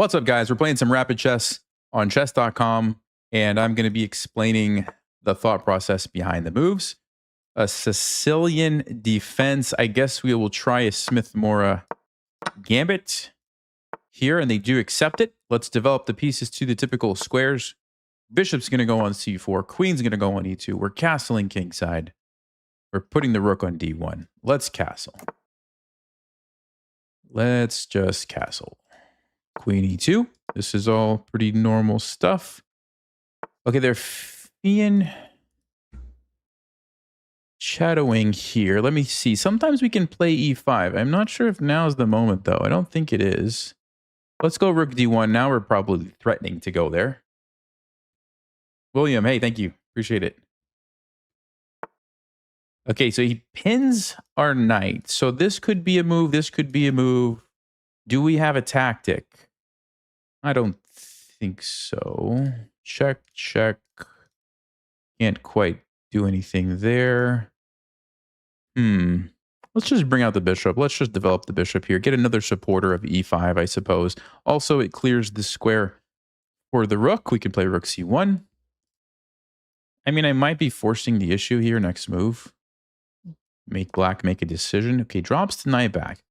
What's up, guys? We're playing some rapid chess on chess.com, and I'm going to be explaining the thought process behind the moves. A Sicilian defense. I guess we will try a Smith-Morra gambit here, and they do accept it. Let's develop the pieces to the typical squares. Bishop's going to go on c4. Queen's going to go on e2. We're castling kingside. We're putting the rook on d1. Let's castle. Let's just castle. Queen e2. This is all pretty normal stuff. Okay, they're being shadowing here. Let me see. Sometimes we can play e5. I'm not sure if now is the moment, though. I don't think it is. Let's go rook d1. Now we're probably threatening to go there. William, hey, thank you. Appreciate it. Okay, so he pins our knight. So this could be a move. This could be a move. Do we have a tactic? I don't think so. Check, check. Can't quite do anything there. Let's just bring out the bishop. Let's just develop the bishop here. Get another supporter of e5, I suppose. Also, it clears the square for the rook. We can play rook c1. I mean, I might be forcing the issue here. Next move. Make black make a decision. Okay, drops the knight back.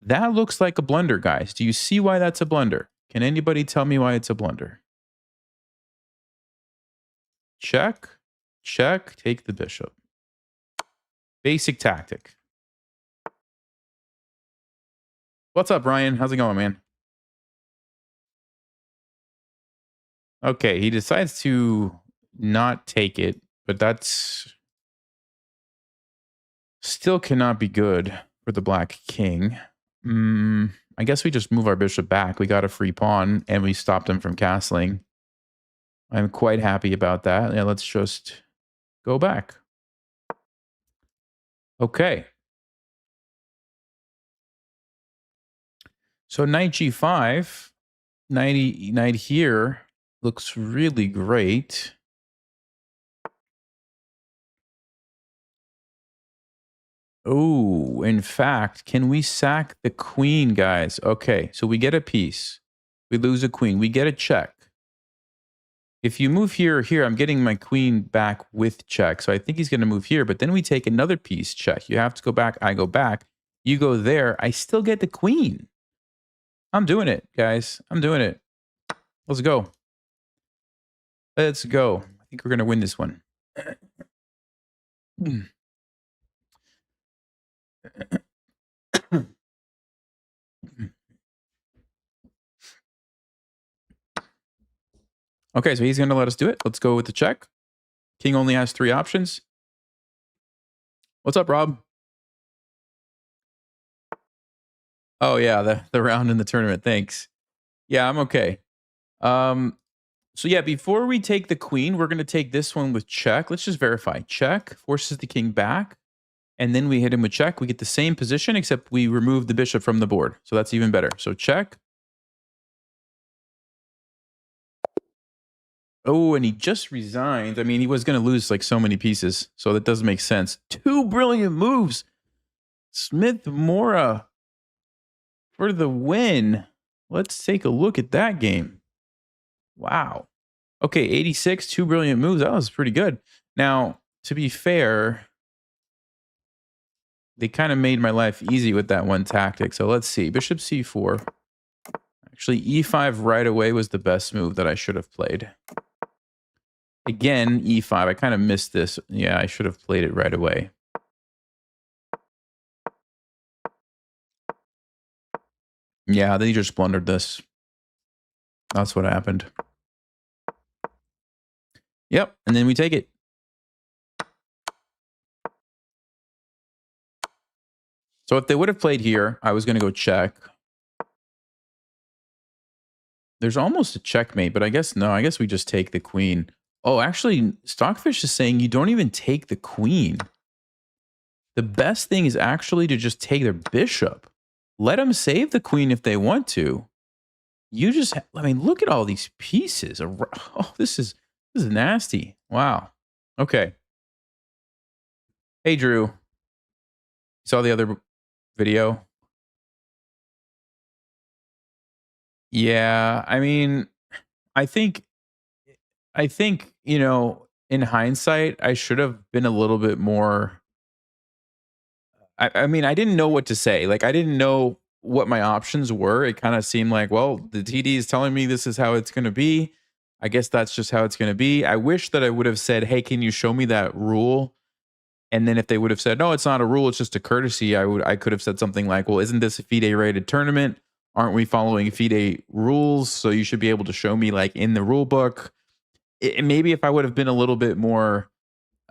That looks like a blunder, guys. Do you see why that's a blunder? Can anybody tell me why it's a blunder? Check, check, take the bishop. Basic tactic. What's up, Ryan? How's it going, man? Okay, he decides to not take it, but that's still cannot be good for the black king. I guess we just move our bishop back. We got a free pawn, and we stopped him from castling. I'm quite happy about that. Yeah, let's just go back. Okay. So knight g5, knight here looks really great. Oh, in fact, can we sack the queen, guys? Okay, so we get a piece. We lose a queen. We get a check. If you move here or here, I'm getting my queen back with check. So I think he's going to move here, but then we take another piece, check. You have to go back. I go back. You go there. I still get the queen. I'm doing it, guys. I'm doing it. Let's go. Let's go. I think we're going to win this one. Okay, so he's going to let us do it. Let's go with the check. King only has 3 options. What's up, Rob? Oh, yeah, the round in the tournament. Thanks. Yeah, I'm okay. So yeah, before we take the queen, we're going to take this one with check. Let's just verify. Check forces the king back, and then we hit him with check. We get the same position, except we remove the bishop from the board. So that's even better. So check. Oh, and he just resigned. I mean, he was going to lose like so many pieces, so that doesn't make sense. 2 brilliant moves. Smith-Morra for the win. Let's take a look at that game. Wow. Okay, 86, 2 brilliant moves. That was pretty good. Now, to be fair, they kind of made my life easy with that one tactic. So let's see. Bishop c4. Actually, e5 right away was the best move that I should have played. Again, e5. I kind of missed this. Yeah, I should have played it right away. Yeah, they just blundered this. That's what happened. Yep, and then we take it. So if they would have played here, I was going to go check. There's almost a checkmate, but I guess no. I guess we just take the queen. Oh, actually, Stockfish is saying you don't even take the queen. The best thing is actually to just take their bishop. Let them save the queen if they want to. You just, I mean, look at all these pieces. Oh, this is nasty. Wow. Okay. Hey, Drew. You saw the other video? Yeah, I mean, I think in hindsight, I should have been a little bit more. I mean, I didn't know what to say. Like, I didn't know what my options were. It kind of seemed like, well, the TD is telling me this is how it's going to be. I guess that's just how it's going to be. I wish that I would have said, "Hey, can you show me that rule?" And then if they would have said, "No, it's not a rule, it's just a courtesy," I could have said something like, "Well, isn't this a FIDE rated tournament? Aren't we following FIDE rules? So you should be able to show me like in the rule book." Maybe if I would have been a little bit more,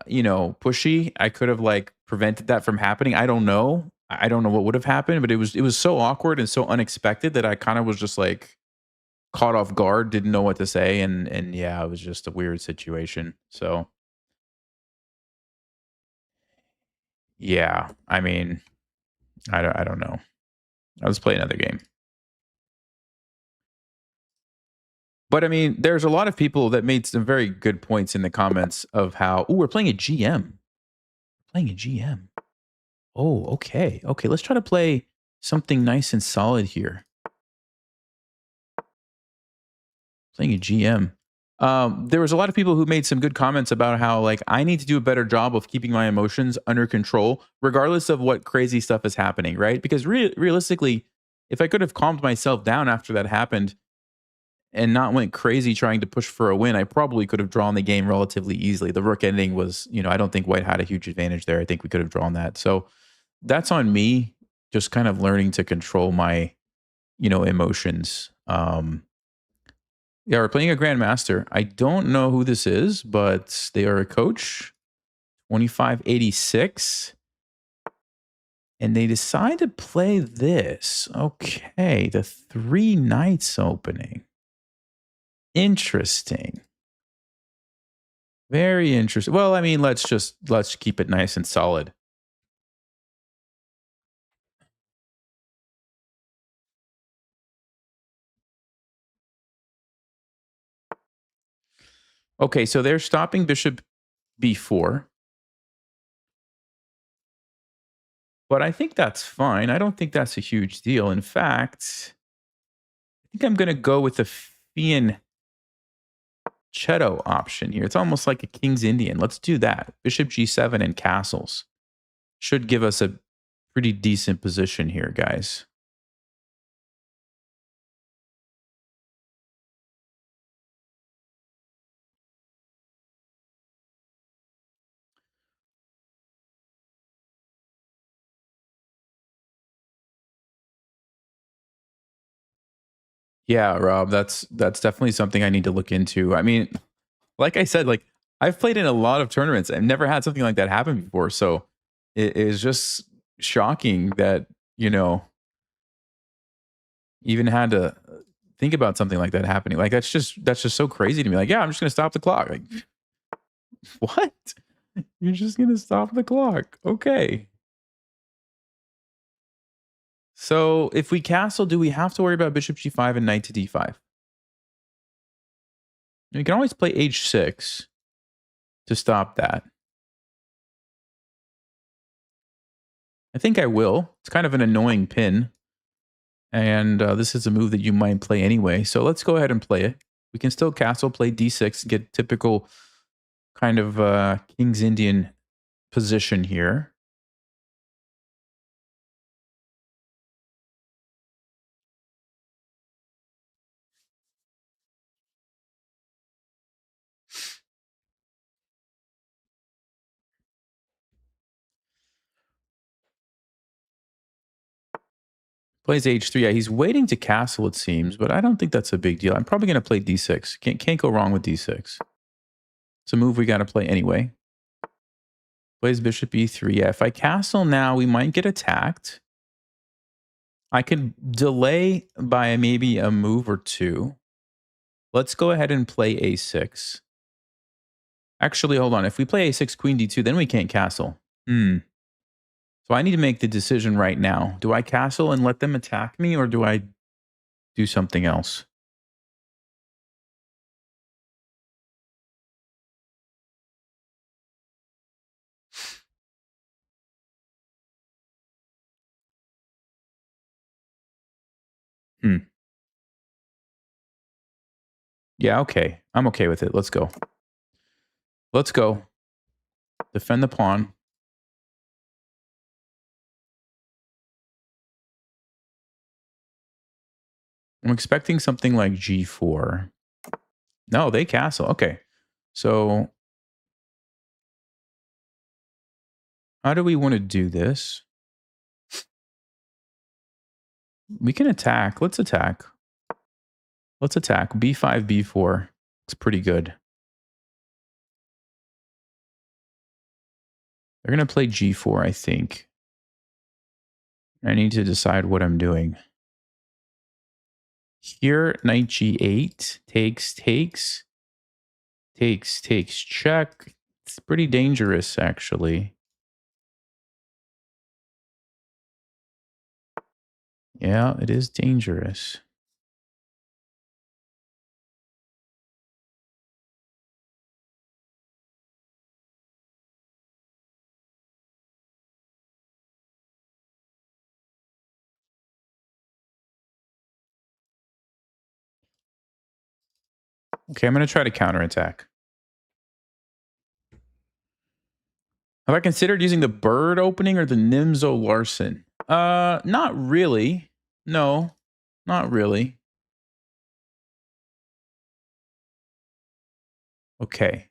pushy, I could have like prevented that from happening. I don't know. I don't know what would have happened, but it was so awkward and so unexpected that I kind of was just like caught off guard, didn't know what to say, and yeah, it was just a weird situation. So yeah, I mean, I don't know. Let's play another game. But I mean, there's a lot of people that made some very good points in the comments of how, oh, we're playing a GM. Playing a GM. Oh, okay. Okay, let's try to play something nice and solid here. Playing a GM. There was a lot of people who made some good comments about how like I need to do a better job of keeping my emotions under control, regardless of what crazy stuff is happening, right? Because realistically, if I could have calmed myself down after that happened and not went crazy trying to push for a win, I probably could have drawn the game relatively easily. The rook ending was, I don't think White had a huge advantage there. I think we could have drawn that. So that's on me, just kind of learning to control my, emotions. Yeah, we're playing a grandmaster. I don't know who this is, but they are a coach, 2586. And they decide to play this. Okay, the three knights opening. Interesting. Very interesting. Well, I mean, let's keep it nice and solid. Okay, so they're stopping bishop b4, but I think that's fine. I don't think that's a huge deal. In fact, I think I'm going to go with the fianchetto option here. It's almost like a king's Indian. Let's do that. Bishop g7 and castles should give us a pretty decent position here, guys. Yeah, Rob, that's definitely something I need to look into. I mean, like I said, like I've played in a lot of tournaments. I've never had something like that happen before. So it is just shocking that, even had to think about something like that happening. Like that's just so crazy to me. Like, yeah, I'm just gonna stop the clock. Like, what? You're just gonna stop the clock. Okay. So if we castle, do we have to worry about bishop g5 and knight to d5? You can always play h6 to stop that. I think I will. It's kind of an annoying pin. And this is a move that you might play anyway. So let's go ahead and play it. We can still castle, play d6, get typical kind of King's Indian position here. Plays h3. Yeah, he's waiting to castle, it seems, but I don't think that's a big deal. I'm probably going to play d6. Can't go wrong with d6. It's a move we got to play anyway. Plays bishop e3. Yeah, if I castle now, we might get attacked. I could delay by maybe a move or two. Let's go ahead and play a6. Actually, hold on. If we play a6, queen d2, then we can't castle. So I need to make the decision right now. Do I castle and let them attack me, or do I do something else? Hmm. Yeah, okay. I'm okay with it. Let's go. Let's go. Defend the pawn. I'm expecting something like g4. No, they castle. Okay. So how do we want to do this? We can attack. Let's attack. Let's attack. b5, b4. It's pretty good. They're going to play g4, I think. I need to decide what I'm doing. Here, knight g8. Takes. Takes, check. It's pretty dangerous, actually. Yeah, it is dangerous. Okay, I'm going to try to counterattack. Have I considered using the bird opening or the Nimzo Larsen? Not really. No, not really. Okay.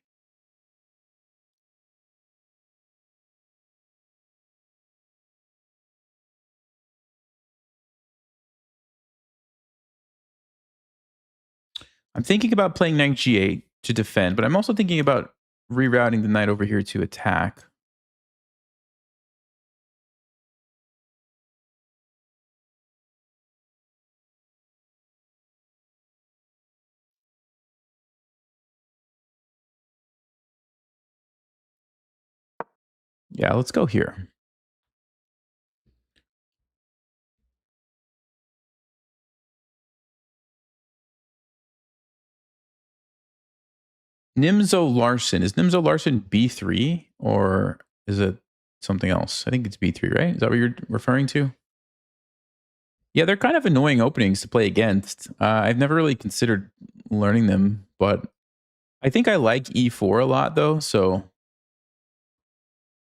I'm thinking about playing knight g8 to defend, but I'm also thinking about rerouting the knight over here to attack. Yeah, let's go here. Nimzo Larsen. Is Nimzo Larsen b3 or is it something else? I think it's b3, right? Is that what you're referring to? Yeah, they're kind of annoying openings to play against. I've never really considered learning them, but I think I like e4 a lot though, so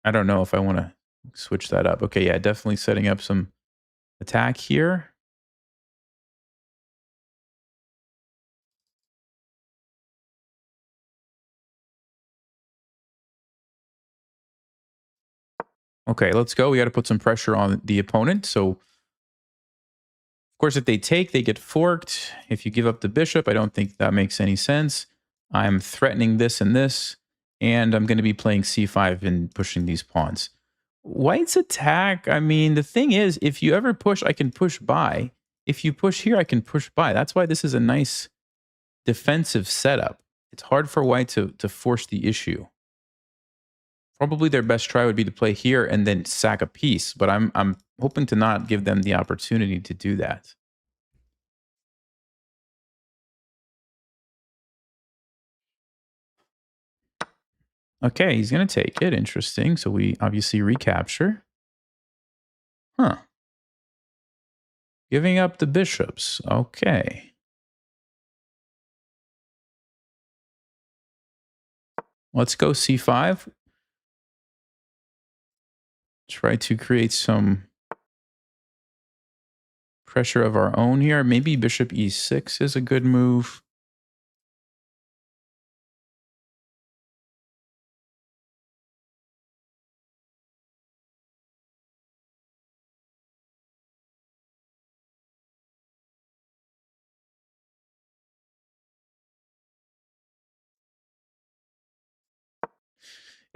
I don't know if I want to switch that up. Okay, yeah, definitely setting up some attack here. Okay, let's go. We got to put some pressure on the opponent. So, of course, if they take, they get forked. If you give up the bishop, I don't think that makes any sense. I'm threatening this and this, and I'm going to be playing c5 and pushing these pawns. White's attack, I mean, the thing is, if you ever push, I can push by. If you push here, I can push by. That's why this is a nice defensive setup. It's hard for white to force the issue. Probably their best try would be to play here and then sack a piece, but I'm hoping to not give them the opportunity to do that. Okay, he's going to take it. Interesting. So we obviously recapture. Huh. Giving up the bishops. Okay. Let's go c5. Try to create some pressure of our own here. Maybe bishop e6 is a good move.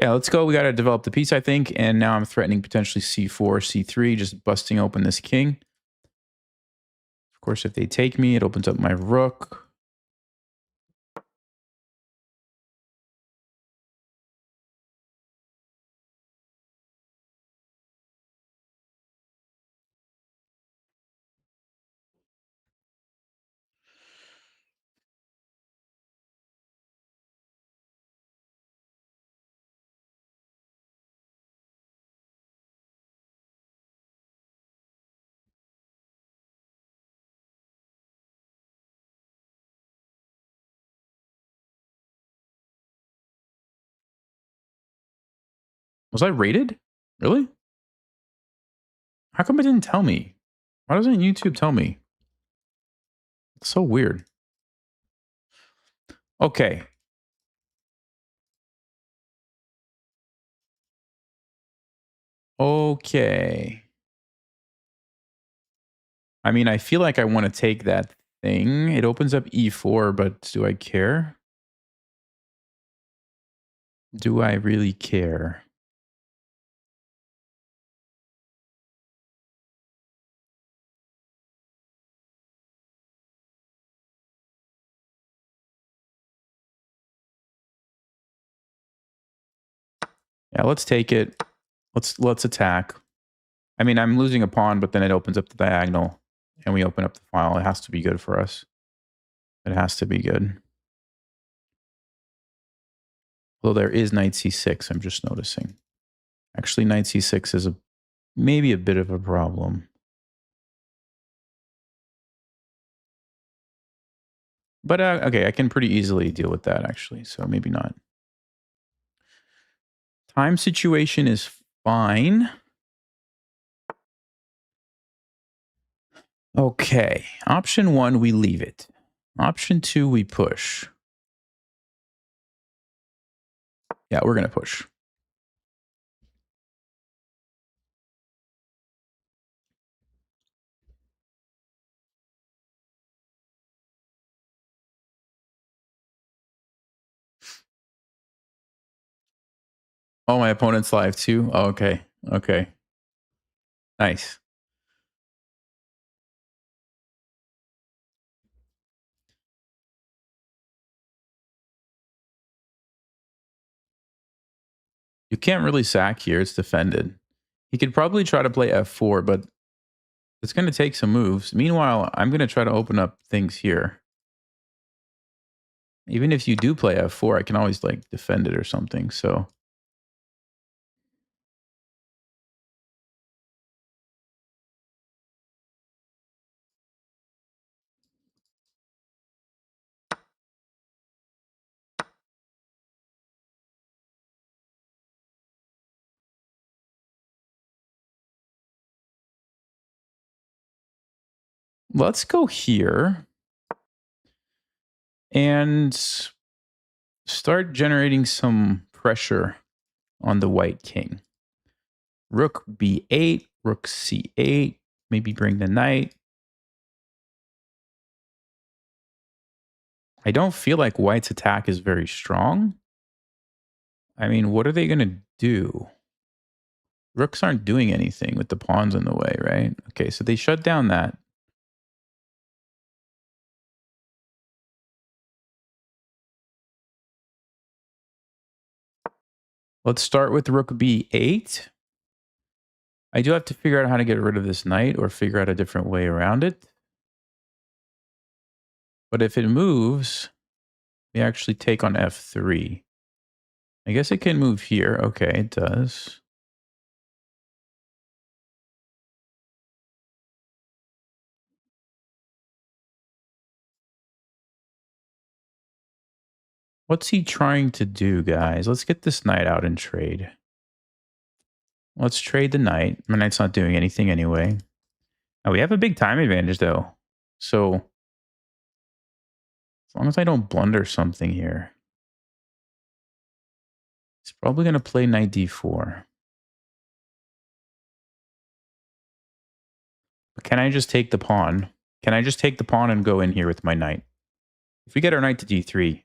Yeah, let's go. We got to develop the piece, I think. And now I'm threatening potentially c4, c3, just busting open this king. Of course, if they take me, it opens up my rook. Was I rated? Really? How come it didn't tell me? Why doesn't YouTube tell me? It's so weird. Okay. Okay. I mean, I feel like I want to take that thing. It opens up e4, but do I care? Do I really care? Yeah, let's take it. Let's attack. I mean, I'm losing a pawn, but then it opens up the diagonal and we open up the file. It has to be good for us. It has to be good. Although there is knight c6, I'm just noticing. Actually, knight c6 is maybe a bit of a problem. But okay, I can pretty easily deal with that, actually. So maybe not. Time situation is fine. Okay. Option 1, we leave it. Option 2, we push. Yeah, we're going to push. Oh, my opponent's live too? Oh, okay. Okay. Nice. You can't really sack here. It's defended. He could probably try to play f4, but it's going to take some moves. Meanwhile, I'm going to try to open up things here. Even if you do play f4, I can always like defend it or something. So let's go here and start generating some pressure on the white king. Rook b8, rook c8, maybe bring the knight. I don't feel like white's attack is very strong. I mean, what are they going to do? Rooks aren't doing anything with the pawns in the way, right? Okay, so they shut down that. Let's start with rook b8. I do have to figure out how to get rid of this knight or figure out a different way around it. But if it moves, we actually take on f3. I guess it can move here. Okay, it does. What's he trying to do, guys? Let's get this knight out and trade. Let's trade the knight. My knight's not doing anything anyway. Now, we have a big time advantage, though. So, as long as I don't blunder something here. He's probably going to play knight d4. But can I just take the pawn? Can I just take the pawn and go in here with my knight? If we get our knight to d3,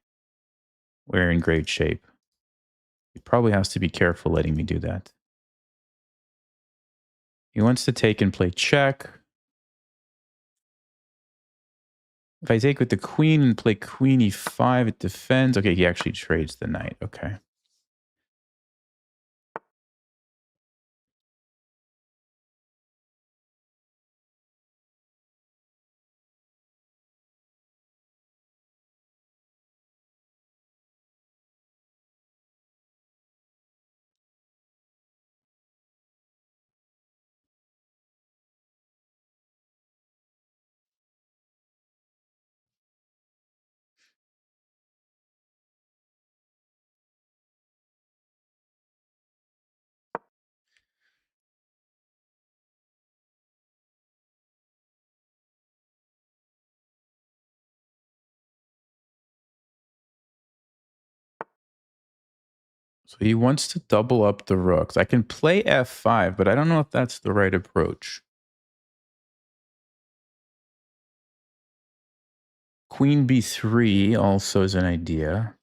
we're in great shape. He probably has to be careful letting me do that. He wants to take and play check. If I take with the queen and play queen e5, it defends. Okay, he actually trades the knight. Okay. So he wants to double up the rooks. I can play f5, but I don't know if that's the right approach. Queen b3 also is an idea.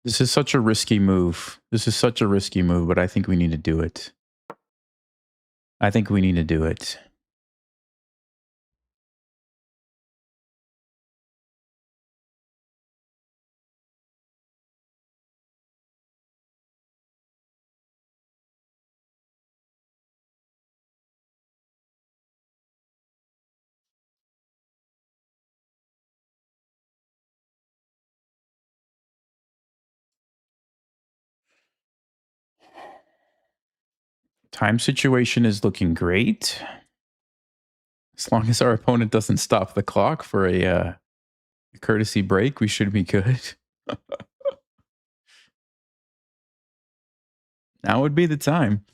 This is such a risky move. This is such a risky move, but I think we need to do it. I think we need to do it. Time situation is looking great. As long as our opponent doesn't stop the clock for a courtesy break, we should be good. Now would be the time.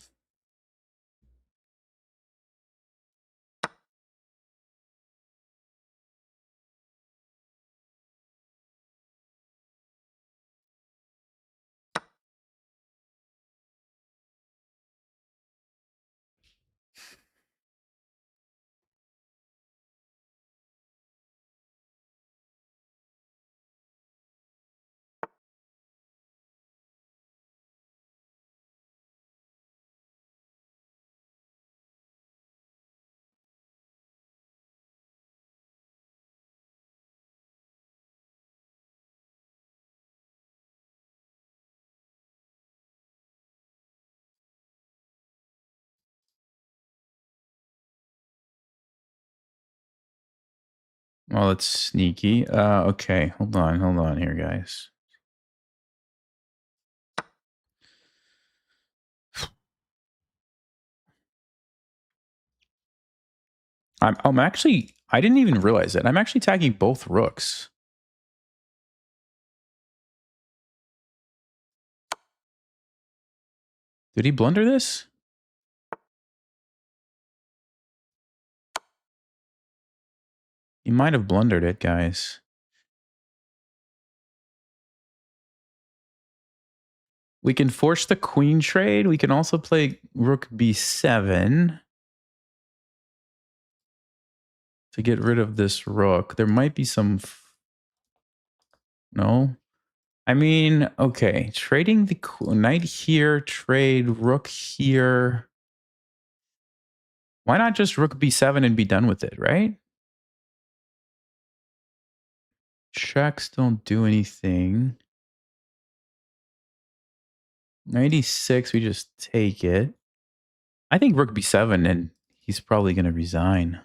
Well, it's sneaky. Okay, hold on here, guys. I'm actually, I didn't even realize it. I'm actually tagging both rooks. Did he blunder this? He might have blundered it, guys. We can force the queen trade. We can also play rook b7 to get rid of this rook. There might be some... No? I mean, okay. Trading the knight here, trade rook here. Why not just rook b7 and be done with it, right? Checks don't do anything. 96, we just take it. I think rook b7 and he's probably going to resign.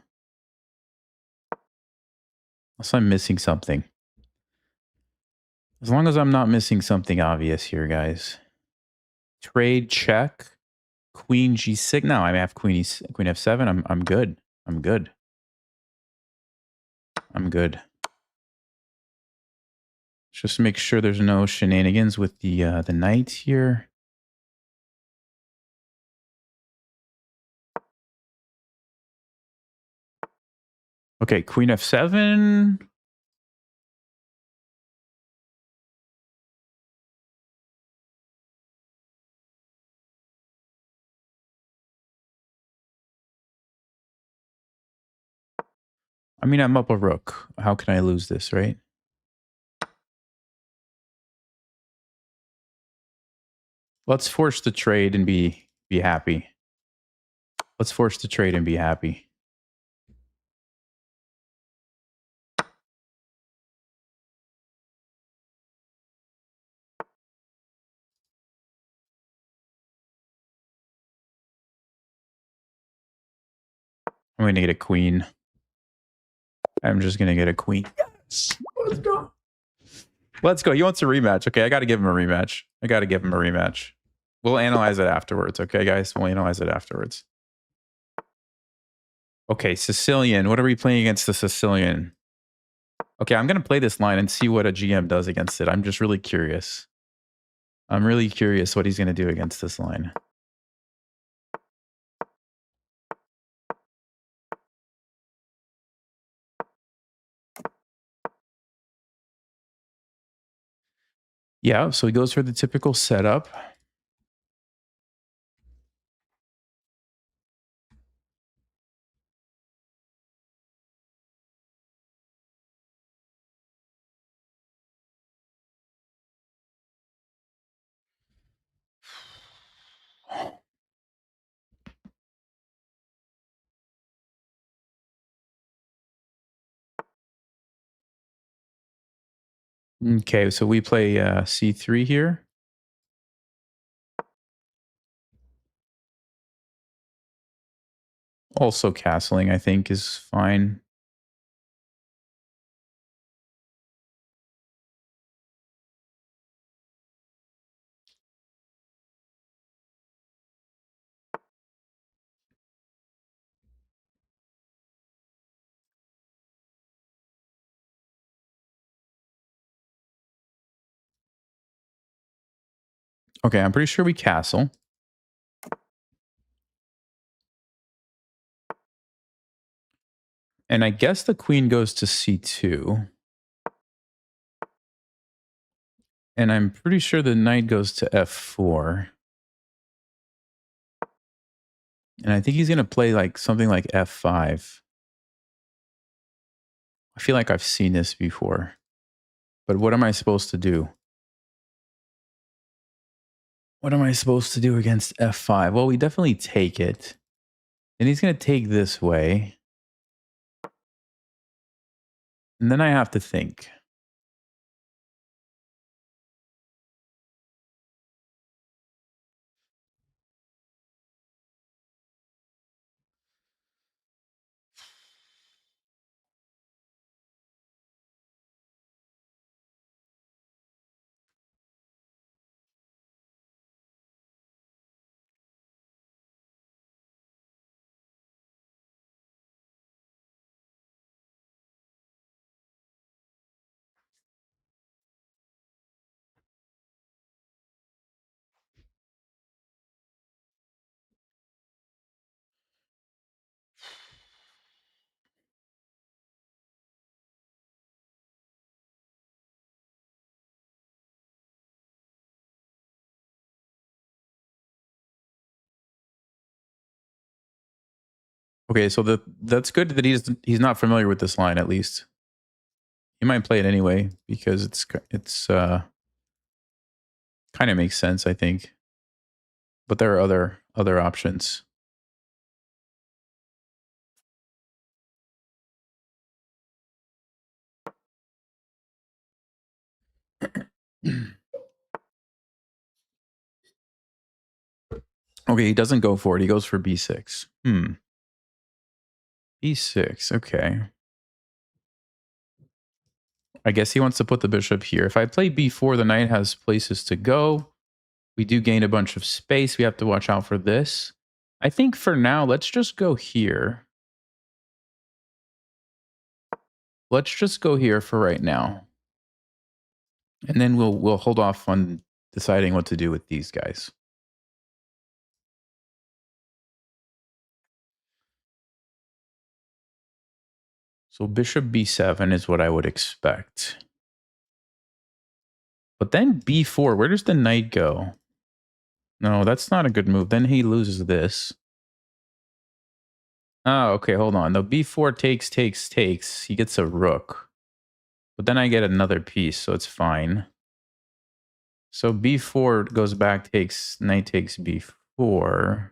Unless I'm missing something. As long as I'm not missing something obvious here, guys. Trade, check. Queen g6. No, I have queen f7. I'm good. I'm good. I'm good. Just make sure there's no shenanigans with the knight here. Okay, queen f7. I mean, I'm up a rook. How can I lose this, right? Let's force the trade and be happy. Let's force the trade and be happy. I'm going to get a queen. I'm just going to get a queen. Yes! Let's go. Let's go. He wants a rematch. Okay, I got to give him a rematch. I got to give him a rematch. We'll analyze it afterwards. Okay, guys? We'll analyze it afterwards. Okay, Sicilian. What are we playing against the Sicilian? Okay, I'm going to play this line and see what a GM does against it. I'm just really curious. I'm really curious what he's going to do against this line. Yeah, so he goes for the typical setup. Okay, so we play c3 here. Also castling, I think, is fine. Okay, I'm pretty sure we castle. And I guess the queen goes to c2. And I'm pretty sure the knight goes to f4. And I think he's going to play like something like f5. I feel like I've seen this before. But what am I supposed to do? What am I supposed to do against f5? Well, we definitely take it. And he's going to take this way. And then I have to think. Okay, so that's good that he's not familiar with this line at least. He might play it anyway because it's kind of makes sense, I think. But there are other options. Okay, he doesn't go for it. He goes for b6. B6, okay. I guess he wants to put the bishop here. If I play b4, the knight has places to go. We do gain a bunch of space. We have to watch out for this. I think for now, let's just go here. Let's just go here for right now. And then we'll hold off on deciding what to do with these guys. So bishop b7 is what I would expect. But then b4, where does the knight go? No, that's not a good move. Then he loses this. Oh, okay, hold on. The b4 takes. He gets a rook. But then I get another piece, so it's fine. So b4 goes back, knight takes b4.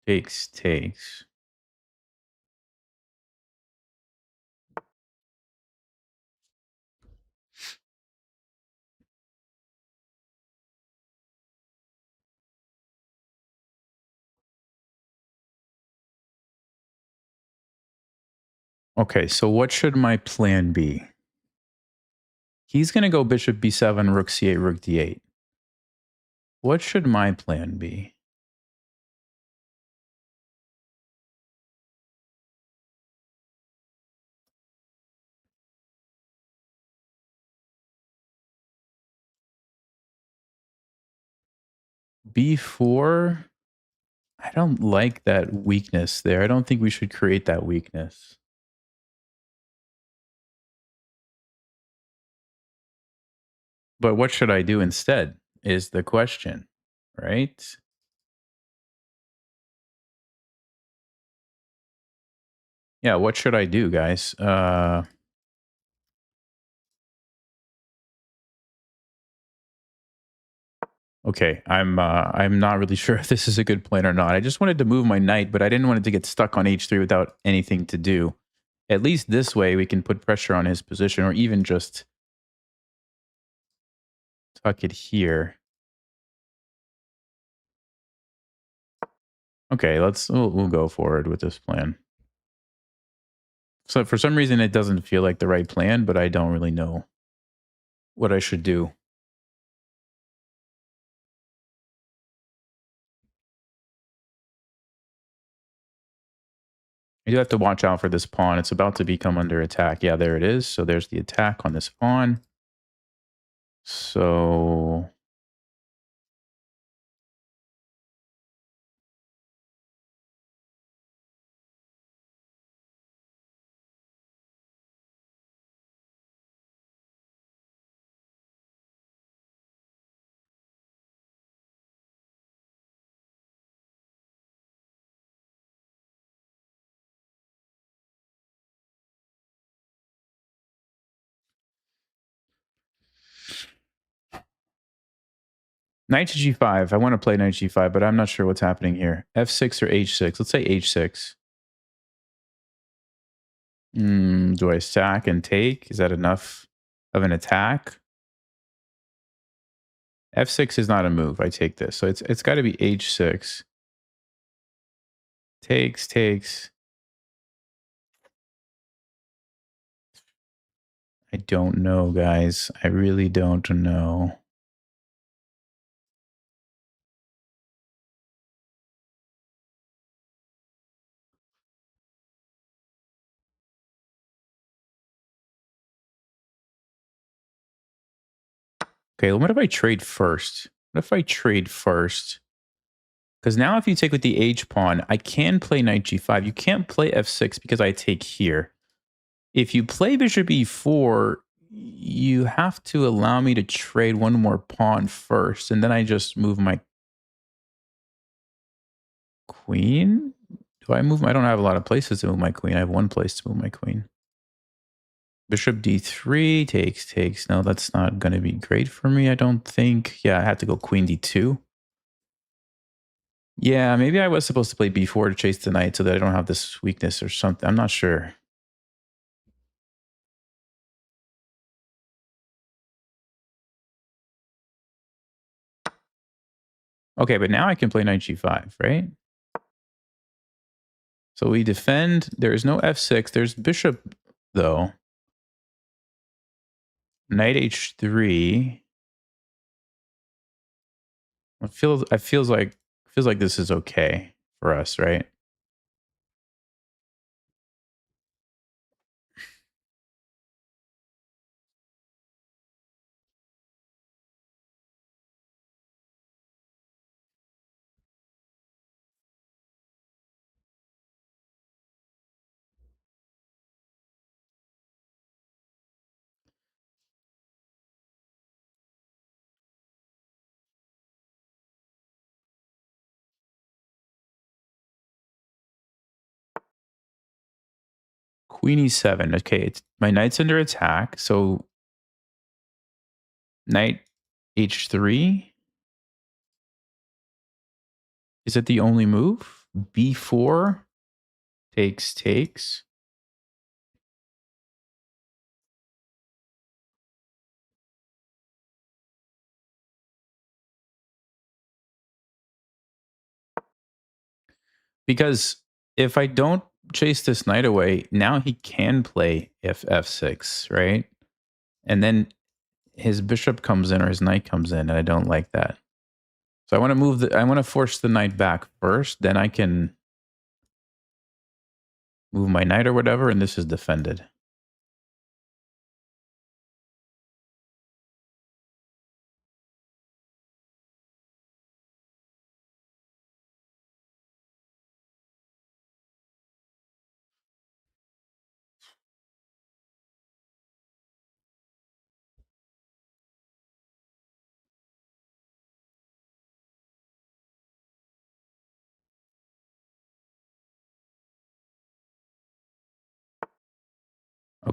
Takes. Okay, so what should my plan be? He's going to go bishop b7, rook c8, rook d8. What should my plan be? b4? I don't like that weakness there. I don't think we should create that weakness. But what should I do instead is the question, right? Yeah, what should I do, guys? Okay, I'm not really sure if this is a good plan or not. I just wanted to move my knight, but I didn't want it to get stuck on h3 without anything to do. At least this way we can put pressure on his position, or even just tuck it here. Okay, we'll go forward with this plan. So for some reason it doesn't feel like the right plan, but I don't really know what I should do. I do have to watch out for this pawn. It's about to become under attack. Yeah, there it is. So there's the attack on this pawn. So knight to g5. I want to play knight g5, but I'm not sure what's happening here. f6 or h6. Let's say h6. Do I sack and take? Is that enough of an attack? f6 is not a move. I take this. So it's got to be h6. Takes. I don't know, guys. I really don't know. Okay, what if I trade first? What if I trade first? Because now if you take with the h pawn, I can play knight g5. You can't play f6 because I take here. If you play bishop e4, you have to allow me to trade one more pawn first, and then I just move my queen. Do I move? I don't have a lot of places to move my queen. I have one place to move my queen. Bishop d3 takes. No, that's not going to be great for me, I don't think. Yeah, I have to go queen d2. Yeah, maybe I was supposed to play b4 to chase the knight so that I don't have this weakness or something. I'm not sure. Okay, but now I can play knight g5, right? So we defend. There is no f6. There's bishop, though. Knight h3. It feels like this is okay for us, right? Queen e7. Okay, my knight's under attack. So knight h3. Is it the only move? b4 takes. Because if I don't chase this knight away, now he can play f6, right? And then his bishop comes in or his knight comes in, and I don't like that. So I want to force the knight back first, then I can move my knight or whatever, and this is defended.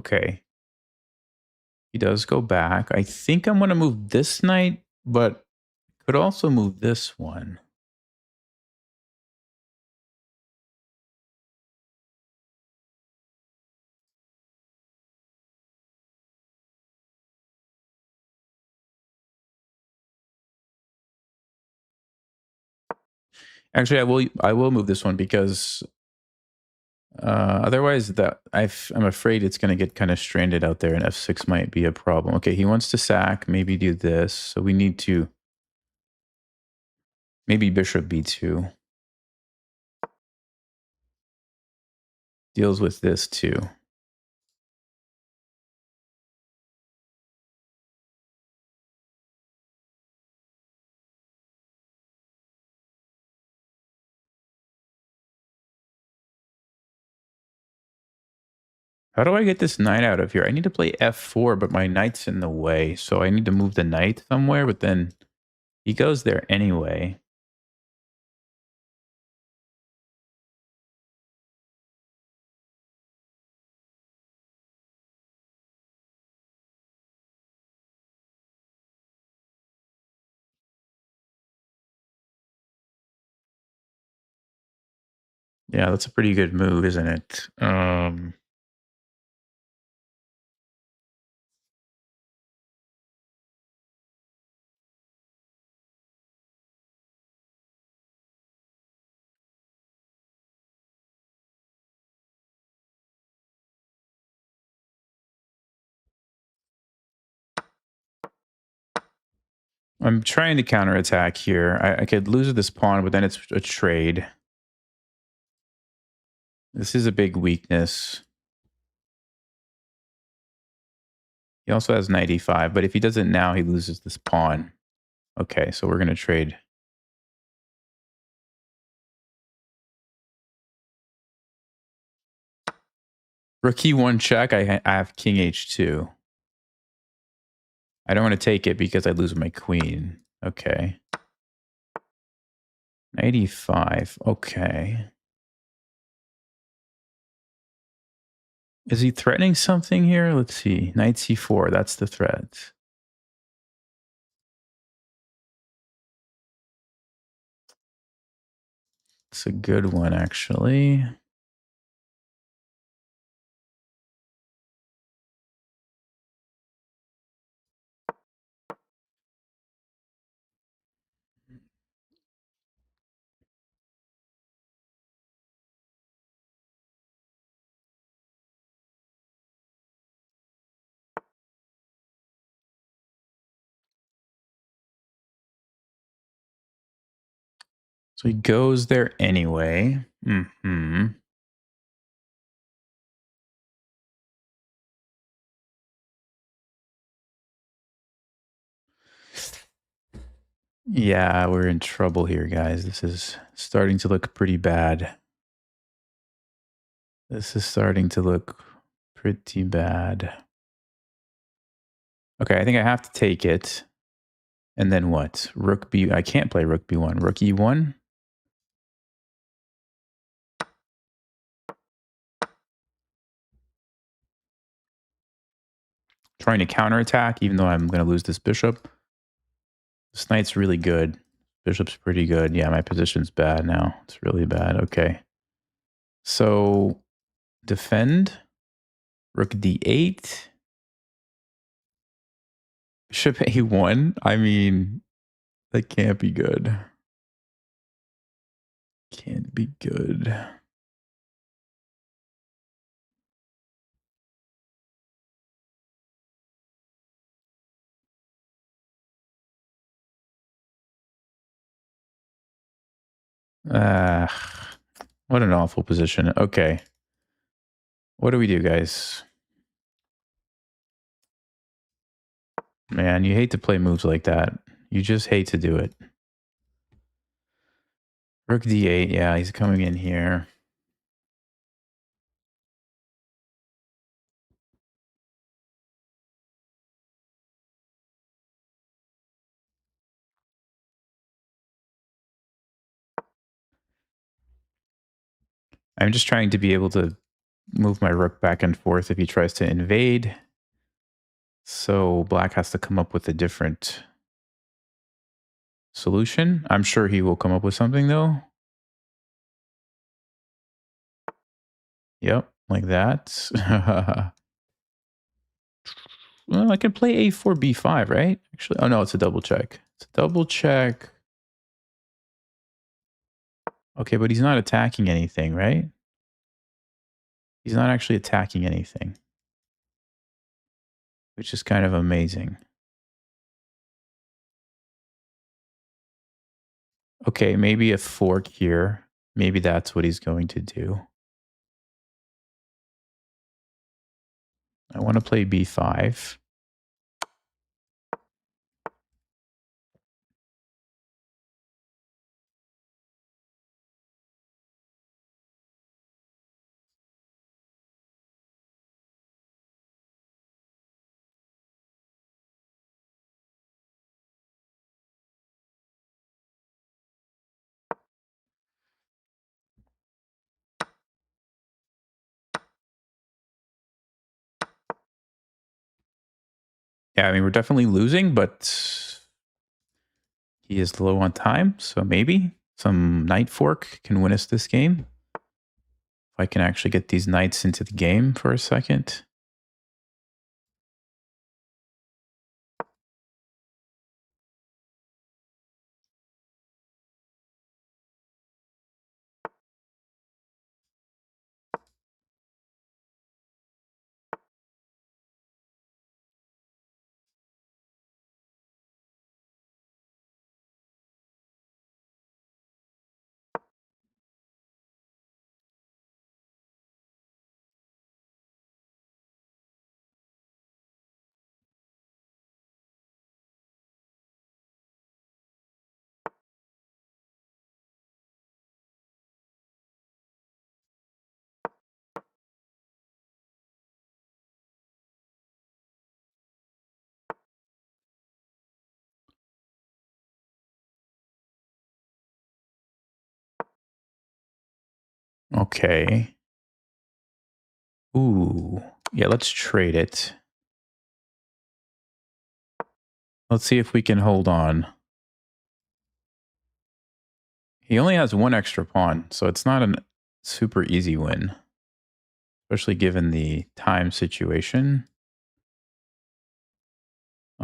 Okay. He does go back. I think I'm going to move this knight, but could also move this one. Actually, I will move this one because otherwise I'm afraid it's going to get kind of stranded out there, and f6 might be a problem. Okay, he wants to sack, maybe do this. So we need to maybe bishop b2 deals with this too. How do I get this knight out of here? I need to play f4, but my knight's in the way. So I need to move the knight somewhere, but then he goes there anyway. Yeah, that's a pretty good move, isn't it? I'm trying to counterattack here. I could lose this pawn, but then it's a trade. This is a big weakness. He also has knight e5, but if he does it now, he loses this pawn. Okay, so we're going to trade. Rook e1 check. I have king h2. I don't want to take it because I lose my queen. Okay. Knight e5. Okay. Is he threatening something here? Let's see. Knight c4. That's the threat. It's a good one, actually. So he goes there anyway. Mm-hmm. Yeah, we're in trouble here, guys. This is starting to look pretty bad. This is starting to look pretty bad. Okay, I think I have to take it. And then what? Rook b... I can't play rook b1. Rook e1? Trying to counterattack, even though I'm going to lose this bishop. This knight's really good. Bishop's pretty good. Yeah, my position's bad now. It's really bad. Okay. So, defend. Rook d8. Bishop a1. I mean, that can't be good. Can't be good. What an awful position. Okay. What do we do, guys? Man, you hate to play moves like that. You just hate to do it. Rook d8. Yeah, he's coming in here. I'm just trying to be able to move my rook back and forth if he tries to invade. So black has to come up with a different solution. I'm sure he will come up with something though. Yep, like that. Well, I can play a4, b5, right? Actually, oh no, it's a double check. It's a double check. Okay, but he's not attacking anything, right? He's not actually attacking anything, which is kind of amazing. Okay, maybe a fork here. Maybe that's what he's going to do. I want to play b5. Yeah, I mean, we're definitely losing, but he is low on time, so maybe some knight fork can win us this game. If I can actually get these knights into the game for a second. Okay. Ooh. Yeah, let's trade it. Let's see if we can hold on. He only has one extra pawn, so it's not a super easy win, especially given the time situation.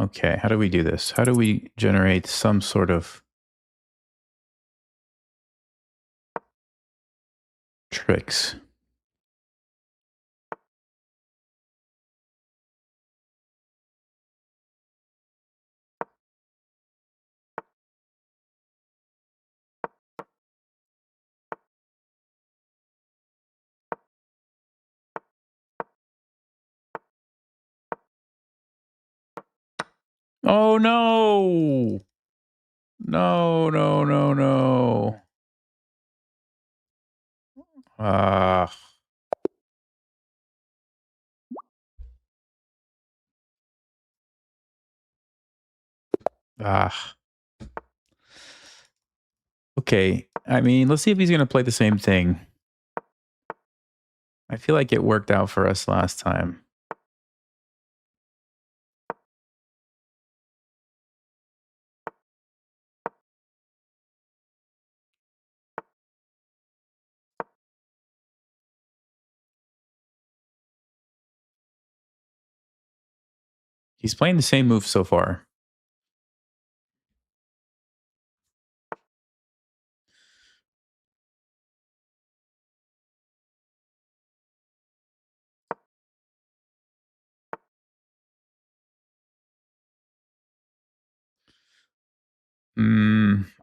Okay, how do we do this? How do we generate some sort of tricks? Oh no! No, no, no, no. Ah. Ah. Okay. I mean, let's see if he's going to play the same thing. I feel like it worked out for us last time. He's playing the same move so far.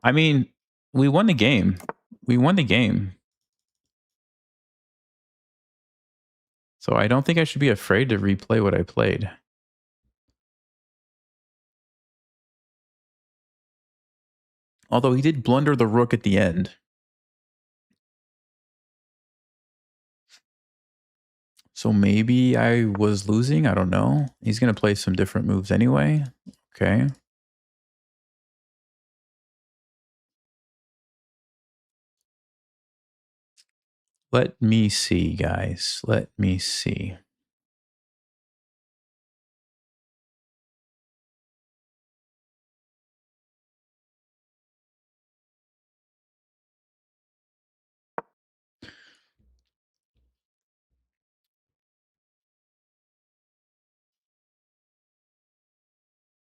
I mean, we won the game. We won the game. So I don't think I should be afraid to replay what I played. Although he did blunder the rook at the end. So maybe I was losing. I don't know. He's going to play some different moves anyway. Okay. Let me see, guys. Let me see.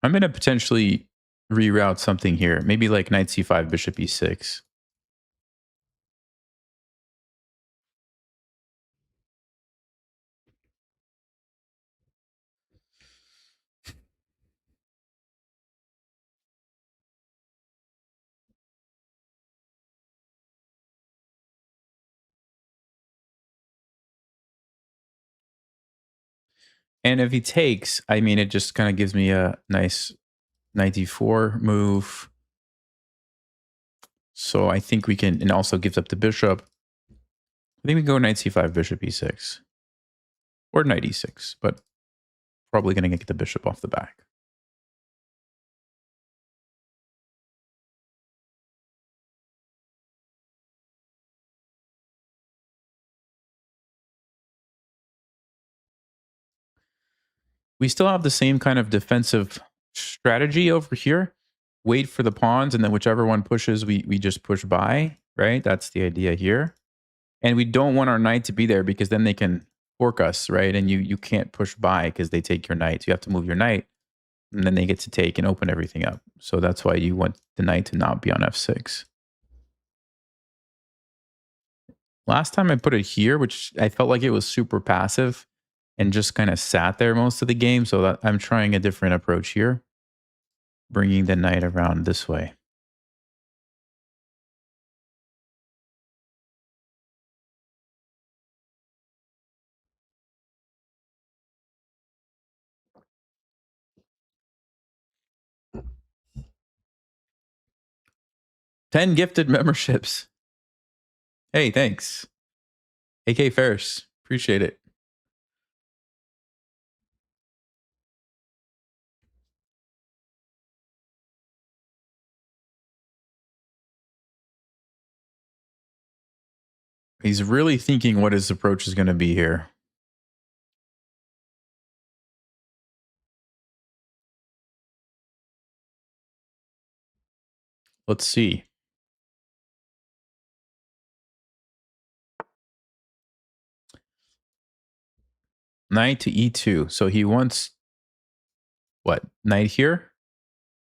I'm going to potentially reroute something here. Maybe like knight c5, bishop e6. And if he takes, I mean, it just kind of gives me a nice knight d4 move. So I think we can, and also gives up the bishop. I think we go knight c5, bishop e6. Or knight e6, but probably going to get the bishop off the back. We still have the same kind of defensive strategy over here. Wait for the pawns, and then whichever one pushes, we just push by, right? That's the idea here. And we don't want our knight to be there because then they can fork us, right? And you can't push by because they take your knight. So you have to move your knight, and then they get to take and open everything up. So that's why you want the knight to not be on f6. Last time I put it here, which I felt like it was super passive and just kind of sat there most of the game. So that I'm trying a different approach here, bringing the knight around this way. Ten gifted memberships. Hey, thanks. AK Ferris. Appreciate it. He's really thinking what his approach is going to be here. Let's see. Knight to e2. So he wants what? Knight here?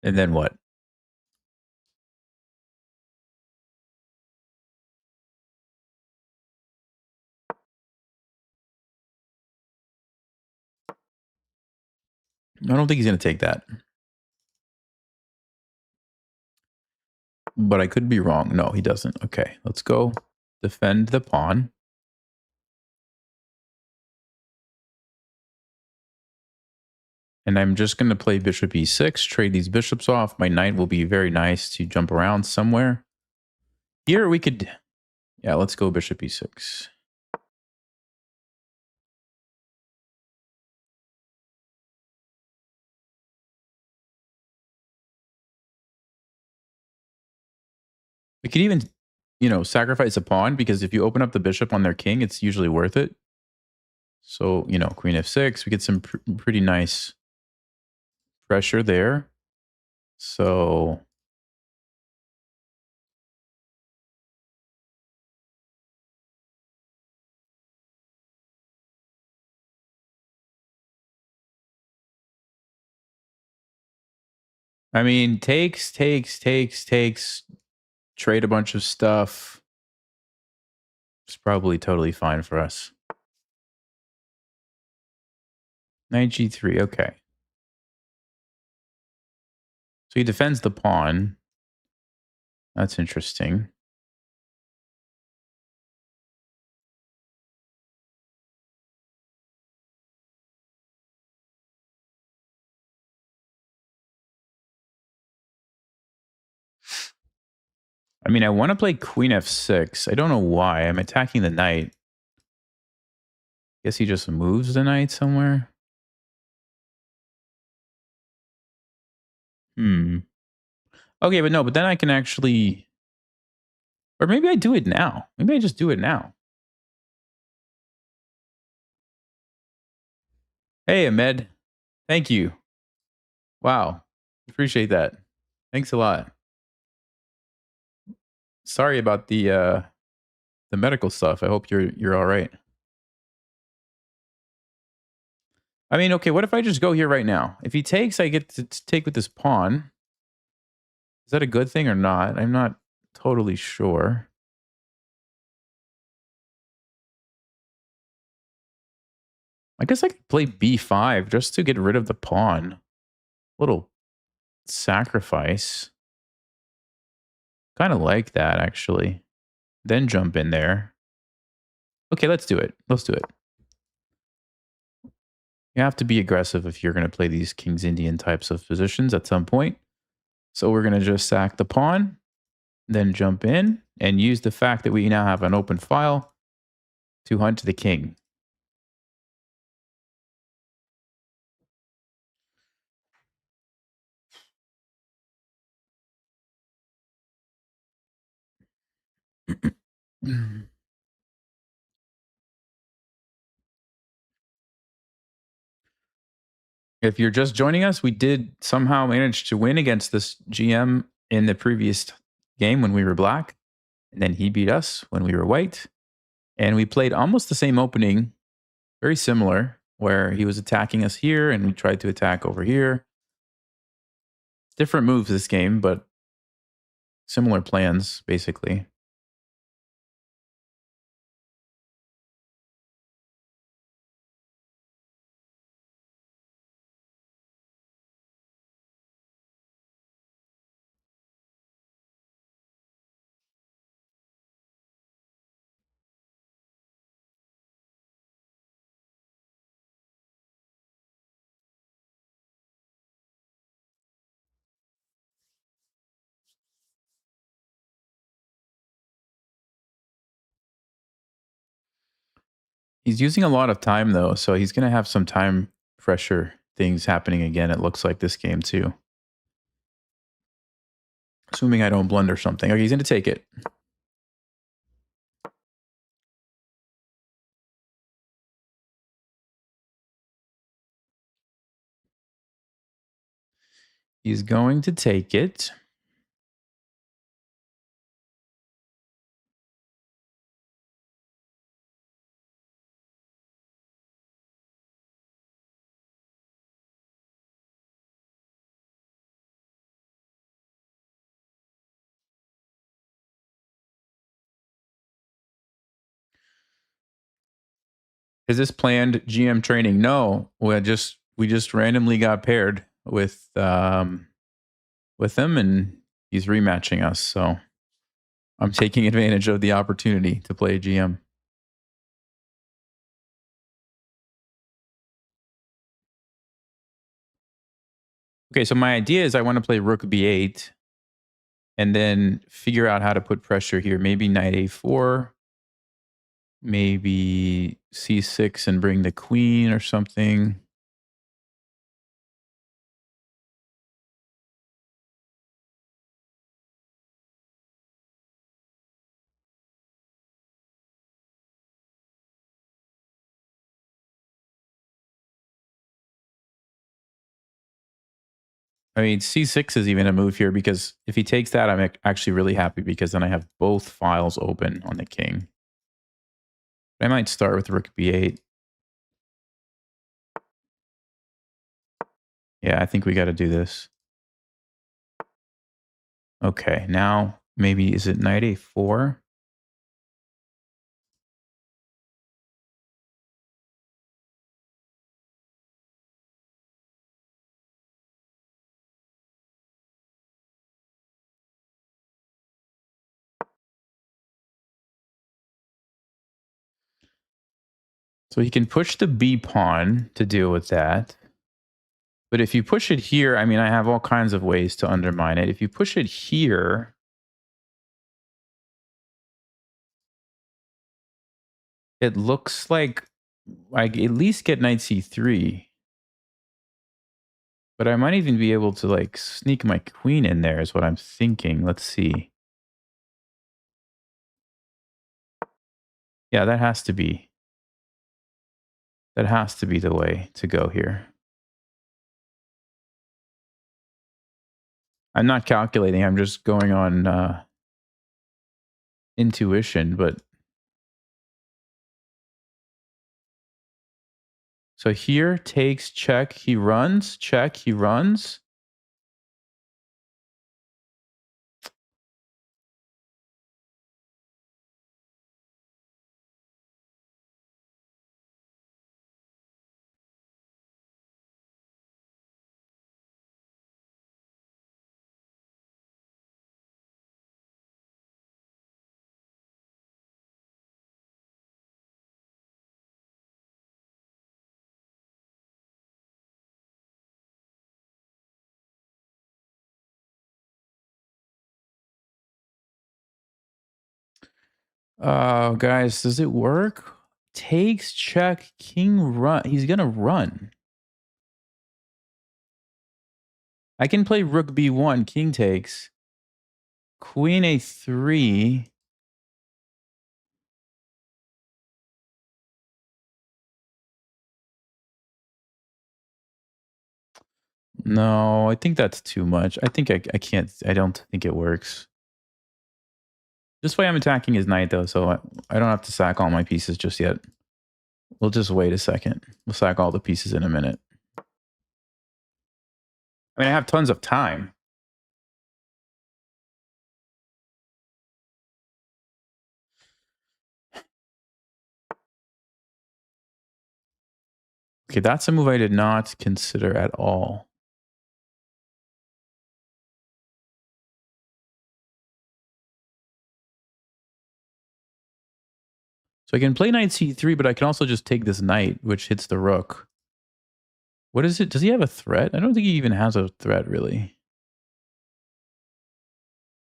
And then what? I don't think he's going to take that. But I could be wrong. No, he doesn't. Okay, let's go defend the pawn. And I'm just going to play bishop e6, trade these bishops off. My knight will be very nice to jump around somewhere. Here we could... Yeah, let's go bishop e6. We could even, sacrifice a pawn, because if you open up the bishop on their king, it's usually worth it. So, queen f6, we get some pretty nice pressure there. So... I mean, takes, trade a bunch of stuff. It's probably totally fine for us. Knight g3, okay. So he defends the pawn. That's interesting. I mean, I want to play queen f6. I don't know why. I'm attacking the knight. Guess he just moves the knight somewhere. Okay, but then I can actually... Or maybe I do it now. Maybe I just do it now. Hey, Ahmed. Thank you. Wow. Appreciate that. Thanks a lot. Sorry about the medical stuff. I hope you're all right. I mean, okay, what if I just go here right now? If he takes, I get to take with this pawn. Is that a good thing or not? I'm not totally sure. I guess I could play b5 just to get rid of the pawn. Little sacrifice. Kind of like that, actually. Then jump in there. Okay, let's do it. Let's do it. You have to be aggressive if you're going to play these King's Indian types of positions at some point. So we're going to just sack the pawn, then jump in and use the fact that we now have an open file to hunt the king. If you're just joining us, we did somehow manage to win against this GM in the previous game when we were black. And then he beat us when we were white. And we played almost the same opening, very similar, where he was attacking us here and we tried to attack over here. Different moves this game, but similar plans, basically. He's using a lot of time, though, so he's going to have some time pressure things happening again, it looks like this game, too. Assuming I don't blunder something. Okay, he's going to take it. He's going to take it. Is this planned GM training? No, we just randomly got paired with him, and he's rematching us. So I'm taking advantage of the opportunity to play GM. Okay, so my idea is I want to play Rook B8 and then figure out how to put pressure here. Maybe Knight A4, maybe C6 and bring the queen or something. I mean, C6 is even a move here because if he takes that, I'm actually really happy because then I have both files open on the king. I might start with Rook B8. Yeah, I think we got to do this. Okay, now maybe is it Knight A4? So he can push the B pawn to deal with that. But if you push it here, I mean, I have all kinds of ways to undermine it. If you push it here, it looks like I at least get Knight C3. But I might even be able to like sneak my queen in there is what I'm thinking. Let's see. Yeah, that has to be. That has to be the way to go here. I'm not calculating. I'm just going on intuition, but so here takes check, he runs, check, he runs. Guys, does it work? Takes check, king run. He's gonna run. I can play rook b1, king takes, queen a3. No, I think that's too much. I think I can't. I don't think it works. This way I'm attacking his knight though, so I don't have to sack all my pieces just yet. We'll just wait a second. We'll sack all the pieces in a minute. I mean, I have tons of time. Okay, that's a move I did not consider at all. So I can play knight c3, but I can also just take this knight, which hits the rook. What is it? Does he have a threat? I don't think he even has a threat, really.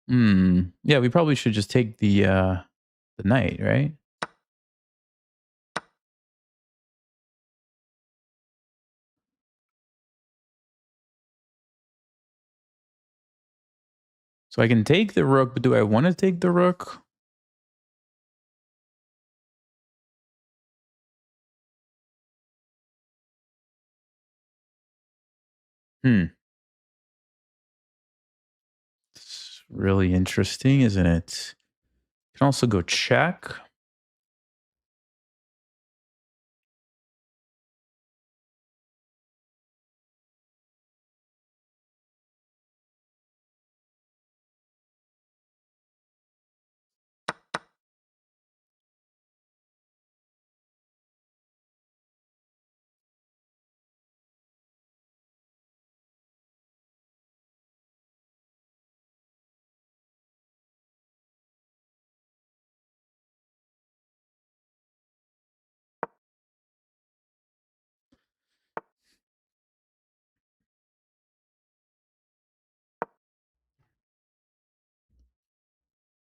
Yeah, we probably should just take the knight, right? So I can take the rook, but do I want to take the rook? It's really interesting, isn't it? Can also go check.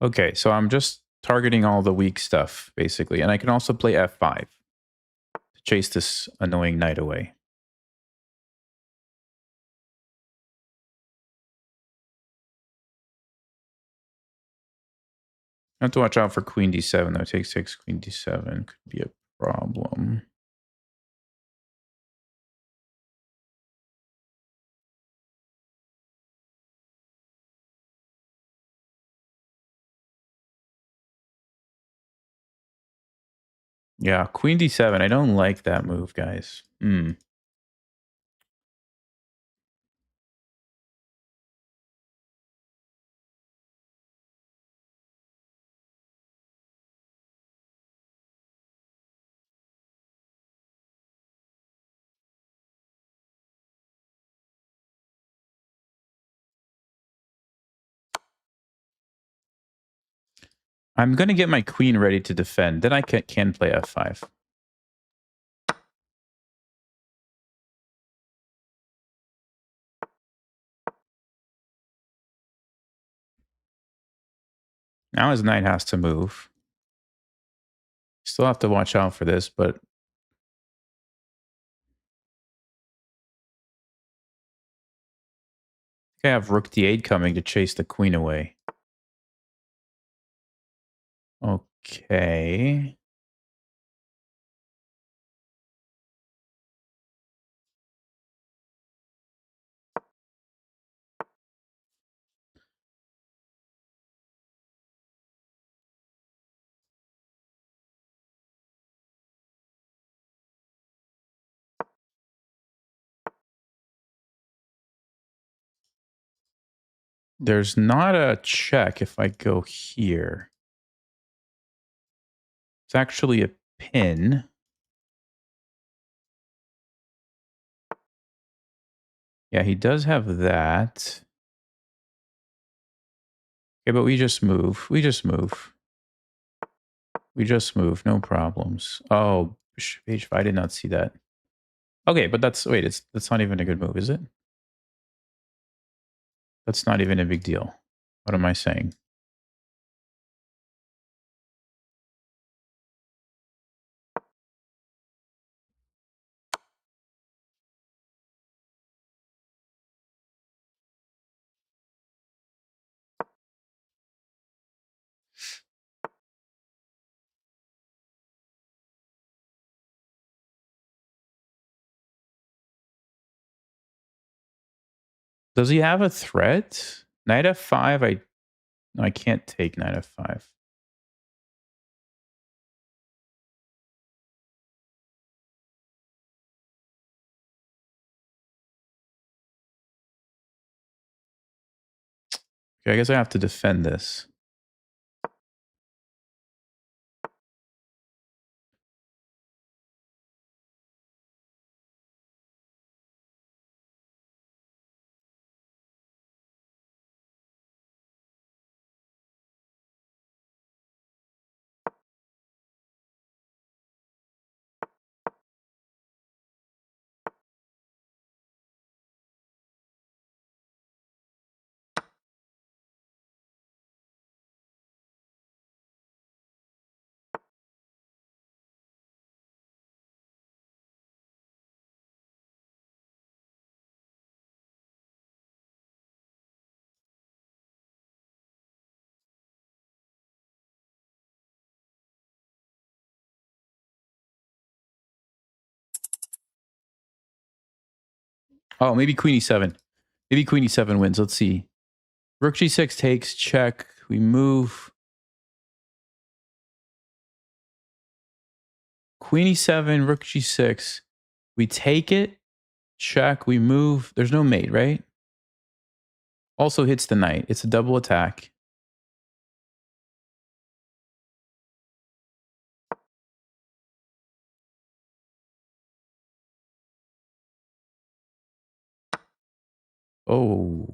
Okay, so I'm just targeting all the weak stuff, basically. And I can also play f5 to chase this annoying knight away. I have to watch out for queen d7, though. Takes 6, queen d7 could be a problem. Yeah, queen d7. I don't like that move, guys. I'm going to get my queen ready to defend. Then I can play f5. Now his knight has to move. Still have to watch out for this, but I have rook d8 coming to chase the queen away. Okay. There's not a check if I go here. It's actually a pin. Yeah, he does have that. Okay, but we just move. We just move. We just move. No problems. Oh, page 5. I did not see that. Okay, but that's not even a good move, is it? That's not even a big deal. What am I saying? Does he have a threat? Knight f5. I can't take knight f5. Okay, I guess I have to defend this. Oh, maybe queen e7. Maybe queen e7 wins. Let's see. Rook g6 takes, check. We move. Queen e7, rook g6. We take it, check. We move. There's no mate, right? Also hits the knight. It's a double attack. Oh,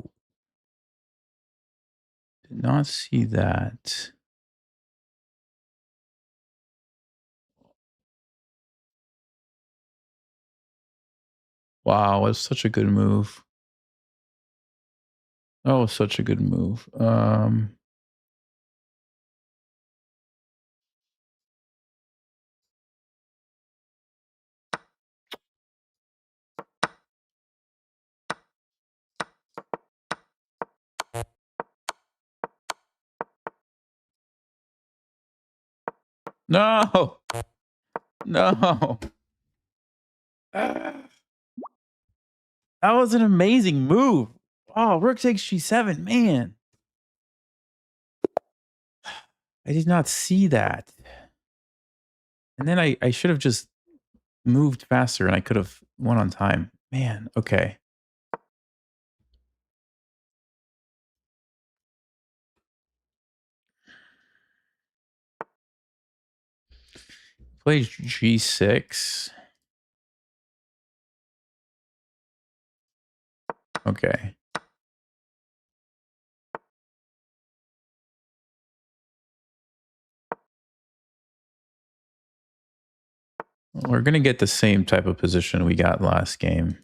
did not see that. Wow, it's such a good move. Oh, such a good move. No, no. That was an amazing move. Oh, rook takes g7, man. I did not see that. And then I should have just moved faster and I could have won on time. Man, okay. Plays g6. Okay. We're going to get the same type of position we got last game.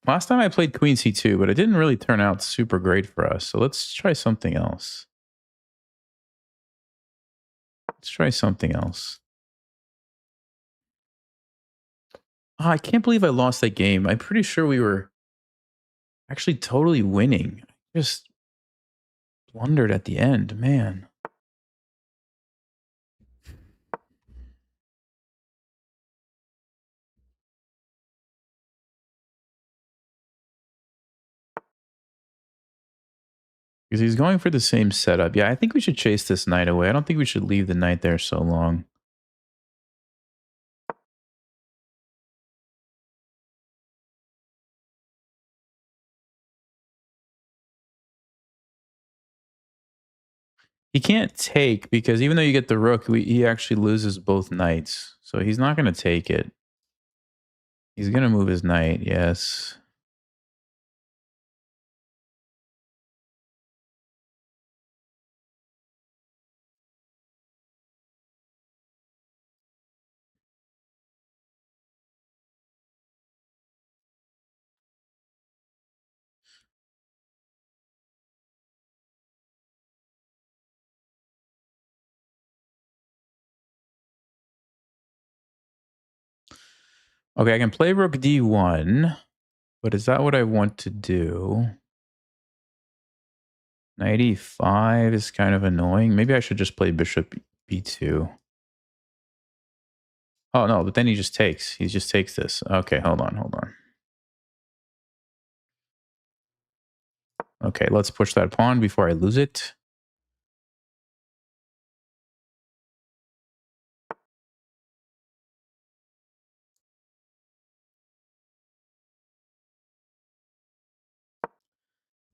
Last time I played queen c2, but it didn't really turn out super great for us. So let's try something else. Let's try something else. Oh, I can't believe I lost that game. I'm pretty sure we were actually totally winning. Just blundered at the end, man. Because he's going for the same setup. Yeah, I think we should chase this knight away. I don't think we should leave the knight there so long. He can't take because even though you get the rook, he actually loses both knights. So he's not going to take it. He's going to move his knight, yes. Okay, I can play rook d1, but is that what I want to do? Knight e5 is kind of annoying. Maybe I should just play bishop b2. Oh, no, but then he just takes. He just takes this. Okay, hold on. Okay, let's push that pawn before I lose it.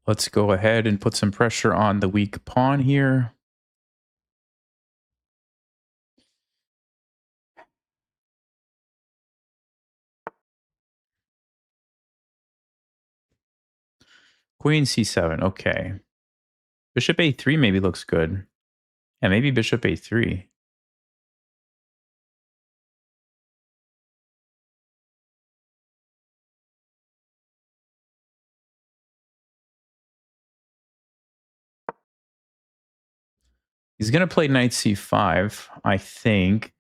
Let's go ahead and put some pressure on the weak pawn here. Queen c7, okay. Bishop a3 maybe looks good. Yeah, maybe bishop a3. He's going to play knight c5, I think.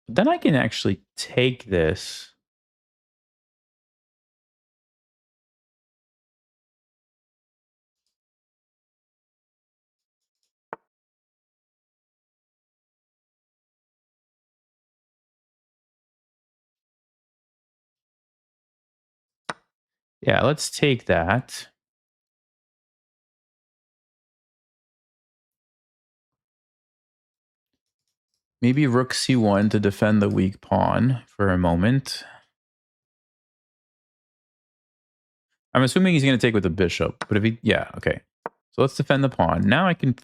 But then I can actually take this. Yeah, let's take that. Maybe rook c1 to defend the weak pawn for a moment. I'm assuming he's going to take with the bishop, but if he, yeah, okay. So let's defend the pawn. Now I can,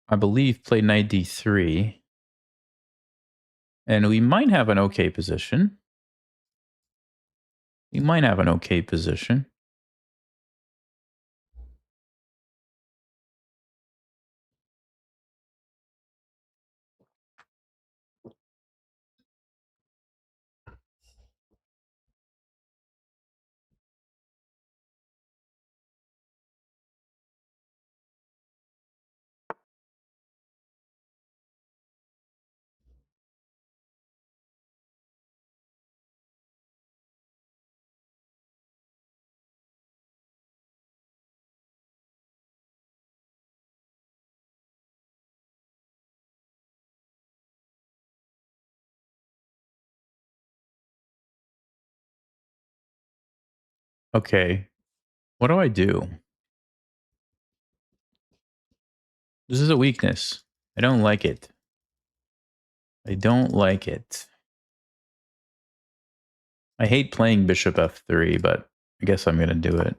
I believe, play knight d3. And we might have an okay position. We might have an okay position. Okay. What do I do? This is a weakness. I don't like it. I don't like it. I hate playing bishop f3, but I guess I'm going to do it.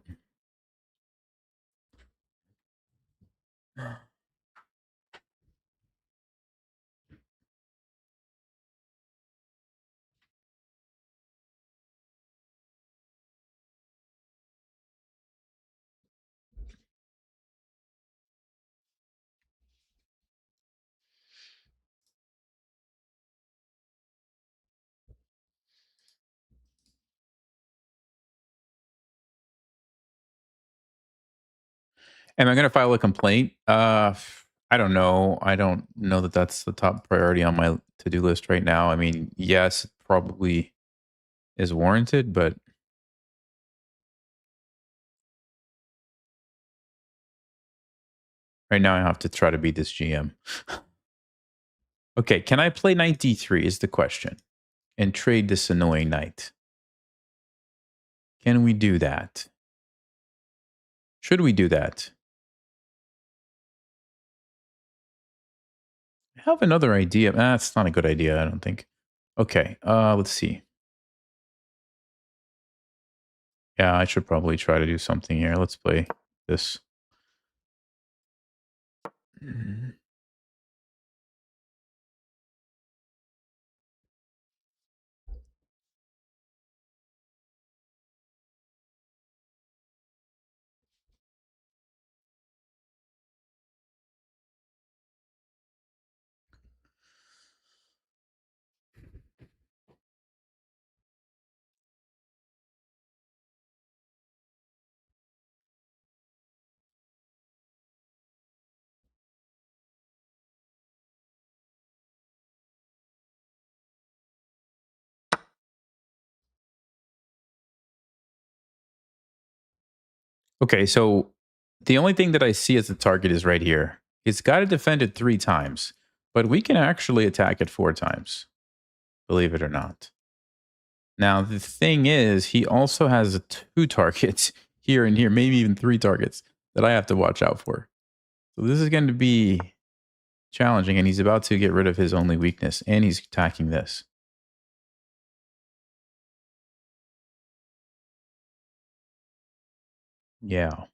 Am I going to file a complaint? I don't know. I don't know that that's the top priority on my to-do list right now. I mean, yes, it probably is warranted, but right now I have to try to beat this GM. Okay, can I play knight d3 is the question and trade this annoying knight? Can we do that? Should we do that? have another idea. That's not a good idea, I don't think. Okay, let's see. Yeah, I should probably try to do something here. Let's play this. Mhm. Okay, so the only thing that I see as the target is right here. It's got to defend it 3 times, but we can actually attack it 4 times, believe it or not. Now, the thing is, he also has 2 targets here and here, maybe even 3 targets that I have to watch out for. So this is going to be challenging, and he's about to get rid of his only weakness, and he's attacking this. Yeah.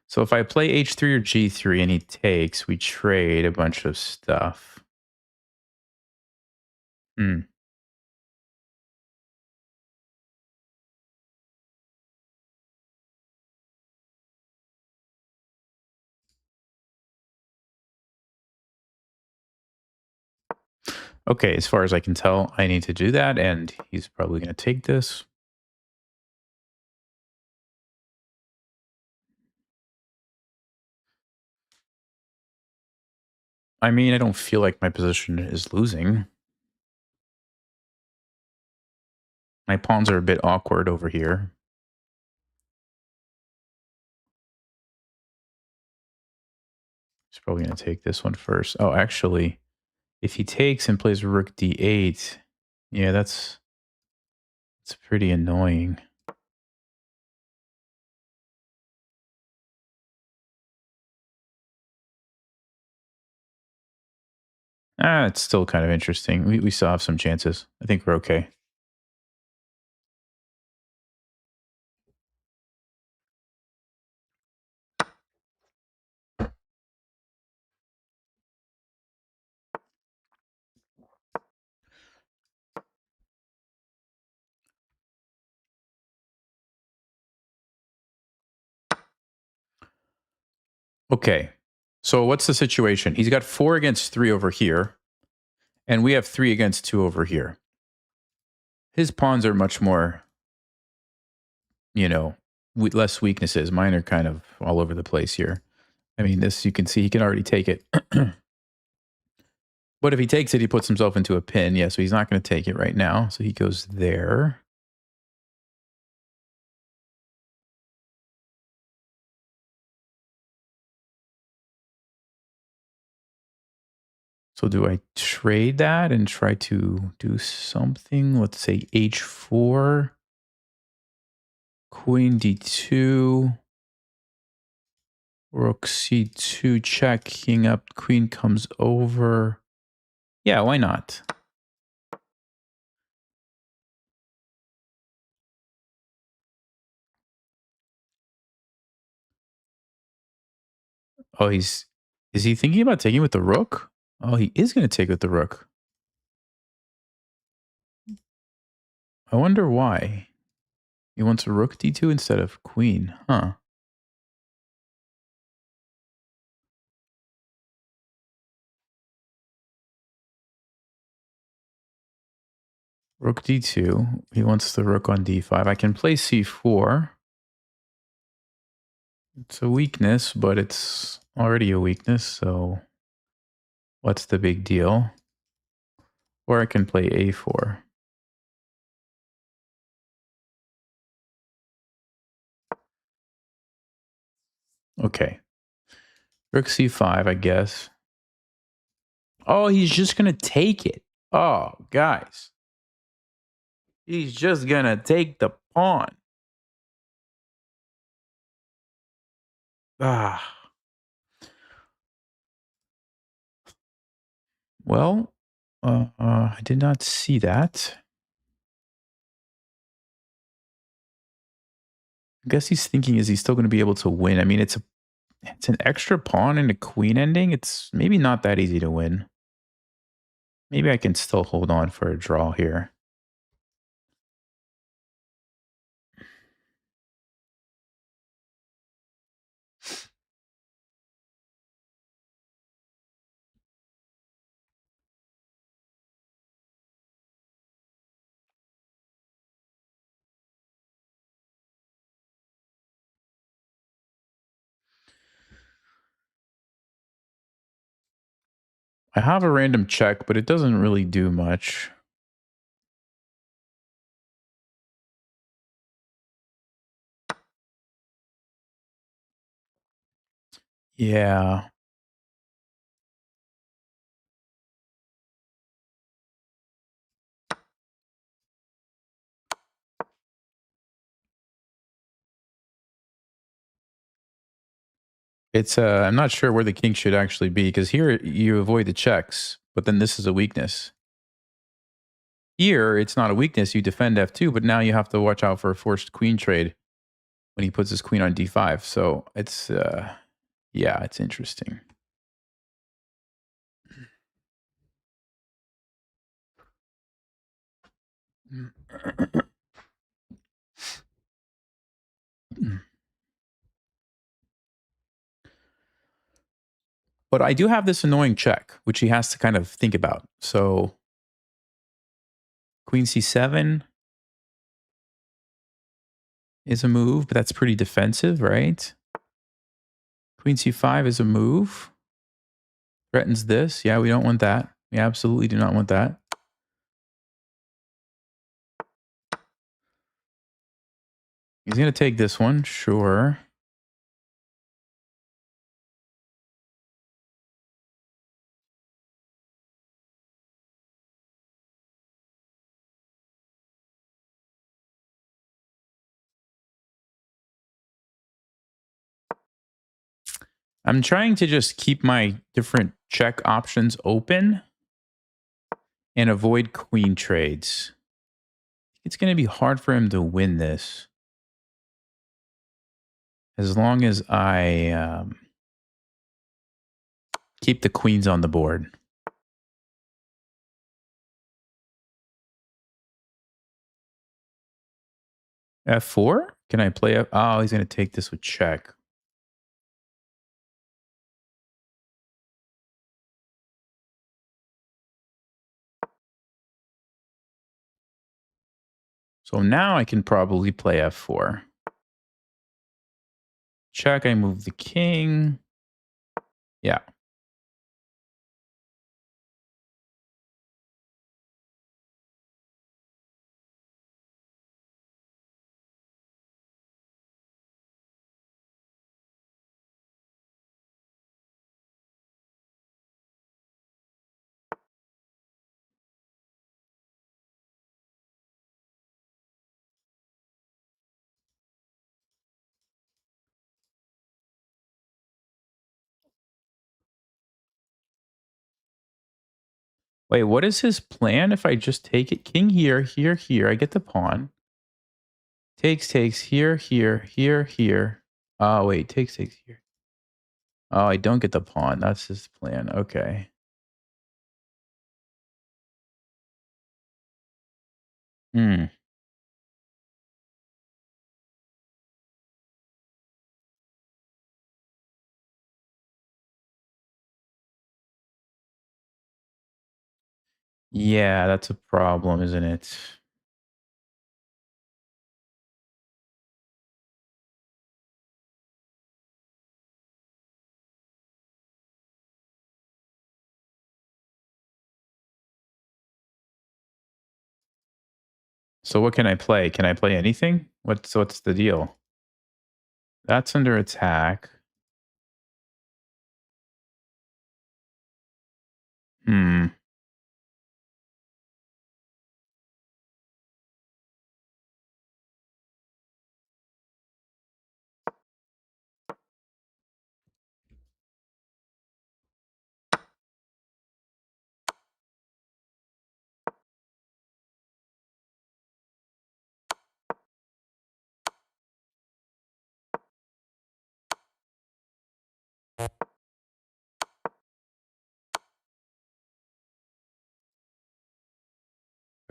So if I play h3 or g3 and he takes, we trade a bunch of stuff. Hmm. Okay, as far as I can tell, I need to do that, and he's probably going to take this. I mean, I don't feel like my position is losing. My pawns are a bit awkward over here. He's probably going to take this one first. Oh, actually, if he takes and plays rook d8, yeah, that's pretty annoying. It's still kind of interesting. We still have some chances. I think we're okay. Okay. So what's the situation? He's got 4 against 3 over here, and we have 3 against 2 over here. His pawns are much more, you know, less weaknesses. Mine are kind of all over the place here. I mean, this you can see he can already take it. But if he takes it, he puts himself into a pin. Yeah, so he's not going to take it right now. So he goes there. So do I trade that and try to do something? Let's say h4, queen d2, rook c2, check, king up, queen comes over. Yeah, why not? Oh, is he thinking about taking with the rook? Oh, he is going to take with the rook. I wonder why. He wants a rook d2 instead of queen, huh? Rook d2. He wants the rook on d5. I can play c4. It's a weakness, but it's already a weakness, so what's the big deal? Or I can play a4. Okay. Rook c5, I guess. Oh, he's just going to take it. Oh, guys. He's just going to take the pawn. Ah. Well, I did not see that. I guess he's thinking, is he still going to be able to win? I mean, it's an extra pawn and a queen ending. It's maybe not that easy to win. Maybe I can still hold on for a draw here. I have a random check, but it doesn't really do much. Yeah. It's I'm not sure where the king should actually be because here you avoid the checks, but then this is a weakness. Here it's not a weakness, you defend f2, but now you have to watch out for a forced queen trade when he puts his queen on d5. So it's yeah, it's interesting. But I do have this annoying check, which he has to kind of think about. So queen c7 is a move, but that's pretty defensive, right? Queen c5 is a move. Threatens this. Yeah, we don't want that. We absolutely do not want that. He's going to take this one. Sure. I'm trying to just keep my different check options open and avoid queen trades. It's going to be hard for him to win this. As long as I keep the queens on the board. F4? Can I play F? Oh, he's going to take this with check. So now I can probably play F4. Check, I move the king. Yeah. Wait, what is his plan if I just take it? King here, here, here. I get the pawn. Takes, here, here, here, here. Oh, wait, takes here. Oh, I don't get the pawn. That's his plan. Okay. Hmm. Yeah, that's a problem, isn't it? So what can I play? Can I play anything? What's the deal? That's under attack. Hmm.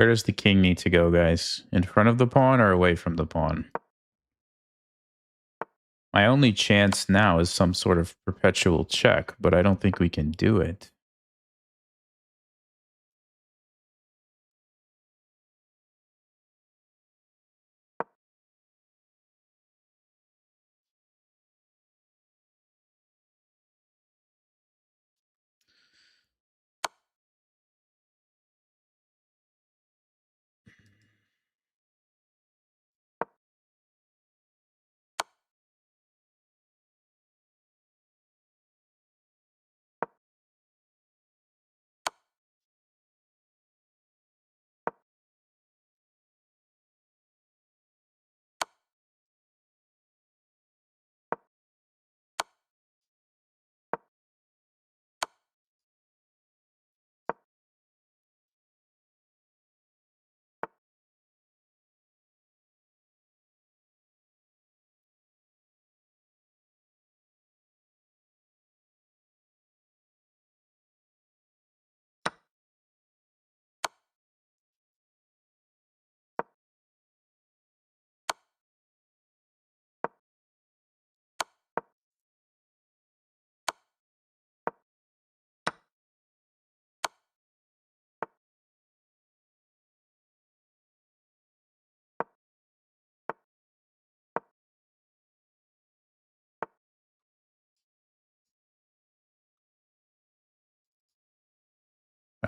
Where does the king need to go, guys? In front of the pawn or away from the pawn? My only chance now is some sort of perpetual check, but I don't think we can do it.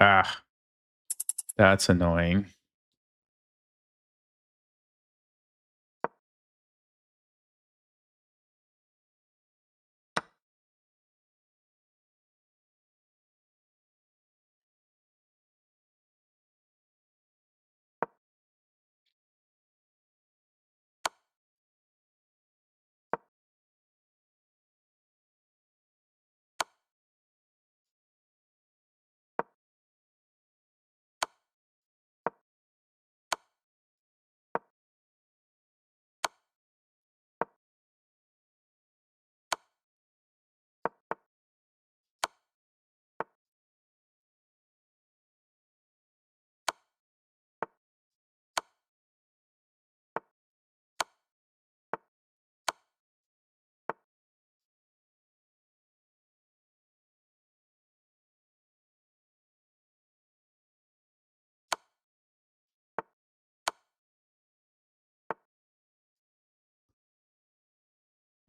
Ah, that's annoying.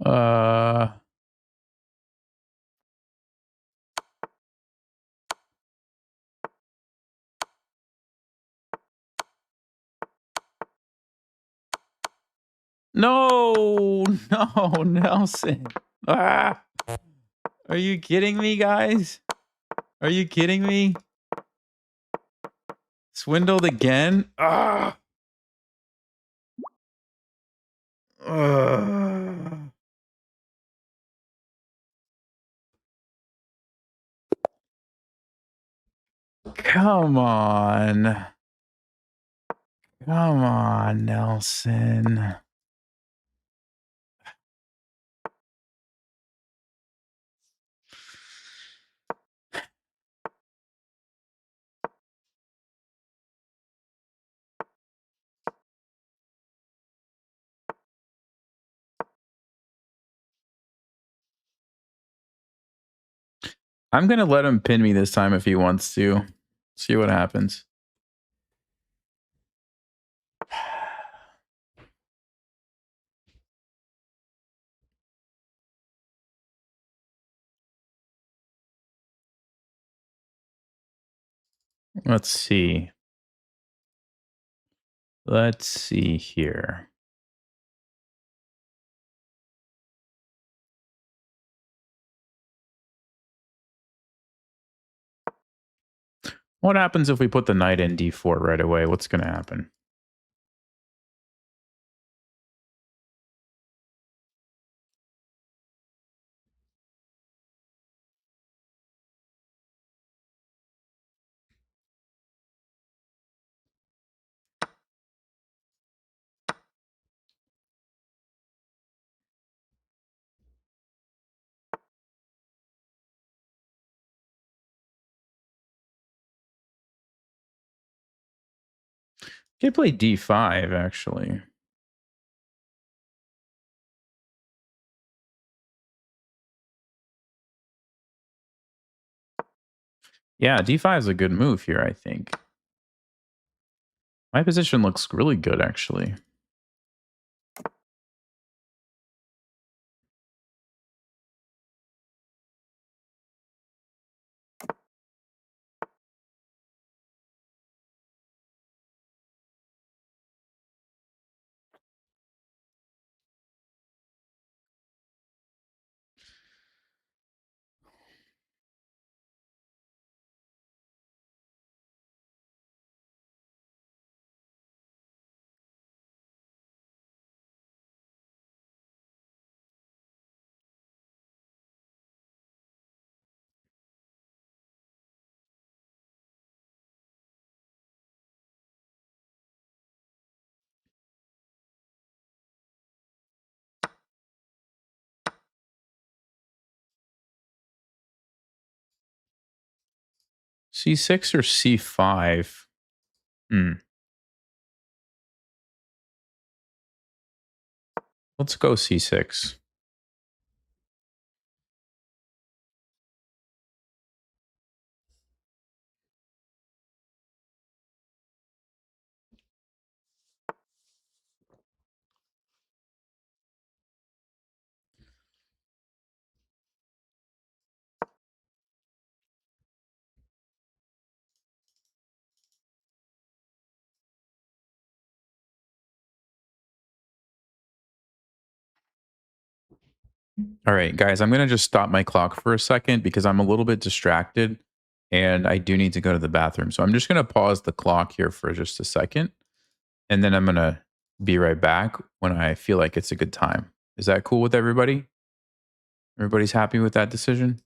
Uh, no, no, Nelson. Ah, are you kidding me, guys? Are you kidding me? Swindled again? Ah. Ugh. Come on. Come on, Nelson. I'm going to let him pin me this time if he wants to. See what happens. Let's see. Let's see here. What happens if we put the knight in d4 right away? What's going to happen? Could play d5, actually. Yeah, d5 is a good move here, I think. My position looks really good, actually. C6 or c5? Let's go c6. All right, guys, I'm going to just stop my clock for a second because I'm a little bit distracted and I do need to go to the bathroom. So I'm just going to pause the clock here for just a second and then I'm going to be right back when I feel like it's a good time. Is that cool with everybody? Everybody's happy with that decision?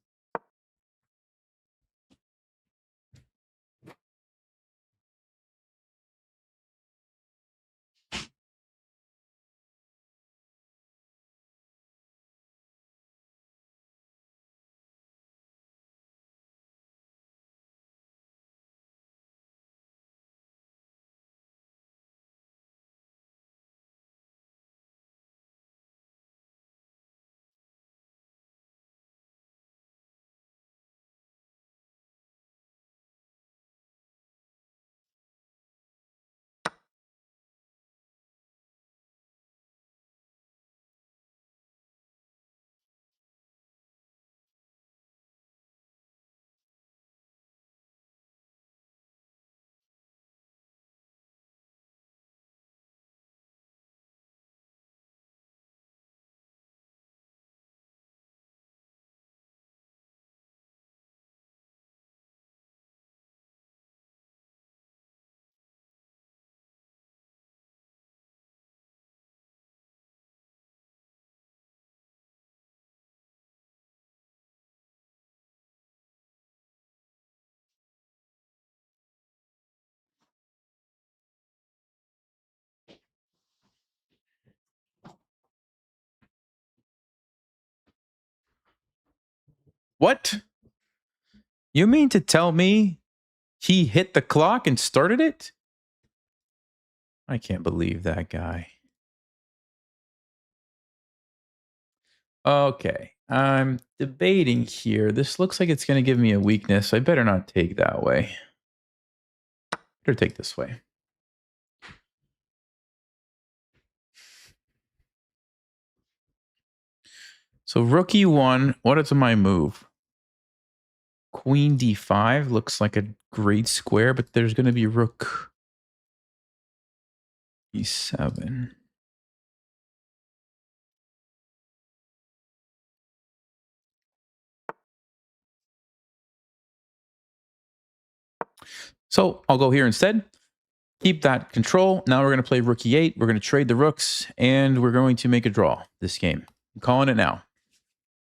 What? You mean to tell me he hit the clock and started it? I can't believe that guy. Okay, I'm debating here. This looks like it's going to give me a weakness. I better not take that way. Better take this way. So rook e1, what is my move? Queen d5 looks like a great square, but there's going to be rook e7. So I'll go here instead. Keep that control. Now we're going to play rook e8. We're going to trade the rooks, and we're going to make a draw this game. I'm calling it now.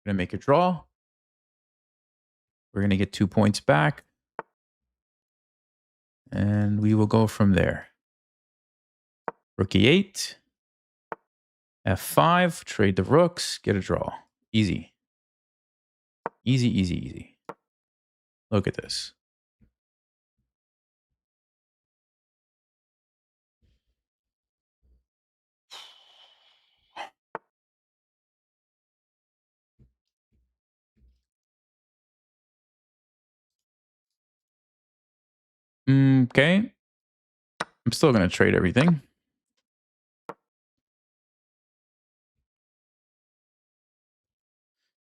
We're going to make a draw. We're going to get 2 points back. And we will go from there. Rook e8. F5. Trade the rooks. Get a draw. Easy. Easy, easy, easy. Look at this. Okay. I'm still going to trade everything.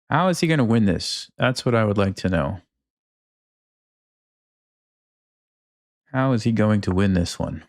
How is he going to win this? That's what I would like to know. How is he going to win this one?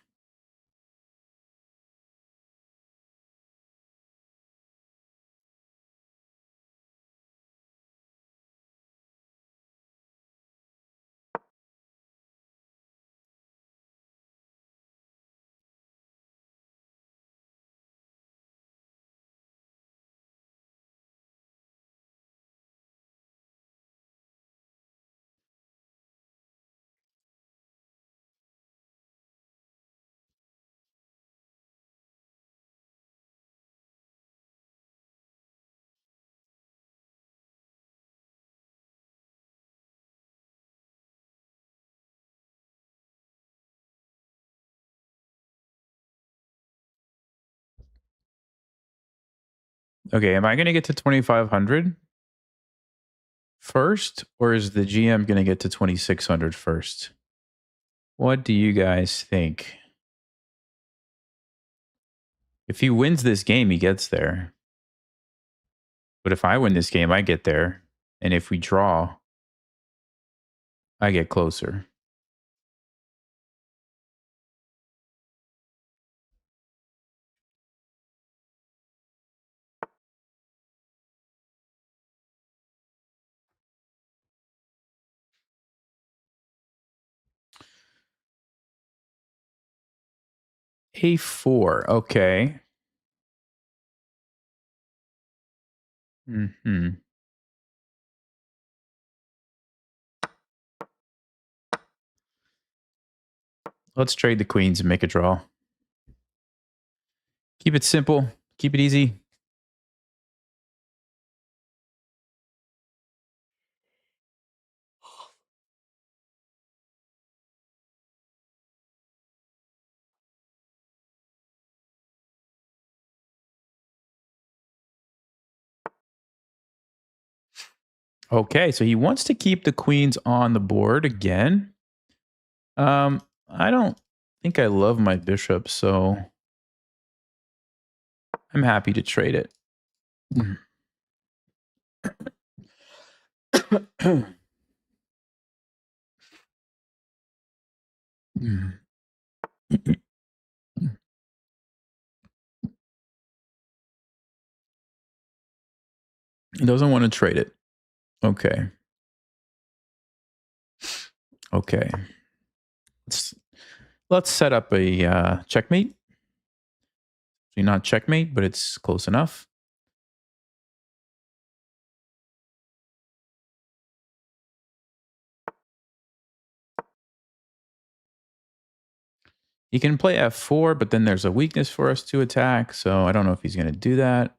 Okay, am I going to get to 2,500 first, or is the GM going to get to 2,600 first? What do you guys think? If he wins this game, he gets there. But if I win this game, I get there. And if we draw, I get closer. A4. Okay. Hmm. Let's trade the queens and make a draw. Keep it simple. Keep it easy. Okay, so he wants to keep the queens on the board again. I don't think I love my bishop, so I'm happy to trade it. He doesn't want to trade it. Okay. Okay. Let's set up a checkmate. Actually, not checkmate, but it's close enough. He can play f4, but then there's a weakness for us to attack. So I don't know if he's going to do that.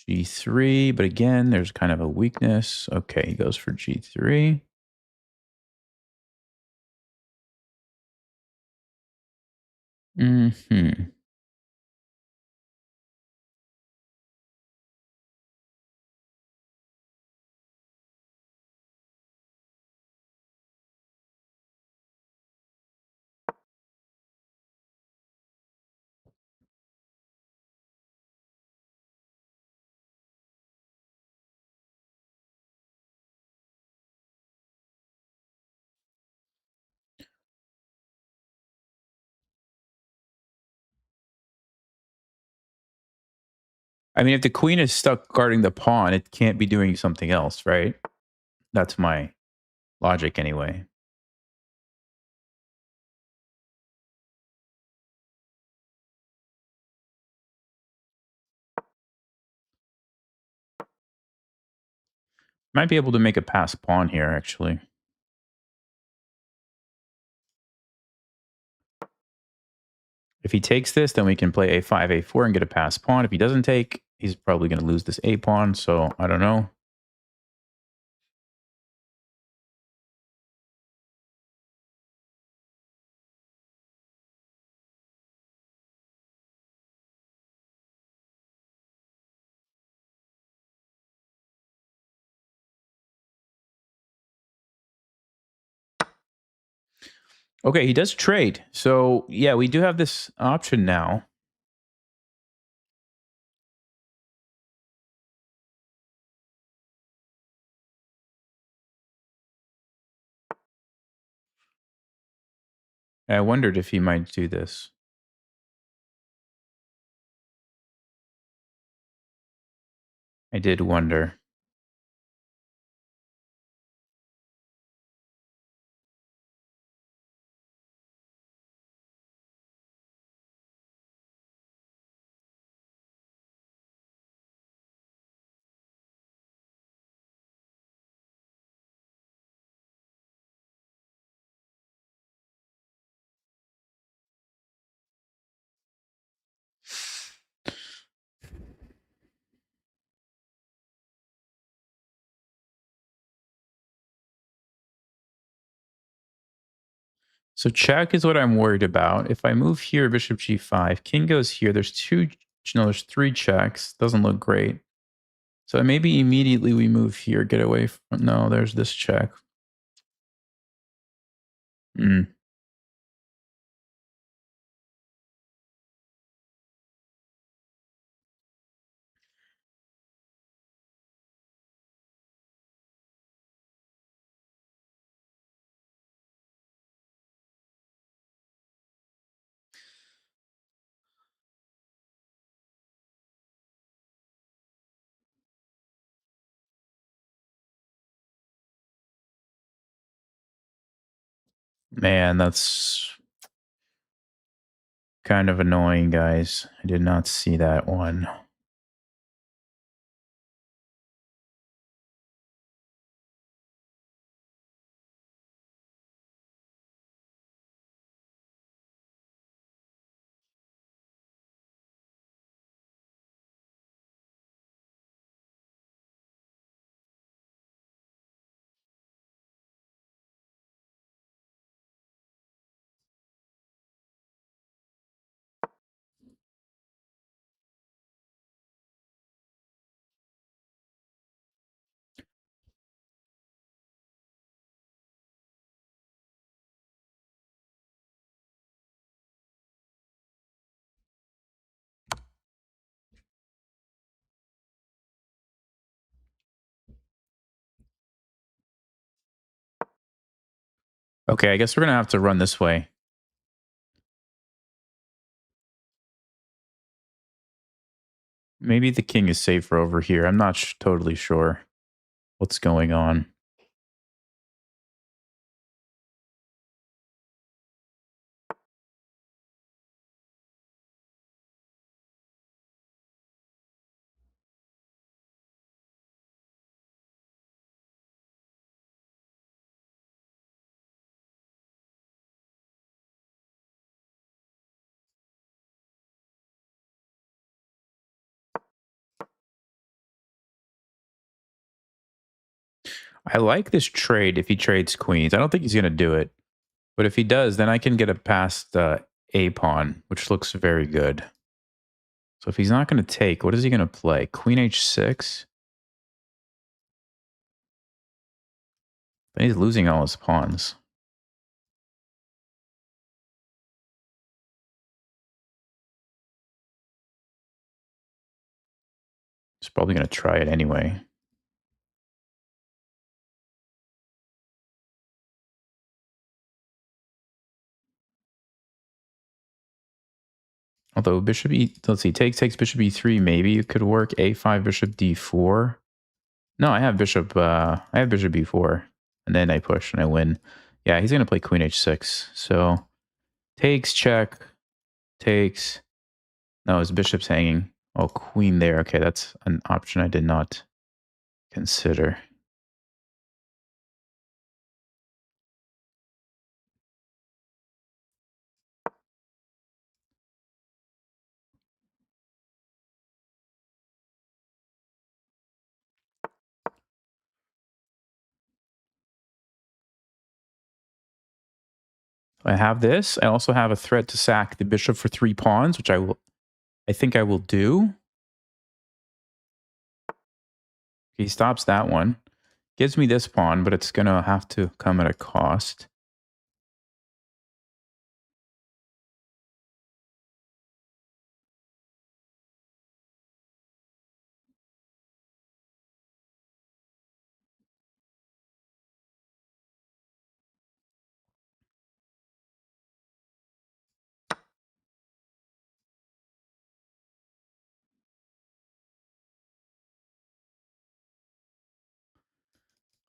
G3, but again, there's kind of a weakness. Okay, he goes for G3. Hmm. I mean, if the queen is stuck guarding the pawn, it can't be doing something else, right? That's my logic anyway. Might be able to make a pass pawn here, actually. If he takes this, then we can play a5, a4 and get a pass pawn. If he doesn't take, he's probably going to lose this a pawn. So I don't know. Okay, he does trade. So, yeah, we do have this option now. I wondered if he might do this. I did wonder. So check is what I'm worried about. If I move here, bishop g5, king goes here. There's two, no, there's three checks. Doesn't look great. So maybe immediately we move here, get away from, no, there's this check. Mm. Man, that's kind of annoying, guys. I did not see that one. Okay, I guess we're going to have to run this way. Maybe the king is safer over here. I'm not totally sure what's going on. I like this trade if he trades queens. I don't think he's going to do it. But if he does, then I can get a past a pawn, which looks very good. So if he's not going to take, what is he going to play? Queen h6? Then he's losing all his pawns. He's probably going to try it anyway. Although bishop e, let's see, takes bishop e3, maybe it could work. A5, bishop d4. No, I have bishop b4, and then I push and I win. Yeah, he's gonna play queen h6. So takes, check, takes. No, his bishop's hanging. Oh, queen there. Okay, that's an option I did not consider. I have this. I also have a threat to sack the bishop for 3 pawns, which I think I will do. He stops that one. Gives me this pawn, but it's gonna have to come at a cost.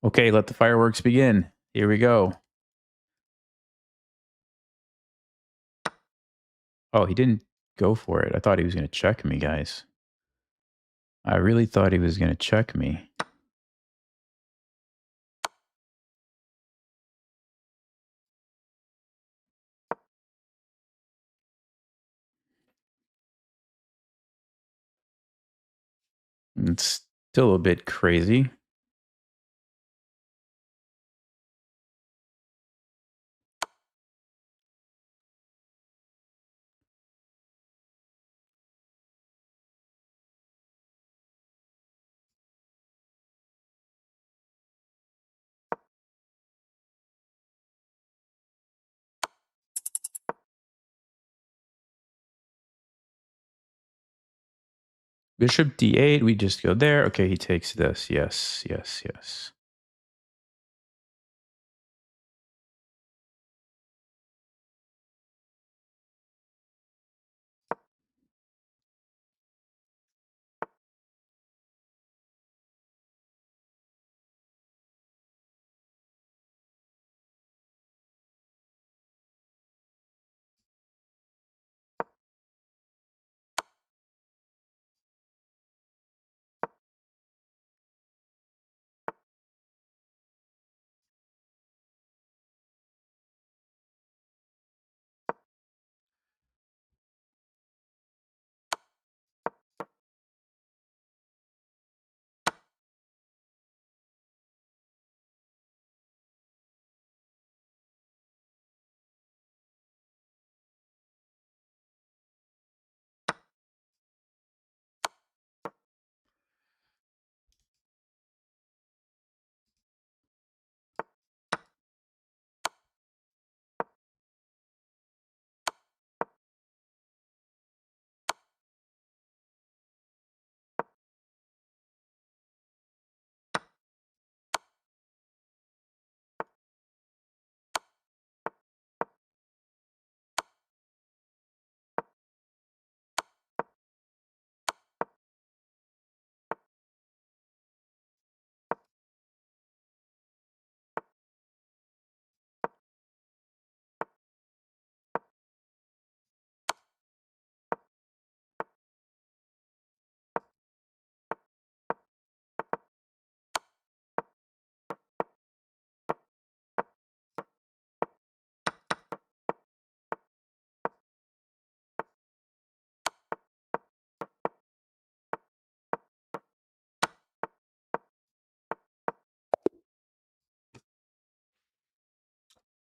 Okay, let the fireworks begin. Here we go. Oh, he didn't go for it. I thought he was going to check me, guys. I really thought he was going to check me. It's still a bit crazy. Bishop d8, we just go there. Okay, he takes this. Yes, yes, yes.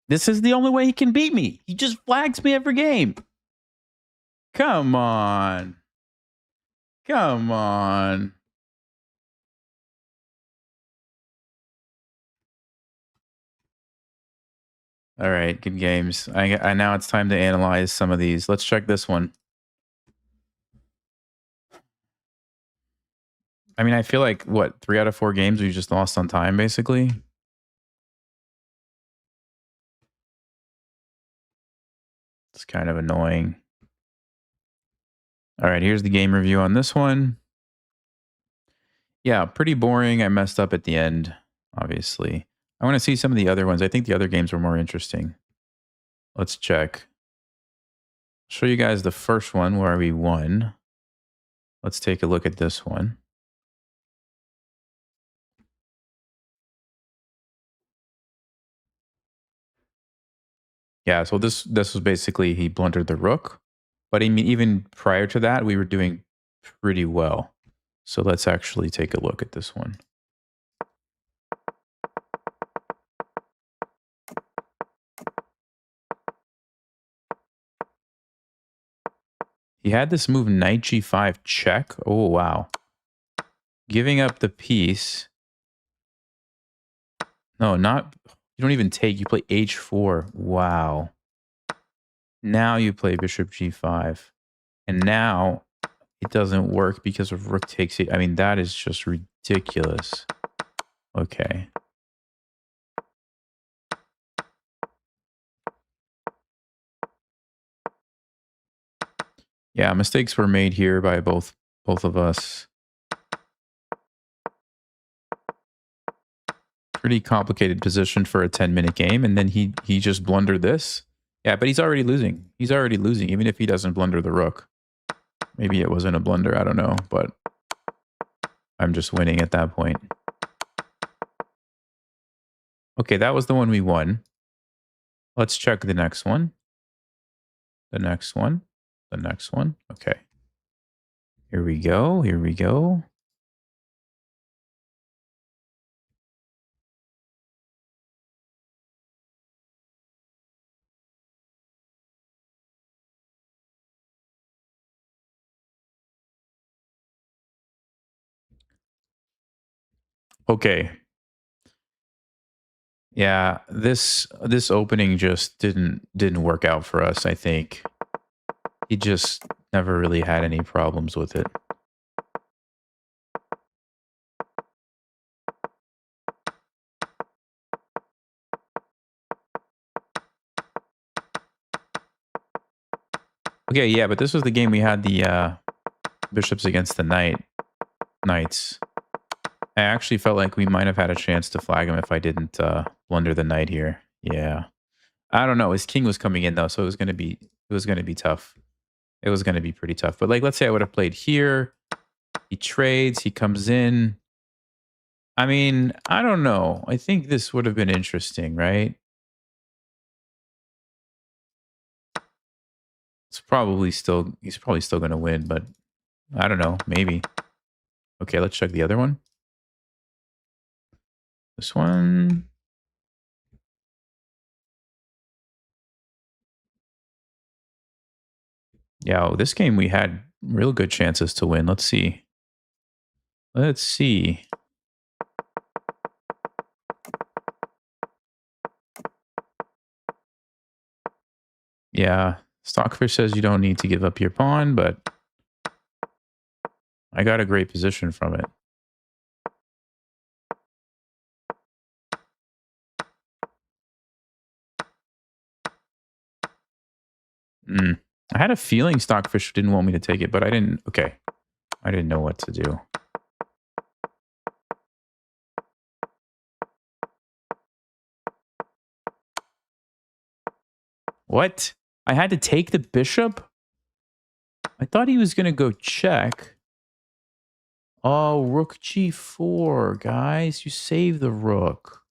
This is the only way he can beat me. He just flags me every game. Come on. Come on. All right, good games. I now it's time to analyze some of these. Let's check this one. I mean, I feel like what 3 out of 4 games we just lost on time, basically. It's kind of annoying. All right, here's the game review on this one. Yeah, pretty boring. I messed up at the end, obviously. I want to see some of the other ones. I think the other games were more interesting. Let's check. Show you guys the first one where we won. Let's take a look at this one. Yeah, so this was basically he blundered the rook. But I mean, even prior to that, we were doing pretty well. So let's actually take a look at this one. He had this move knight g5 check. Oh, wow. Giving up the piece. No, not... You don't even take. You play h4. Wow. Now you play bishop g5. And now it doesn't work because of rook takes it. I mean, that is just ridiculous. Okay. Yeah, mistakes were made here by both of us. pretty complicated position for a 10-minute game, and then he just blundered this. Yeah, but he's already losing. He's already losing, even if he doesn't blunder the rook. Maybe it wasn't a blunder, I don't know, but I'm just winning at that point. Okay, that was the one we won. Let's check the next one. The next one. The next one. Okay. Here we go. Here we go. Okay. Yeah, this opening just didn't work out for us, I think. He just never really had any problems with it. Okay, yeah, but this was the game we had the bishops against the knights. I actually felt like we might have had a chance to flag him if I didn't blunder the knight here. Yeah. I don't know. His king was coming in though, so it was gonna be tough. It was gonna be pretty tough. But like let's say I would have played here. He trades, he comes in. I mean, I don't know. I think this would have been interesting, right? He's probably still gonna win, but I don't know, maybe. Okay, let's check the other one. This one. Yeah, this game we had real good chances to win. Let's see. Let's see. Yeah, Stockfish says you don't need to give up your pawn, but I got a great position from it. I had a feeling Stockfish didn't want me to take it, but I didn't. Okay. I didn't know what to do. What? I had to take the bishop? I thought he was going to go check. Oh, rook g4, guys. You save the rook.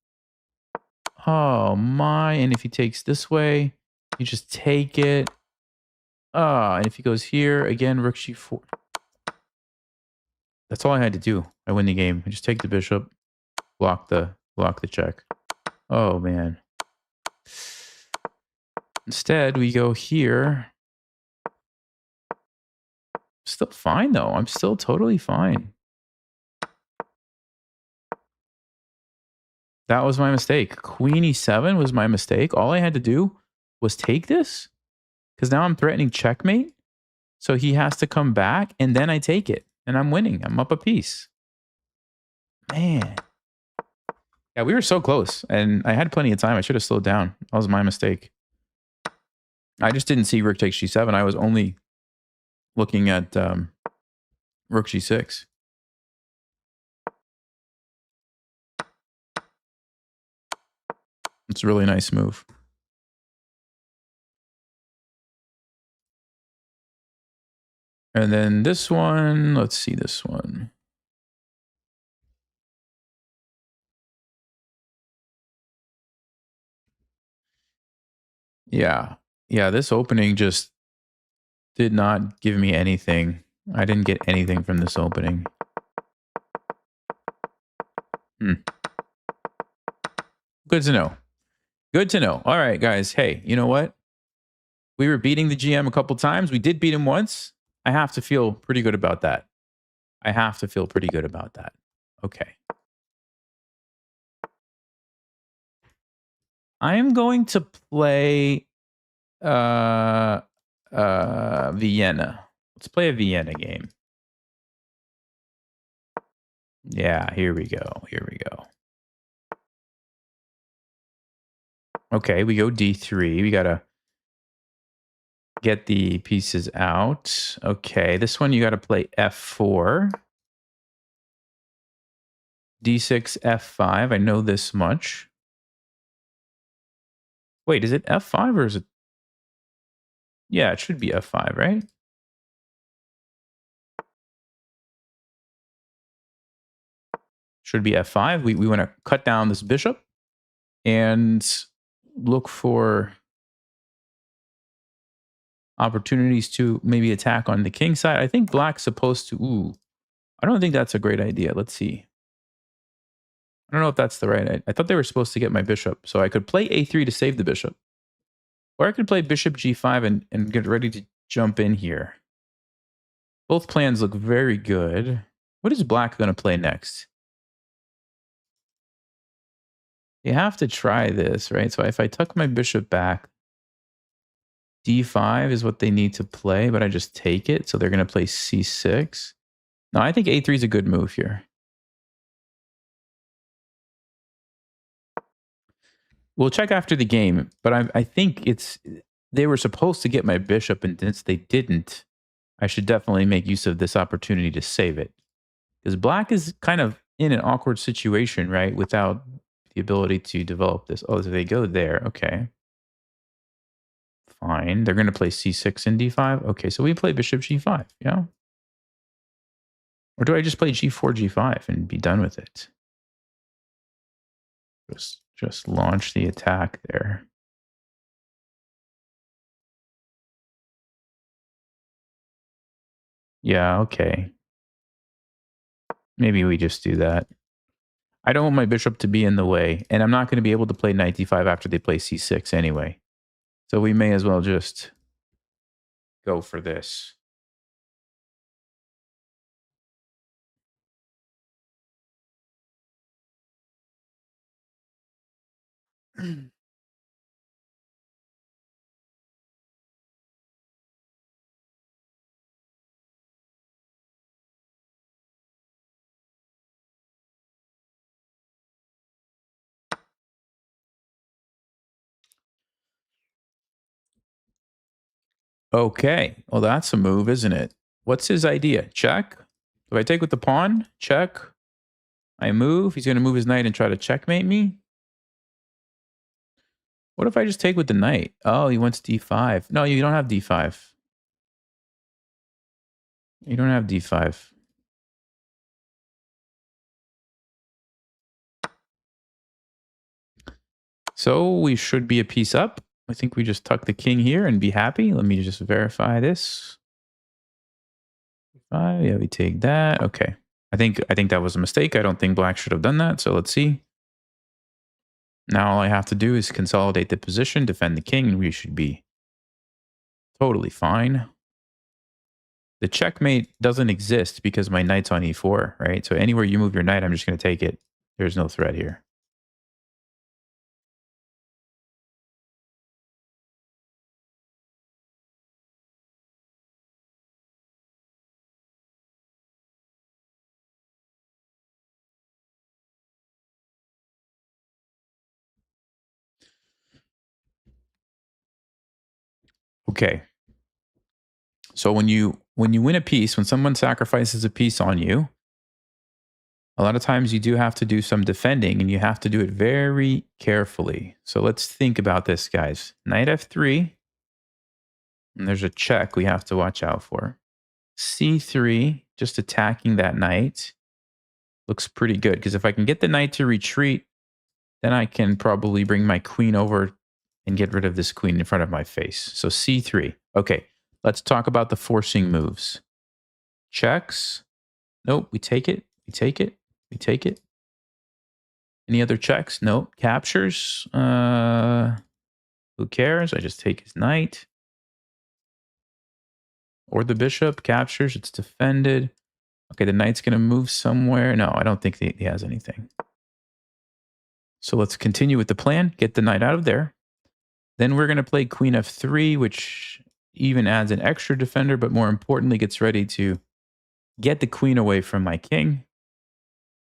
Oh, my. And if he takes this way, you just take it. And if he goes here, again, rook g4. That's all I had to do. I win the game. I just take the bishop, block the check. Oh, man. Instead, we go here. Still fine, though. I'm still totally fine. That was my mistake. Queen e7 was my mistake. All I had to do was take this. Because now I'm threatening checkmate. So he has to come back, and then I take it. And I'm winning. I'm up a piece. Man. Yeah, we were so close. And I had plenty of time. I should have slowed down. That was my mistake. I just didn't see rook takes g7. I was only looking at rook g6. It's a really nice move. And then this one, let's see this one. Yeah. Yeah, this opening just did not give me anything. I didn't get anything from this opening. Good to know. Good to know. All right, guys. Hey, you know what? We were beating the GM a couple times. We did beat him once. I have to feel pretty good about that. I have to feel pretty good about that. Okay. I am going to play Vienna. Let's play a Vienna game. Yeah, here we go. Here we go. Okay, we go d3. We got to get the pieces out. Okay, this one you got to play f4. D6, F5. I know this much. Wait, is it F5 or is it? Yeah, it should be F5, right? Should be F5. We want to cut down this bishop and look for opportunities to maybe attack on the king side. I think black's supposed to... Ooh, I don't think that's a great idea. Let's see. I don't know if that's the right... I thought they were supposed to get my bishop. So I could play A3 to save the bishop. Or I could play bishop G5 and get ready to jump in here. Both plans look very good. What is black going to play next? You have to try this, right? So if I tuck my bishop back, D5 is what they need to play, but I just take it. So they're going to play C6. No, I think A3 is a good move here. We'll check after the game, but I think they were supposed to get my bishop, and since they didn't, I should definitely make use of this opportunity to save it. Because black is kind of in an awkward situation, right? Without the ability to develop this. Oh, so they go there. Okay. Fine. They're going to play C6 and D5. Okay, so we play bishop G5, yeah? Or do I just play G4, G5 and be done with it? Just launch the attack there. Yeah, okay. Maybe we just do that. I don't want my bishop to be in the way, and I'm not going to be able to play knight d5 after they play c6 anyway. So we may as well just go for this. Okay, well that's a move, isn't it? What's his idea? Check? If I take with the pawn, check. I move. He's going to move his knight and try to checkmate me. What if I just take with the knight? Oh, he wants d5. No, you don't have d5. You don't have d5. So we should be a piece up. I think we just tuck the king here and be happy. Let me just verify this. Yeah, we take that. Okay. I think that was a mistake. I don't think black should have done that. So let's see. Now all I have to do is consolidate the position, defend the king, and we should be totally fine. The checkmate doesn't exist because my knight's on e4, right? So anywhere you move your knight, I'm just going to take it. There's no threat here. Okay. So when you win a piece, when someone sacrifices a piece on you, a lot of times you do have to do some defending and you have to do it very carefully. So let's think about this, guys. Knight f3. And there's a check we have to watch out for. C3, just attacking that knight, looks pretty good. Because if I can get the knight to retreat, then I can probably bring my queen over and get rid of this queen in front of my face. So C3. Okay, let's talk about the forcing moves. Checks. Nope, we take it. We take it. We take it. Any other checks? Nope. Captures. Who cares? I just take his knight. Or the bishop. Captures. It's defended. Okay, the knight's going to move somewhere. No, I don't think he has anything. So let's continue with the plan. Get the knight out of there. Then we're going to play queen f3, which even adds an extra defender, but more importantly, gets ready to get the queen away from my king.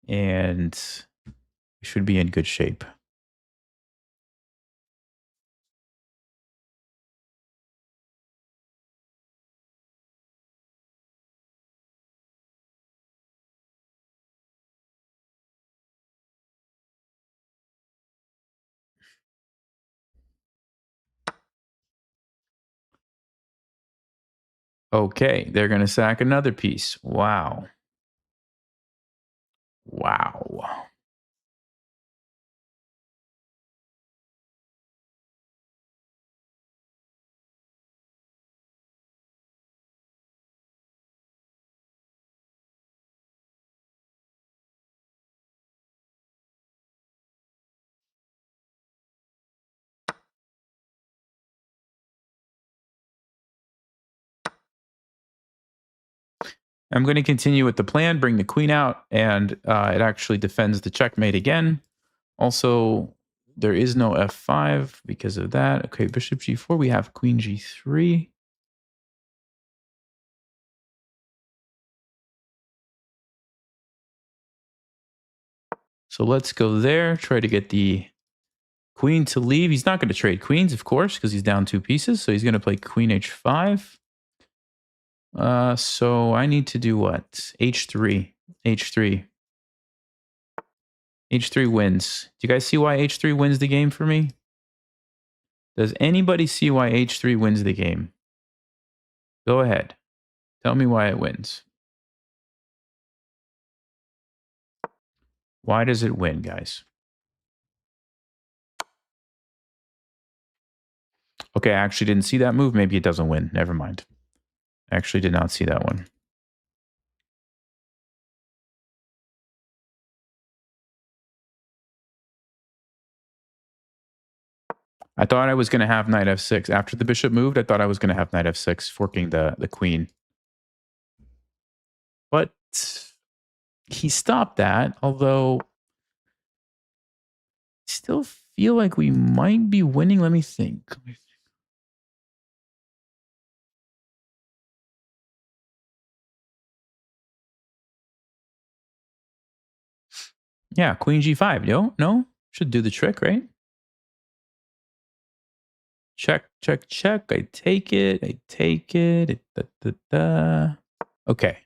And we should be in good shape. Okay, they're going to sack another piece. Wow. Wow. I'm going to continue with the plan, bring the queen out, and it actually defends the checkmate again. Also, there is no f5 because of that. Okay, bishop g4. We have queen g3. So let's go there, try to get the queen to leave. He's not going to trade queens, of course, because he's down 2 pieces. So he's going to play queen h5. So I need to do what? h3. h3. h3 wins. Do you guys see why h3 wins the game for me? Does anybody see why h3 wins the game? Go ahead. Tell me why it wins. Why does it win, guys? Okay, I actually didn't see that move. Maybe it doesn't win. Never mind. I actually did not see that one. I thought I was going to have knight f6. After the bishop moved, I thought I was going to have knight f6, forking the queen. But he stopped that, although I still feel like we might be winning. Let me think. Yeah, queen g5. No? Should do the trick, right? Check, check, check. I take it. I take it. Da, da, da. Okay.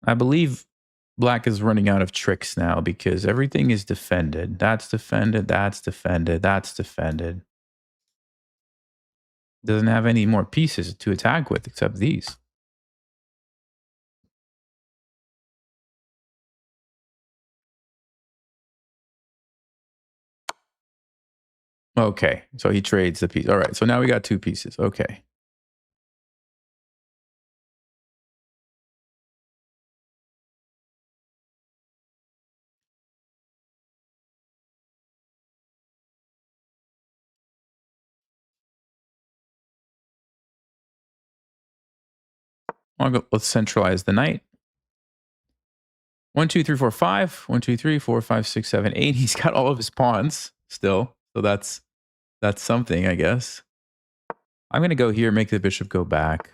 I believe black is running out of tricks now because everything is defended. That's defended. That's defended. That's defended. Doesn't have any more pieces to attack with except these. Okay, so he trades the piece. All right, so now we got 2 pieces. Okay. Let's centralize the knight. 1, 2, 3, 4, 5. 1, 2, 3, 4, 5, 6, 7, 8. He's got all of his pawns still, so that's something, I guess. I'm gonna go here, make the bishop go back.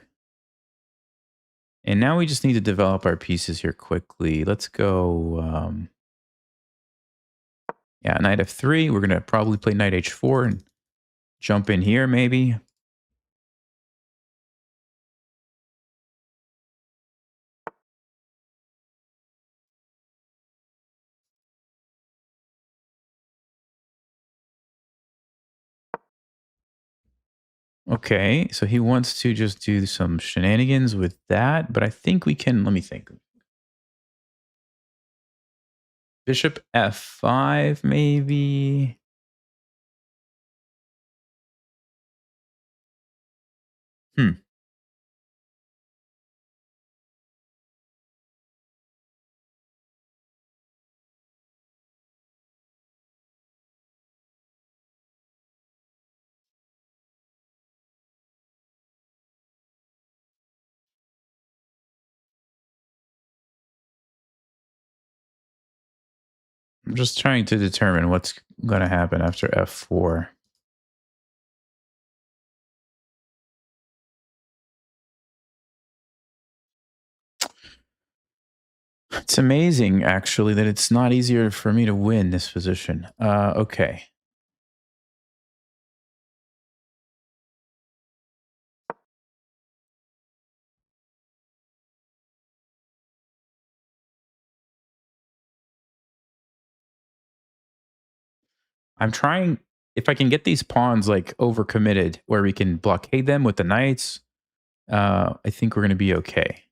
And now we just need to develop our pieces here quickly. Let's go, yeah, knight f3. We're going to probably play knight h4 and jump in here maybe. Okay, so he wants to just do some shenanigans with that, but I think we can, let me think. Bishop f5 maybe. I'm just trying to determine what's going to happen after f4. It's amazing, actually, that it's not easier for me to win this position. Okay. I'm trying, if I can get these pawns like overcommitted where we can blockade them with the knights, I think we're going to be okay.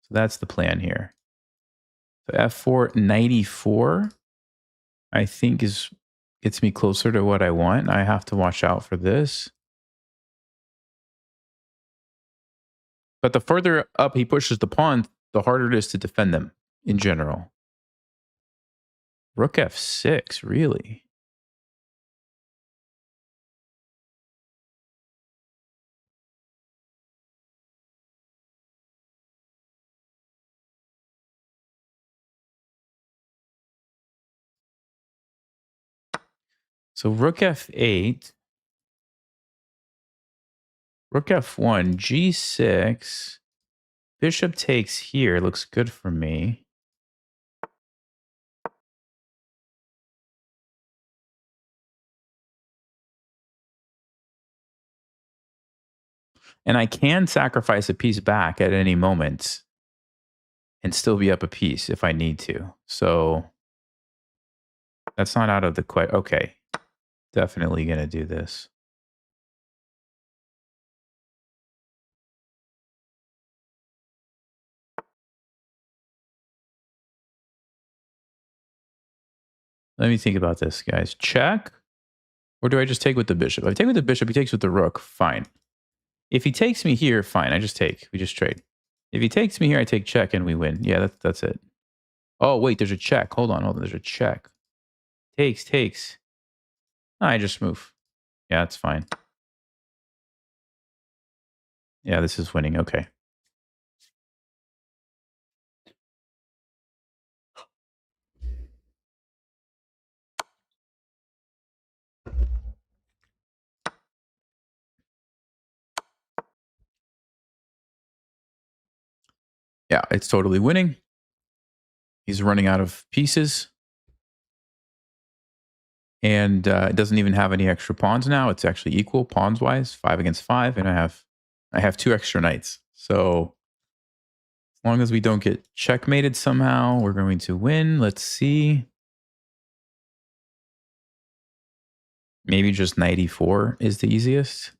So that's the plan here. So f4, 94, I think gets me closer to what I want. I have to watch out for this. But the further up he pushes the pawn, the harder it is to defend them in general. Rook f6, really? So rook f8, rook f1, g6, bishop takes here. Looks good for me. And I can sacrifice a piece back at any moment and still be up a piece if I need to. So that's not out of the question. Okay, definitely going to do this. Let me think about this, guys. Check? Or do I just take with the bishop? If I take with the bishop, he takes with the rook. Fine. If he takes me here, fine. I just take. We just trade. If he takes me here, I take check and we win. Yeah, that's it. Oh, wait, there's a check. Hold on. There's a check. Takes. I just move. Yeah, that's fine. Yeah, this is winning. Okay. Yeah, it's totally winning. He's running out of pieces. And it doesn't even have any extra pawns now. It's actually equal pawns wise, 5 against 5, and I have 2 extra knights. So as long as we don't get checkmated somehow, we're going to win. Let's see. Maybe just knight e4 is the easiest.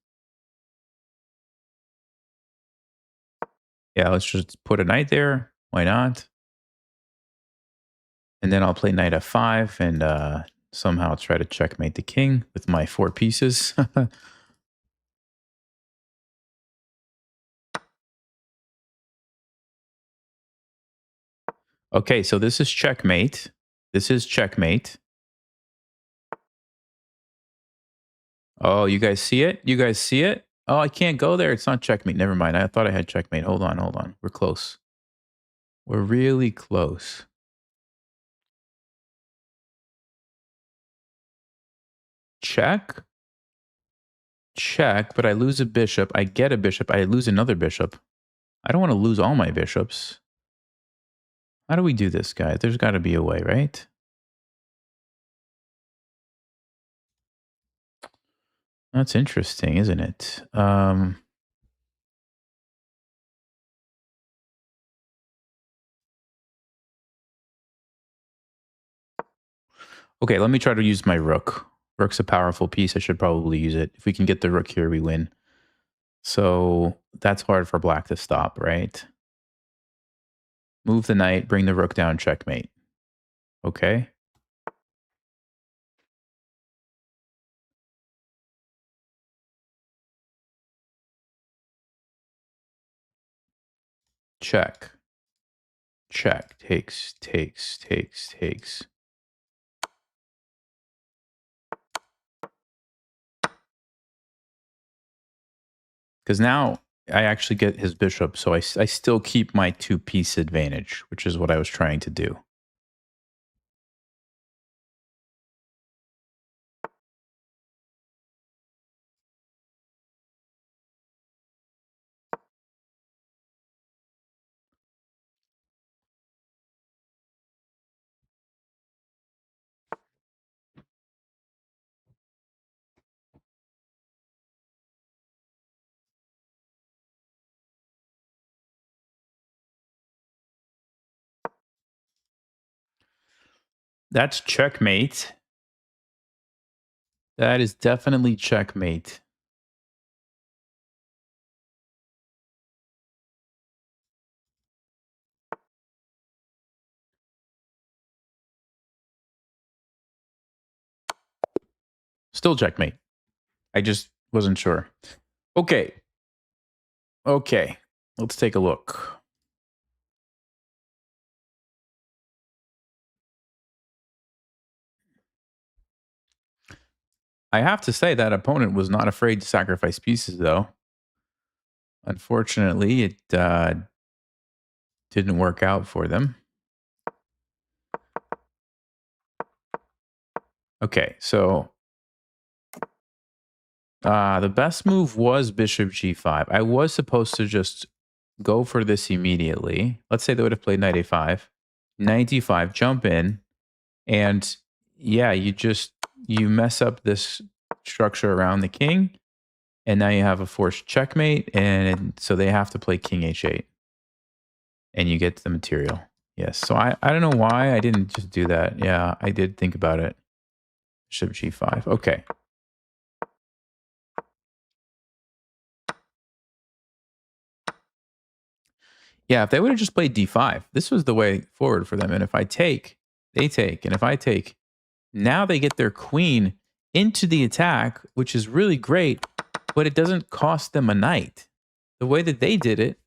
Yeah, let's just put a knight there. Why not? And then I'll play knight f5 and somehow try to checkmate the king with my 4 pieces. Okay, so this is checkmate. This is checkmate. Oh, you guys see it? You guys see it? Oh, I can't go there. It's not checkmate. Never mind. I thought I had checkmate. Hold on. We're close. We're really close. Check. Check, but I lose a bishop. I get a bishop. I lose another bishop. I don't want to lose all my bishops. How do we do this, guys? There's got to be a way, right? That's interesting, isn't it? Okay, let me try to use my rook. Rook's a powerful piece. I should probably use it. If we can get the rook here, we win. So that's hard for black to stop, right? Move the knight, bring the rook down, checkmate. Okay. Check. Check. Takes. Because now I actually get his bishop, so I still keep my 2-piece advantage, which is what I was trying to do. That's checkmate. That is definitely checkmate. Still checkmate. I just wasn't sure. Okay. Okay. Let's take a look. I have to say that opponent was not afraid to sacrifice pieces, though. Unfortunately, it didn't work out for them. Okay, so the best move was bishop g5. I was supposed to just go for this immediately. Let's say they would have played knight a5, knight d5, jump in, and yeah, you mess up this structure around the king, and now you have a forced checkmate, and so they have to play king h8, and you get the material. Yes, so I don't know why I didn't just do that. Yeah, I did think about it. Bishop g5. Okay. Yeah, if they would have just played d5, this was the way forward for them. And if I take, they take. And if I take, now they get their queen into the attack, which is really great, but it doesn't cost them a knight. The way that they did it,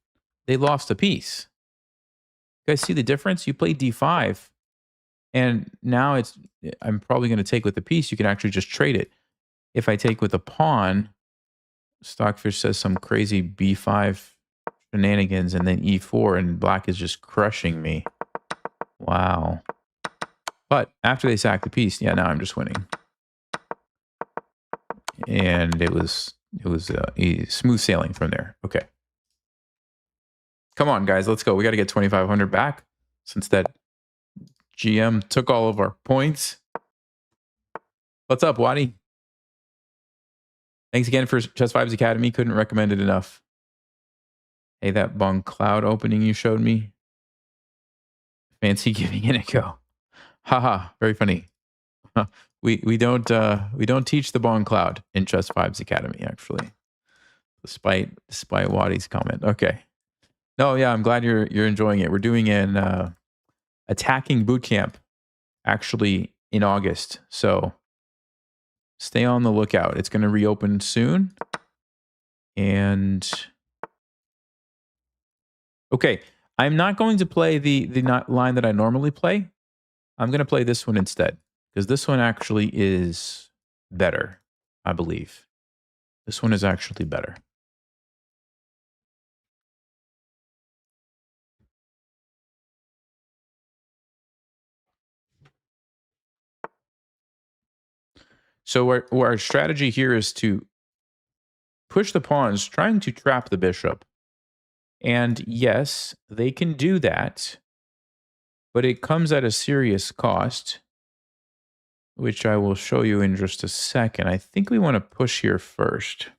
they lost a piece. You guys see the difference? You play d5, and now I'm probably going to take with the piece. You can actually just trade it. If I take with a pawn, Stockfish says some crazy b5 shenanigans, and then e4, and black is just crushing me. Wow. But after they sack the piece, yeah, now I'm just winning. And it was smooth sailing from there. Okay. Come on, guys, let's go. We got to get 2,500 back since that GM took all of our points. What's up, Wadi? Thanks again for Chess Vibes Academy. Couldn't recommend it enough. Hey, that Bong Cloud opening you showed me. Fancy giving it a go. Haha, very funny. We don't teach the Bong Cloud in Chess Vibes Academy, actually. Despite Wadi's comment. Okay. No, yeah, I'm glad you're enjoying it. We're doing an attacking boot camp actually in August. So stay on the lookout. It's going to reopen soon. And okay, I'm not going to play the line that I normally play. I'm going to play this one instead, because this one actually is better, I believe. This one is actually better. So our strategy here is to push the pawns, trying to trap the bishop. And yes, they can do that, but it comes at a serious cost, which I will show you in just a second. I think we want to push here first.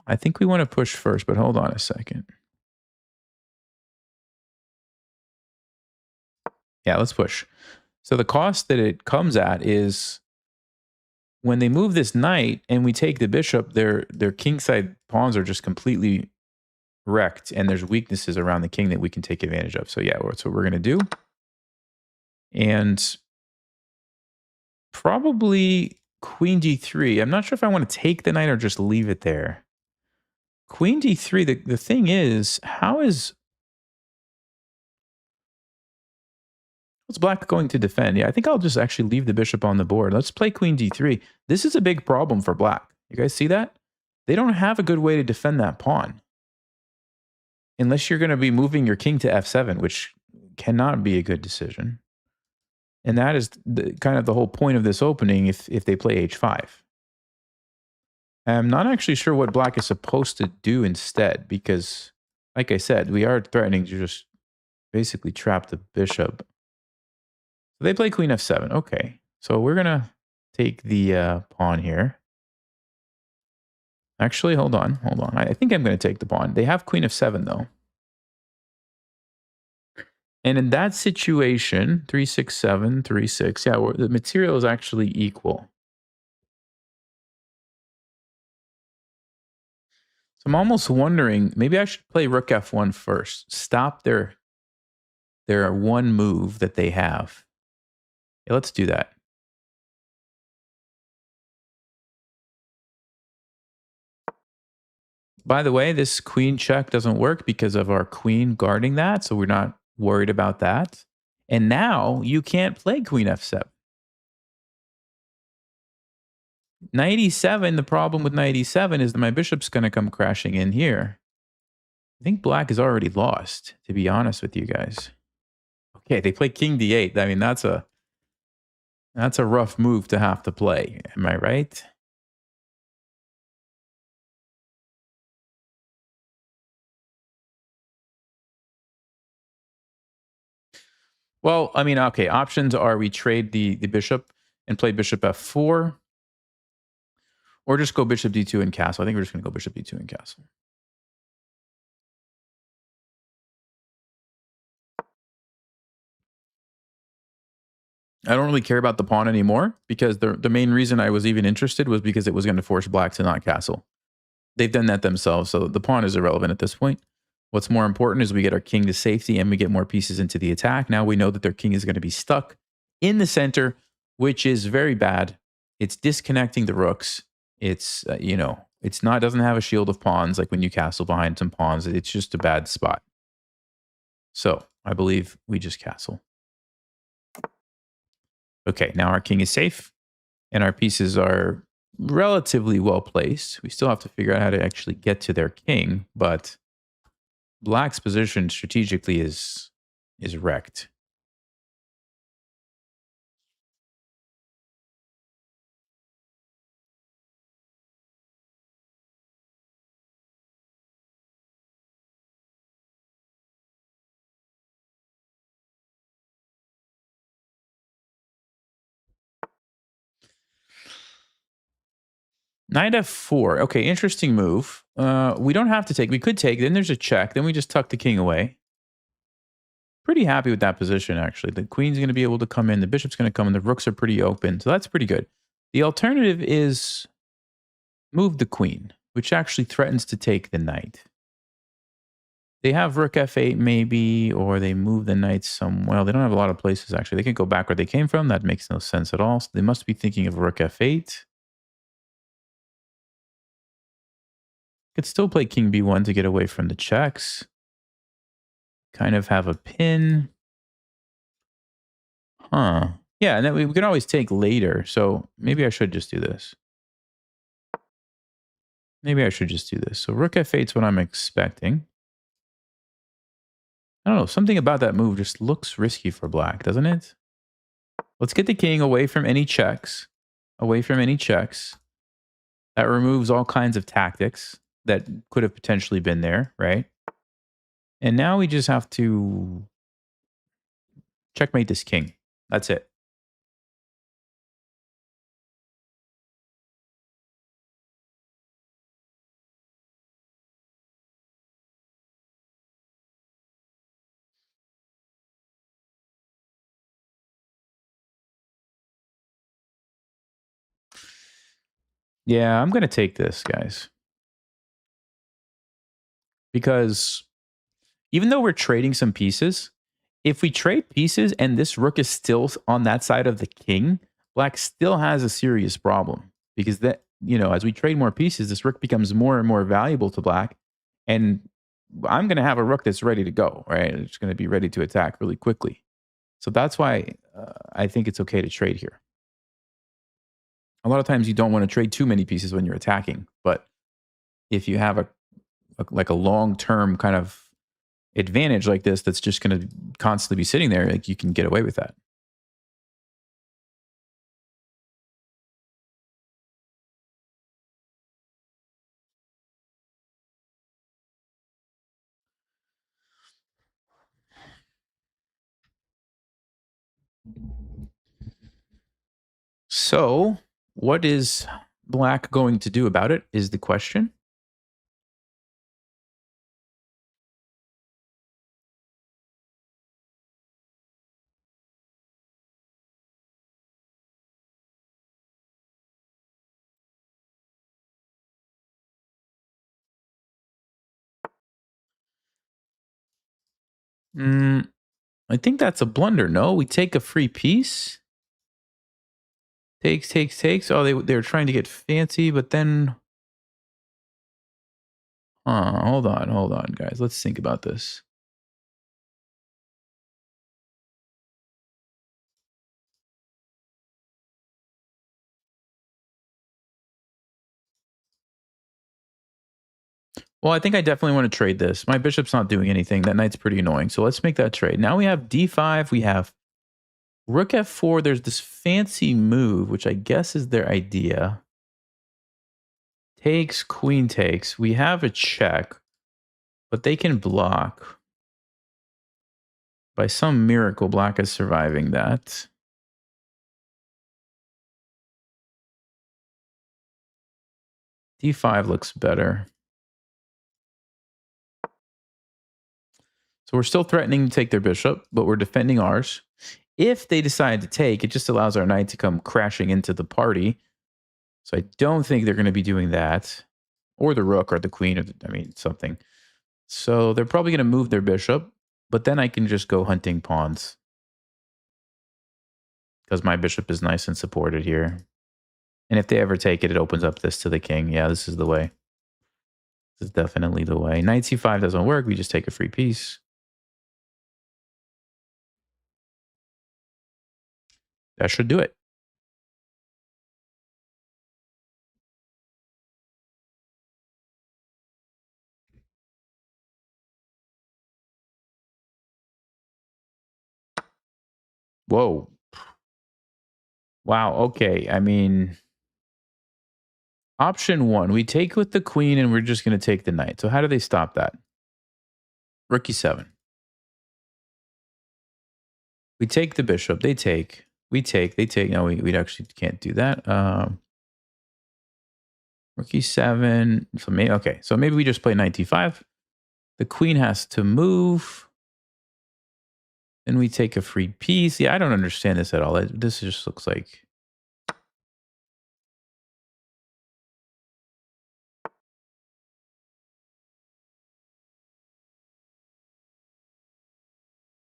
I think we want to push first, but hold on a second. Yeah, let's push. So the cost that it comes at is when they move this knight and we take the bishop, their kingside pawns are just completely wrecked, and there's weaknesses around the king that we can take advantage of. So yeah, that's what we're going to do. And probably queen d3. I'm not sure if I want to take the knight or just leave it there. Queen d3, the thing is, what's black going to defend? Yeah, I think I'll just actually leave the bishop on the board. Let's play queen d3. This is a big problem for black. You guys see that? They don't have a good way to defend that pawn. Unless you're going to be moving your king to f7, which cannot be a good decision. And that is kind of the whole point of this opening if they play h5. I'm not actually sure what black is supposed to do instead, because, like I said, we are threatening to just basically trap the bishop. They play queen f7. Okay, so we're going to take the pawn here. Actually, hold on. I think I'm going to take the pawn. They have queen f7, though. And in that situation, 3, 6, 7, 3, 6, yeah, the material is actually equal. So I'm almost wondering, maybe I should play rook f1 first. Stop their one move that they have. Yeah, let's do that. By the way, this queen check doesn't work because of our queen guarding that, so we're not worried about that. And now you can't play queen f7. Knight e7, the problem with knight e7 is that my bishop's going to come crashing in here. I think black is already lost, to be honest with you guys. Okay, they play king d8. I mean, that's a rough move to have to play. Am I right? Well, I mean, okay, options are we trade the bishop and play bishop f4, or just go bishop d2 and castle. I think we're just going to go bishop d2 and castle. I don't really care about the pawn anymore because the main reason I was even interested was because it was going to force black to not castle. They've done that themselves, so the pawn is irrelevant at this point. What's more important is we get our king to safety and we get more pieces into the attack. Now we know that their king is going to be stuck in the center, which is very bad. It's disconnecting the rooks. It's, it's not, doesn't have a shield of pawns like when you castle behind some pawns. It's just a bad spot. So I believe we just castle. Okay, now our king is safe and our pieces are relatively well placed. We still have to figure out how to actually get to their king, but black's position strategically is wrecked. Knight f4. Okay, interesting move. We don't have to take. We could take. Then there's a check. Then we just tuck the king away. Pretty happy with that position, actually. The queen's going to be able to come in. The bishop's going to come in. The rooks are pretty open. So that's pretty good. The alternative is move the queen, which actually threatens to take the knight. They have rook f8 maybe, or they move the knight somewhere. Well, they don't have a lot of places, actually. They can go back where they came from. That makes no sense at all. So they must be thinking of rook f8. Could still play king b1 to get away from the checks. Kind of have a pin. Huh. Yeah, and then we can always take later. So maybe I should just do this. Maybe I should just do this. So rook f8 is what I'm expecting. I don't know. Something about that move just looks risky for black, doesn't it? Let's get the king away from any checks. Away from any checks. That removes all kinds of tactics that could have potentially been there, right? And now we just have to checkmate this king. That's it. Yeah, I'm going to take this, guys. Because even though we're trading some pieces, if we trade pieces and this rook is still on that side of the king, black still has a serious problem. Because that, as we trade more pieces, this rook becomes more and more valuable to black. And I'm going to have a rook that's ready to go, right? It's going to be ready to attack really quickly. So that's why I think it's okay to trade here. A lot of times you don't want to trade too many pieces when you're attacking, but if you have a long-term kind of advantage like this that's just going to constantly be sitting there, like you can get away with that. So, what is black going to do about it is the question. I think that's a blunder. No, we take a free piece. Takes. Oh, they were trying to get fancy, but then Hold on, guys. Let's think about this. Well, I think I definitely want to trade this. My bishop's not doing anything. That knight's pretty annoying. So let's make that trade. Now we have d5. We have rook f4. There's this fancy move, which I guess is their idea. Takes, queen takes. We have a check, but they can block. By some miracle, black is surviving that. d5 looks better. So we're still threatening to take their bishop, but we're defending ours. If they decide to take, it just allows our knight to come crashing into the party. So I don't think they're going to be doing that. Or the rook or the queen, or something. So they're probably going to move their bishop, but then I can just go hunting pawns. Because my bishop is nice and supported here. And if they ever take it, it opens up this to the king. Yeah, this is the way. This is definitely the way. Knight c5 doesn't work. We just take a free piece. That should do it. Whoa. Wow. Okay. I mean, option one, we take with the queen and we're just going to take the knight. So how do they stop that? Rook e7. We take the bishop. They take. We take. They take. No, we actually can't do that. Rook e7. So maybe, okay. So maybe we just play knight d5. The queen has to move. Then we take a free piece. Yeah, I don't understand this at all. This just looks like...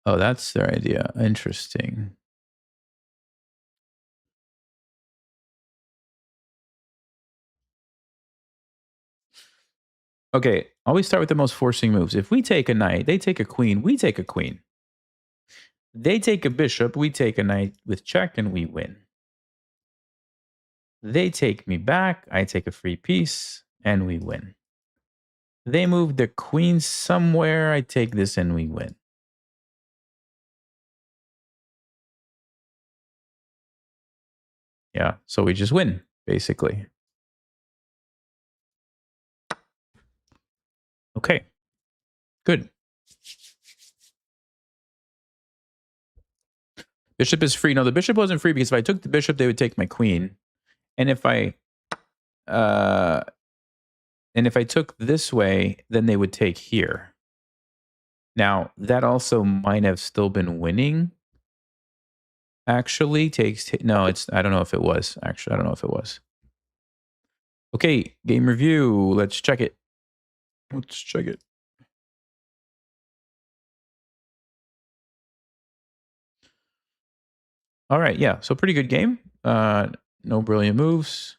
Oh, that's their idea. Interesting. Okay, always start with the most forcing moves. If we take a knight, they take a queen, we take a queen. They take a bishop, we take a knight with check, and we win. They take me back, I take a free piece, and we win. They move the queen somewhere, I take this, and we win. Yeah, so we just win, basically. Okay, good. Bishop is free. No, the bishop wasn't free because if I took the bishop, they would take my queen. And if I took this way, then they would take here. Now, that also might have still been winning. Actually, no, I don't know if it was. Actually, I don't know if it was. Okay, game review. Let's check it. Let's check it. All right, yeah. So pretty good game. No brilliant moves.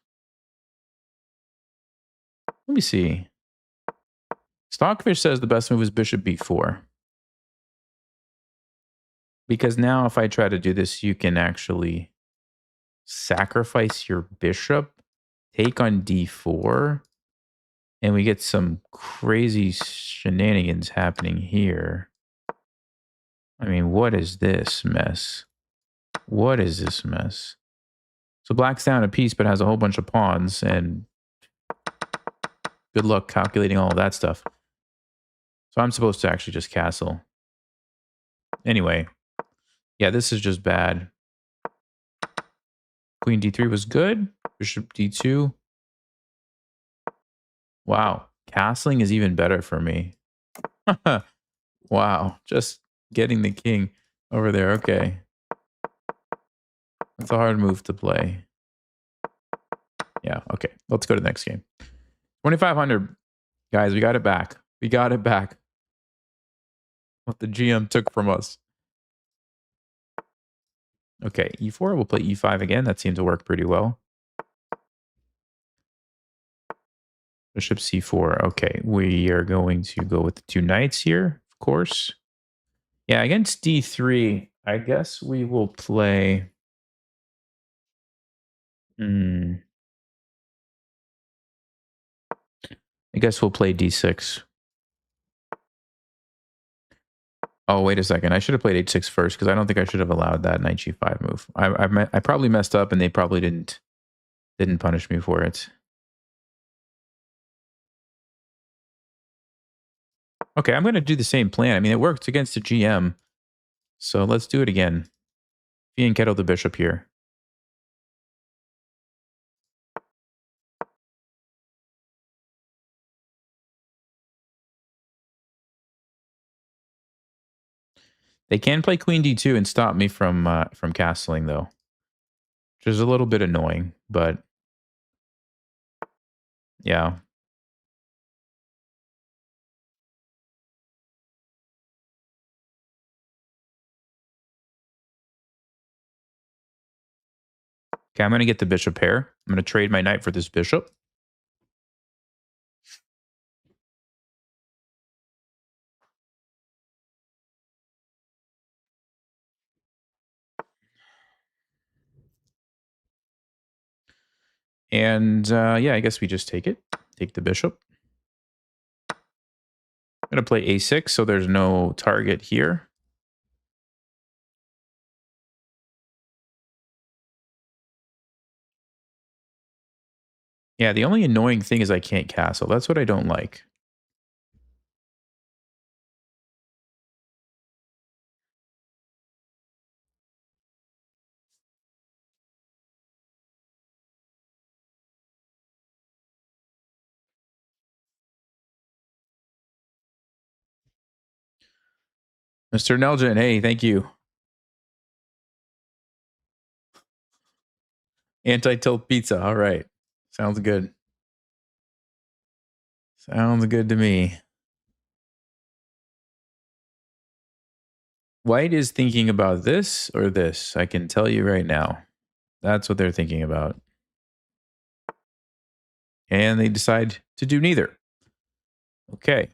Let me see. Stockfish says the best move is bishop b4. Because now if I try to do this, you can actually sacrifice your bishop, take on d4, and we get some crazy shenanigans happening here. I mean, what is this mess? What is this mess? So black's down a piece, but has a whole bunch of pawns, and good luck calculating all of that stuff. So I'm supposed to actually just castle. Anyway, yeah, this is just bad. Queen d3 was good. Bishop d2. Wow. Castling is even better for me. Wow. Just getting the king over there. Okay. That's a hard move to play. Yeah. Okay. Let's go to the next game. 2,500. Guys, we got it back. We got it back. What the GM took from us. Okay. e4. We'll play e5 again. That seemed to work pretty well. Bishop c4. Okay, we are going to go with the 2 knights here, of course. Yeah, against d3, I guess we will play... I guess we'll play d6. Oh, wait a second. I should have played h6 first because I don't think I should have allowed that knight g5 move. I probably messed up and they probably didn't punish me for it. Okay, I'm going to do the same plan. I mean, it worked against the GM. So let's do it again. Fianchetto kettle the bishop here. They can play queen d2 and stop me from castling, though. Which is a little bit annoying, but... yeah. Okay, I'm going to get the bishop pair. I'm going to trade my knight for this bishop. And yeah, I guess we just take it. Take the bishop. I'm going to play a6, so there's no target here. Yeah, the only annoying thing is I can't castle. That's what I don't like. Mr. Nelgen, hey, thank you. Anti-tilt pizza. All right. Sounds good. Sounds good to me. White is thinking about this or this. I can tell you right now. That's what they're thinking about. And they decide to do neither. Okay.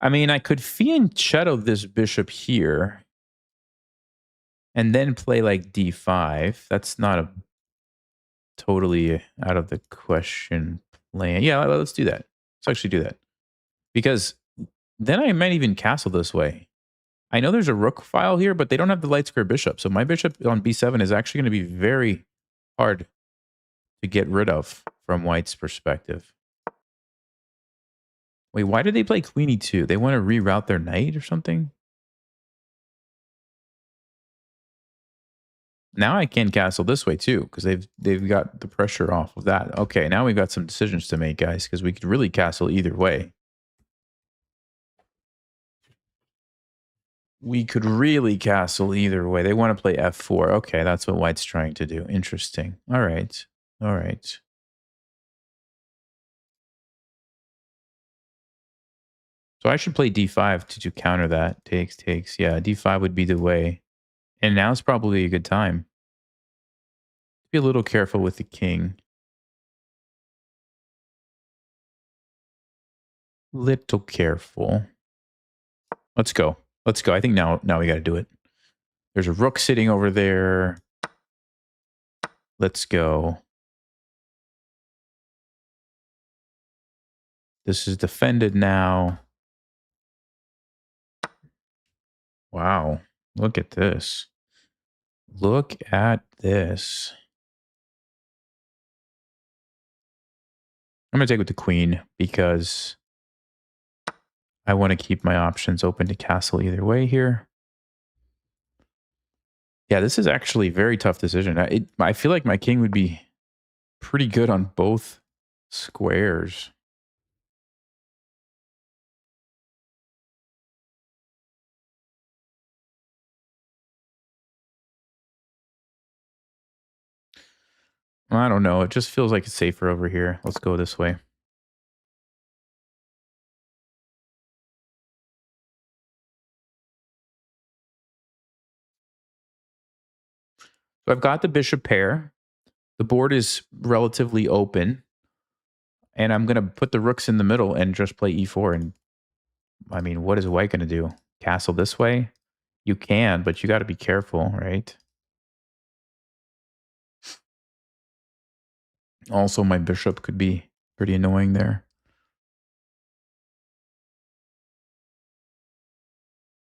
I mean, I could fianchetto this bishop here and then play like d5. That's not a totally out of the question plan. Yeah, let's do that. Let's actually do that. Because then I might even castle this way. I know there's a rook file here, but they don't have the light square bishop. So my bishop on b7 is actually going to be very hard to get rid of from white's perspective. Wait, why did they play queen e2? They want to reroute their knight or something? Now I can castle this way too, because they've got the pressure off of that. Okay, now we've got some decisions to make, guys, because we could really castle either way. We could really castle either way. They want to play f4. Okay, that's what white's trying to do. Interesting. All right. All right. So I should play d5 to counter that. Takes. Yeah, d5 would be the way. And now's probably a good time. Be a little careful with the king. Little careful. Let's go. Let's go. I think now we got to do it. There's a rook sitting over there. Let's go. This is defended now. Wow. Look at this. Look at this. I'm going to take with the queen because I want to keep my options open to castle either way here. Yeah, this is actually a very tough decision. I feel like my king would be pretty good on both squares. I don't know. It just feels like it's safer over here. Let's go this way. So I've got the bishop pair. The board is relatively open. And I'm going to put the rooks in the middle and just play e4. And I mean, what is white going to do? Castle this way? You can, but you got to be careful, right? Also, my bishop could be pretty annoying there.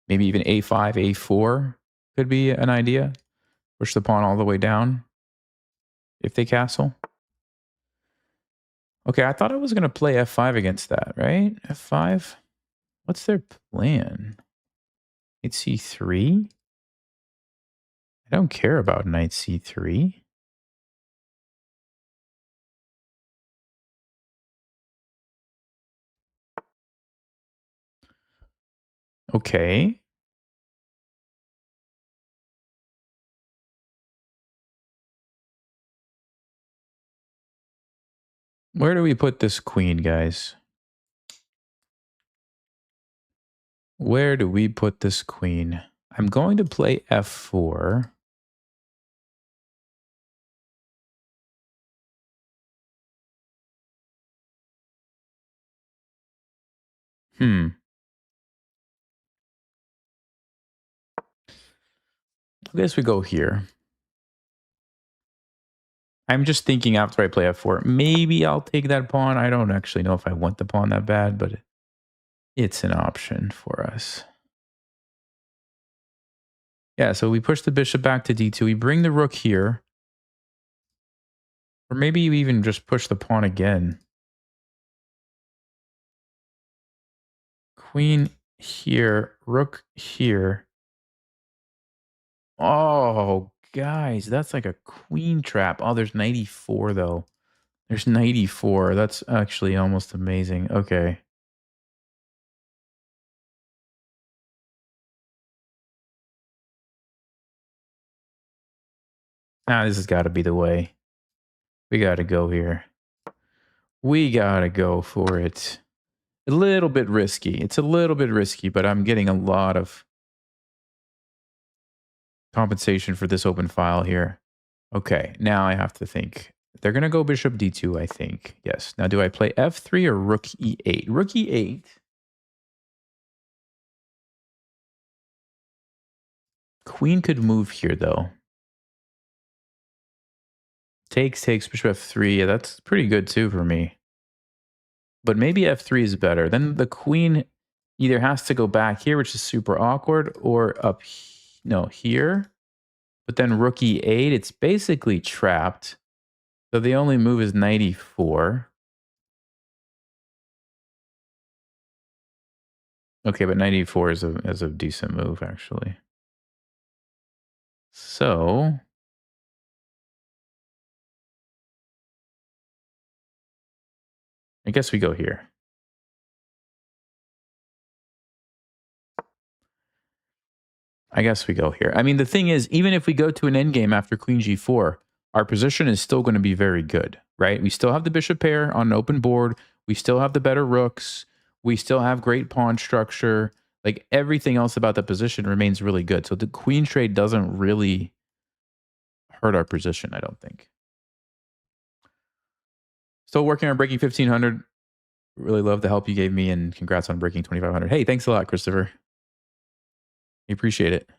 Maybe even a5, a4 could be an idea. Push the pawn all the way down if they castle. Okay, I thought I was going to play f5 against that, right? f5? What's their plan? Knight c3? I don't care about knight c3. Okay. Where do we put this queen, guys? Where do we put this queen? I'm going to play f4. I guess we go here. I'm just thinking after I play f4, maybe I'll take that pawn. I don't actually know if I want the pawn that bad, but it's an option for us. Yeah, so we push the bishop back to d2. We bring the rook here. Or maybe you even just push the pawn again. Queen here, rook here. Oh, guys, that's like a queen trap. Oh, there's 94 though. There's 94. That's actually almost amazing. Okay. This has got to be the way. We got to go here. We got to go for it. A little bit risky. It's a little bit risky, but I'm getting a lot of compensation for this open file here. Okay, now I have to think. They're going to go bishop d2, I think. Yes. Now, do I play f3 or rook e8? Rook e8. Queen could move here, though. Takes, bishop f3. Yeah, that's pretty good, too, for me. But maybe f3 is better. Then the queen either has to go back here, which is super awkward, or up, no, here. But then rook e8, it's basically trapped. So the only move is knight e4. Okay, but knight e4 is a decent move, actually. So I guess we go here. I guess we go here. I mean, the thing is, even if we go to an endgame after queen g4, our position is still going to be very good, right? We still have the bishop pair on an open board. We still have the better rooks. We still have great pawn structure. Like, everything else about the position remains really good. So the queen trade doesn't really hurt our position, I don't think. Still working on breaking 1500. Really love the help you gave me, and congrats on breaking 2500. Hey, thanks a lot, Christopher. I appreciate it.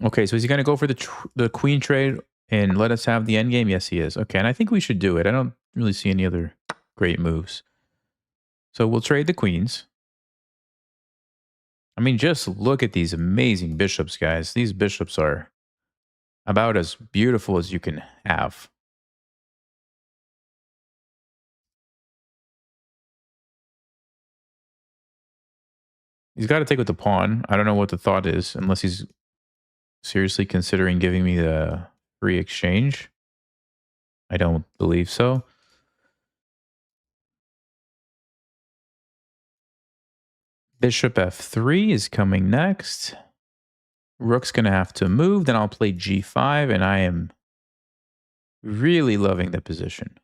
Okay, so is he going to go for the queen trade and let us have the endgame? Yes, he is. Okay, and I think we should do it. I don't really see any other great moves. So we'll trade the queens. I mean, just look at these amazing bishops, guys. These bishops are about as beautiful as you can have. He's got to take with the pawn. I don't know what the thought is, unless he's seriously considering giving me the free exchange. I don't believe so. Bishop f3 is coming next. Rook's going to have to move. Then I'll play g5, and I am really loving the position.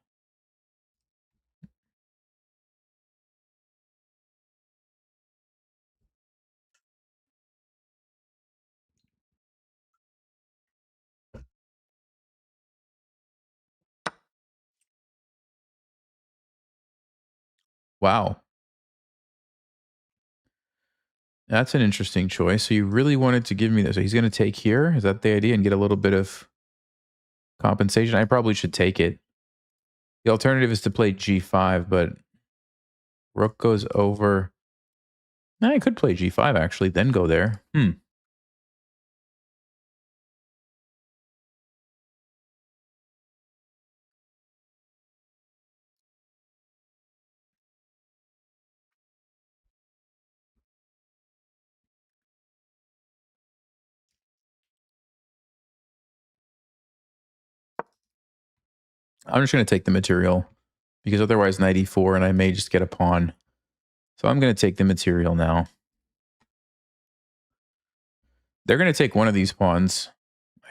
Wow. That's an interesting choice. So you really wanted to give me this. So he's going to take here. Is that the idea? And get a little bit of compensation? I probably should take it. The alternative is to play g5, but rook goes over. I could play g5, actually, then go there. I'm just going to take the material because otherwise knight e4 and I may just get a pawn. So I'm going to take the material now. They're going to take one of these pawns,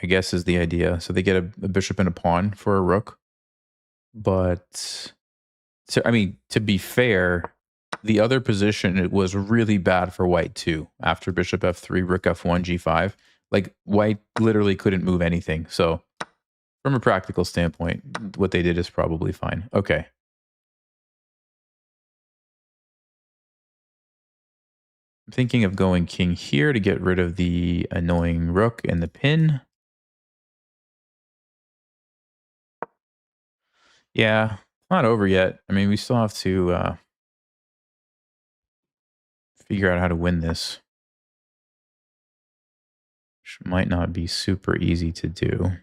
I guess is the idea. So they get a bishop and a pawn for a rook. But, so, I mean, to be fair, the other position, it was really bad for white too. After bishop f3, rook f1, g5. Like, white literally couldn't move anything. So from a practical standpoint, what they did is probably fine. Okay. I'm thinking of going king here to get rid of the annoying rook and the pin. Yeah, not over yet. I mean, we still have to figure out how to win this, which might not be super easy to do.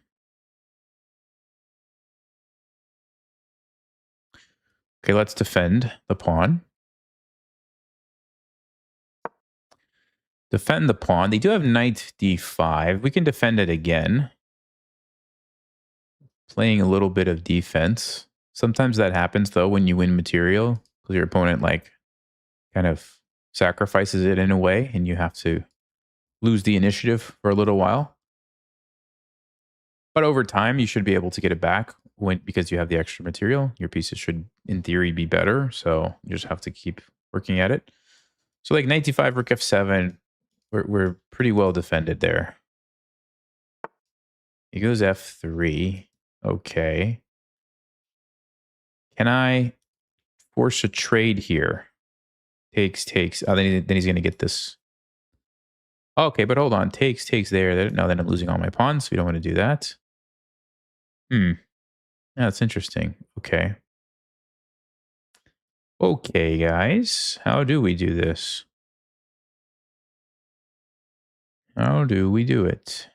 Okay, let's defend the pawn. Defend the pawn. They do have knight d5. We can defend it again. Playing a little bit of defense. Sometimes that happens, though, when you win material, because your opponent, like, kind of sacrifices it in a way, and you have to lose the initiative for a little while. But over time, you should be able to get it back because you have the extra material. Your pieces should, in theory, be better. So you just have to keep working at it. So like knight d5, rook f7, we're pretty well defended there. He goes f3. Okay. Can I force a trade here? Takes. Oh, then he's going to get this. Okay, but hold on. Takes there. No, then I'm losing all my pawns. So we don't want to do that. Yeah, that's interesting. Okay. Okay, guys. How do we do this? How do we do it?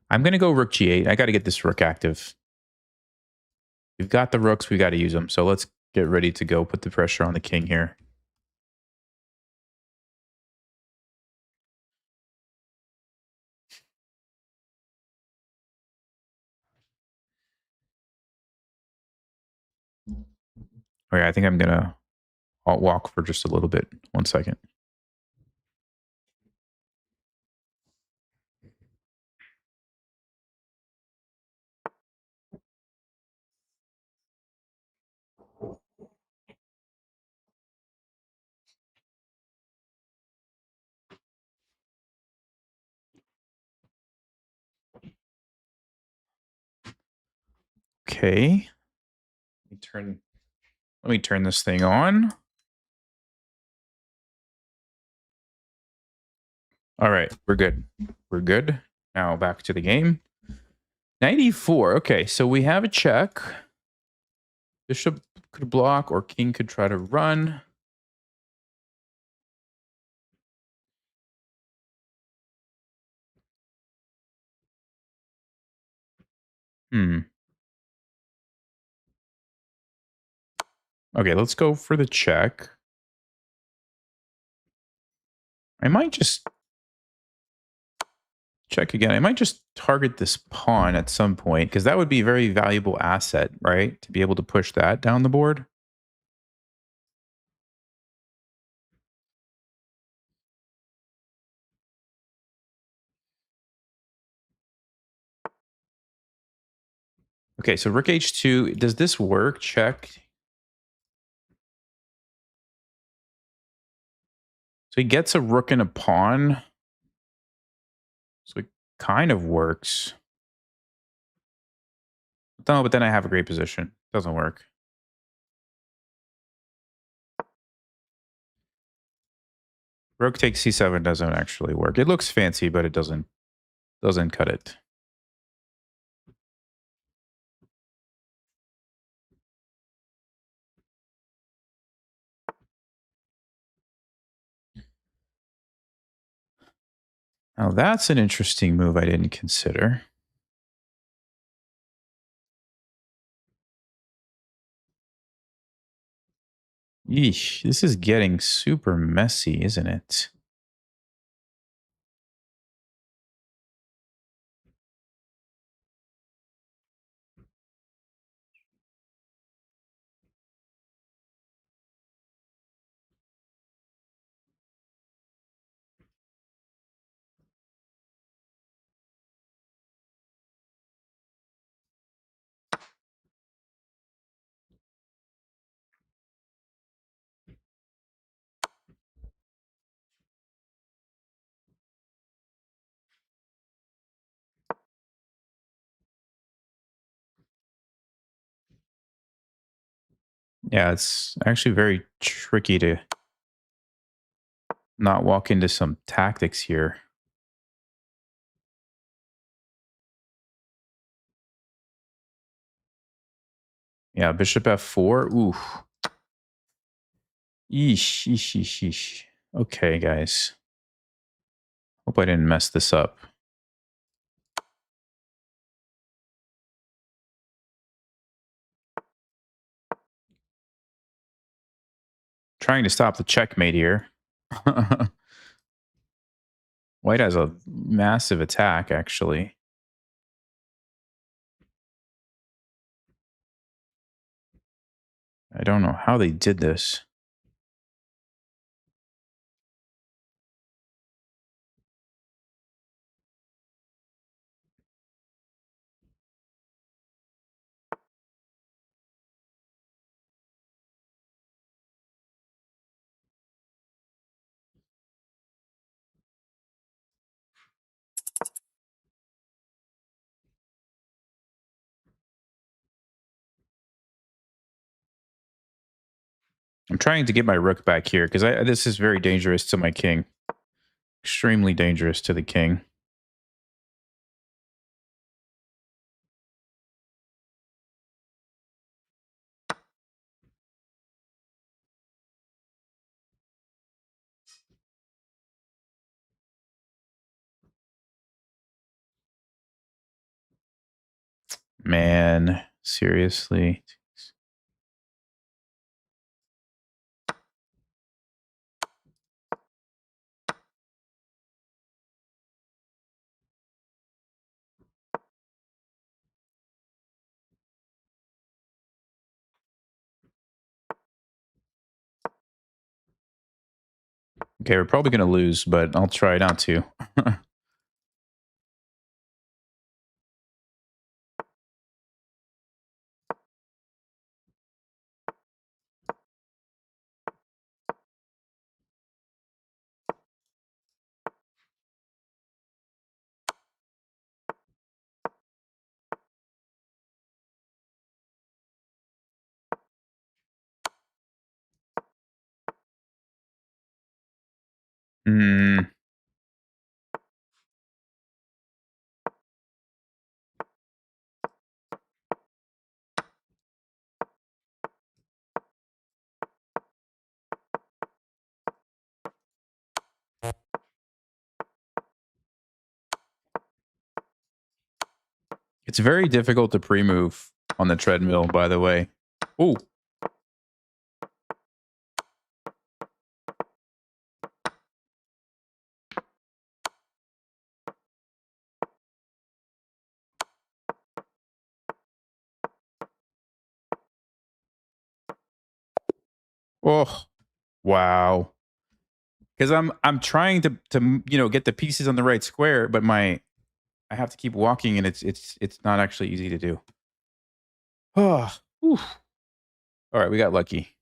I'm going to go rook g8. I got to get this rook active. We've got the rooks. We got to use them. So let's get ready to go put the pressure on the king here. Okay, I think I'm going to alt walk for just a little bit. 1 second. Okay. Let me turn this thing on. All right, we're good. We're good. Now back to the game. 94. Okay, so we have a check. Bishop could block or king could try to run. Okay, let's go for the check. I might just Check again. I might just target this pawn at some point because that would be a very valuable asset, right? To be able to push that down the board. Okay, so rook h2. Does this work? Check. So he gets a rook and a pawn. So it kind of works. No, but then I have a great position. Doesn't work. Rook takes c7 doesn't actually work. It looks fancy, but it doesn't cut it. Now that's an interesting move I didn't consider. Yeesh, this is getting super messy, isn't it? Yeah, it's actually very tricky to not walk into some tactics here. Yeah, bishop f4. Ooh. Yeesh, yeesh, yeesh, yeesh. Okay, guys. Hope I didn't mess this up. Trying to stop the checkmate here. White has a massive attack, actually. I don't know how they did this. I'm trying to get my rook back here because this is very dangerous to my king. Extremely dangerous to the king. Man, seriously. Okay, we're probably going to lose, but I'll try not to. Hmm. It's very difficult to pre-move on the treadmill, by the way. Ooh. Oh, wow. Because I'm trying to get the pieces on the right square, but I have to keep walking, and it's not actually easy to do. Oh, whew. All right, we got lucky.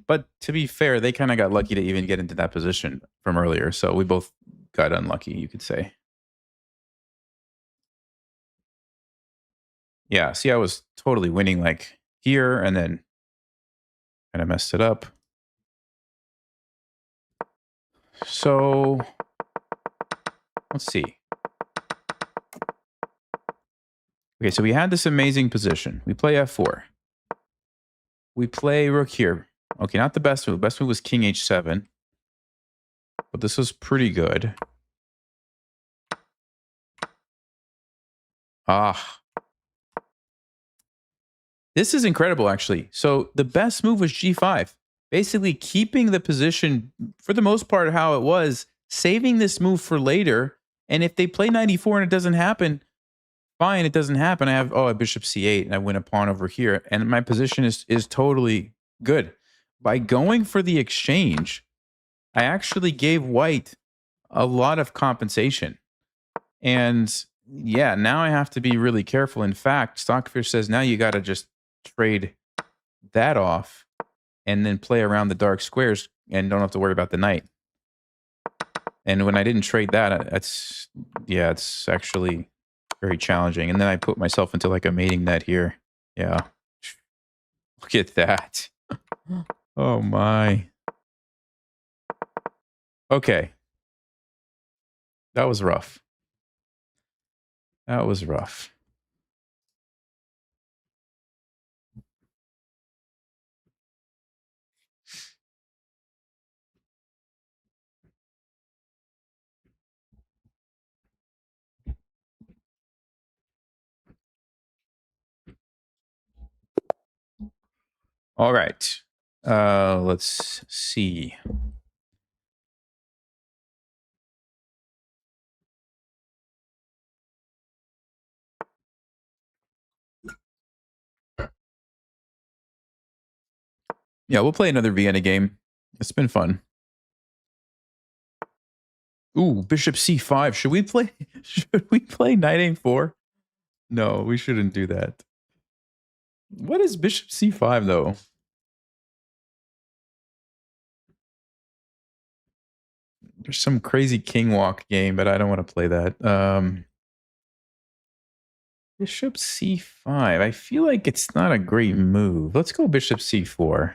But to be fair, they kind of got lucky to even get into that position from earlier. So we both got unlucky, you could say. Yeah. See, I was totally winning like here and then kind of messed it up. So let's see. Okay, so we had this amazing position. We play f4. We play rook here. Okay, not the best move. Best move was king h7. But this was pretty good. Ah. This is incredible, actually. So the best move was g5. Basically keeping the position, for the most part, how it was, saving this move for later. And if they play 94 and it doesn't happen, fine, it doesn't happen. I have, bishop c8, and I win a pawn over here. And my position is totally good. By going for the exchange, I actually gave white a lot of compensation. And yeah, now I have to be really careful. In fact, Stockfish says now you got to just trade that off and then play around the dark squares and don't have to worry about the knight. And when I didn't trade that, it's actually very challenging. And then I put myself into like a mating net here. Yeah. Look at that. Oh my. Okay. That was rough. That was rough. All right. Let's see. Yeah, we'll play another Vienna game. It's been fun. Ooh, bishop c5. Should we play? Should we play knight a4? No, we shouldn't do that. What is bishop c5 though? There's some crazy king walk game, but I don't want to play that. Bishop c5. I feel like it's not a great move. Let's go bishop c4.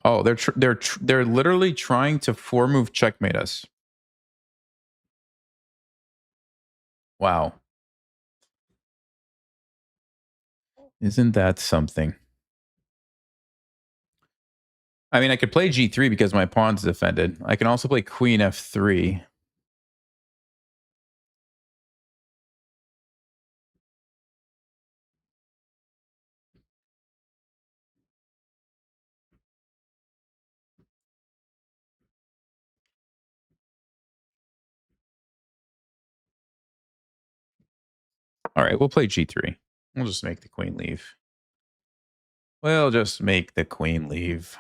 Oh, they're literally trying to 4-move checkmate us. Wow. Isn't that something? I mean, I could play g3 because my pawn's defended. I can also play queen f3. All right, we'll play g3. We'll just make the queen leave. We'll just make the queen leave.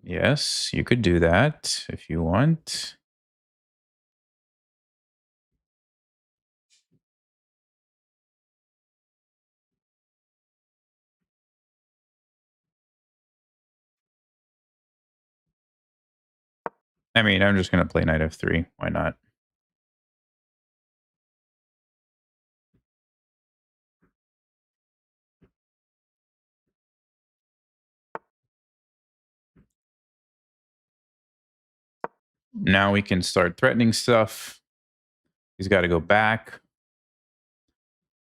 Yes, you could do that if you want. I mean, I'm just going to play knight f3. Why not? Now we can start threatening stuff. He's got to go back.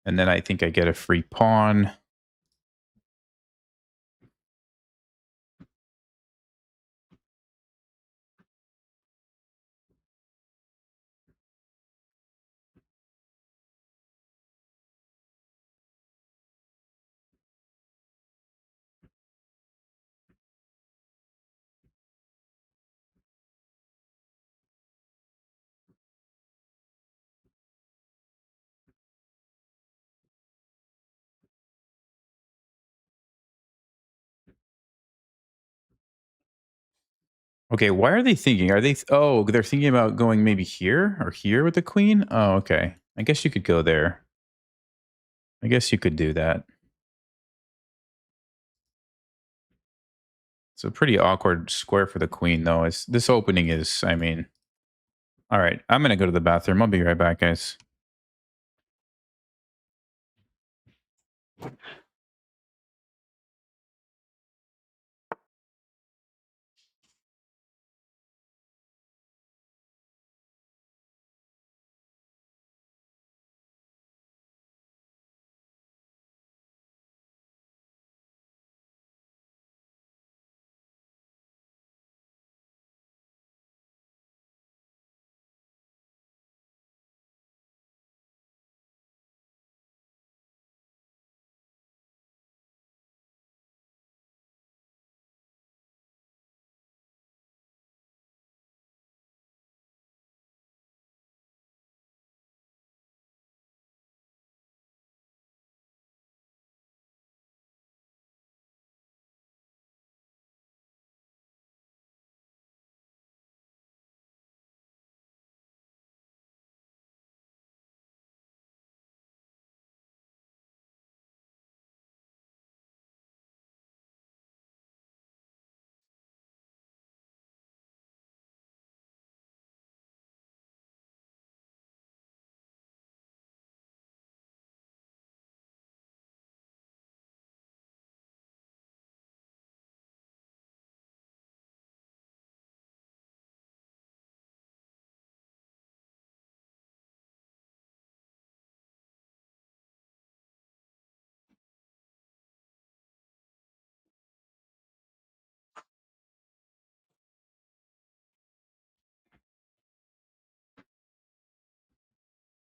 And then I think I get a free pawn. Okay, why are they thinking? Are they? Oh, they're thinking about going maybe here or here with the queen. Oh, okay. I guess you could go there. I guess you could do that. It's a pretty awkward square for the queen, though. It's this opening is. I mean, all right. I'm gonna go to the bathroom. I'll be right back, guys.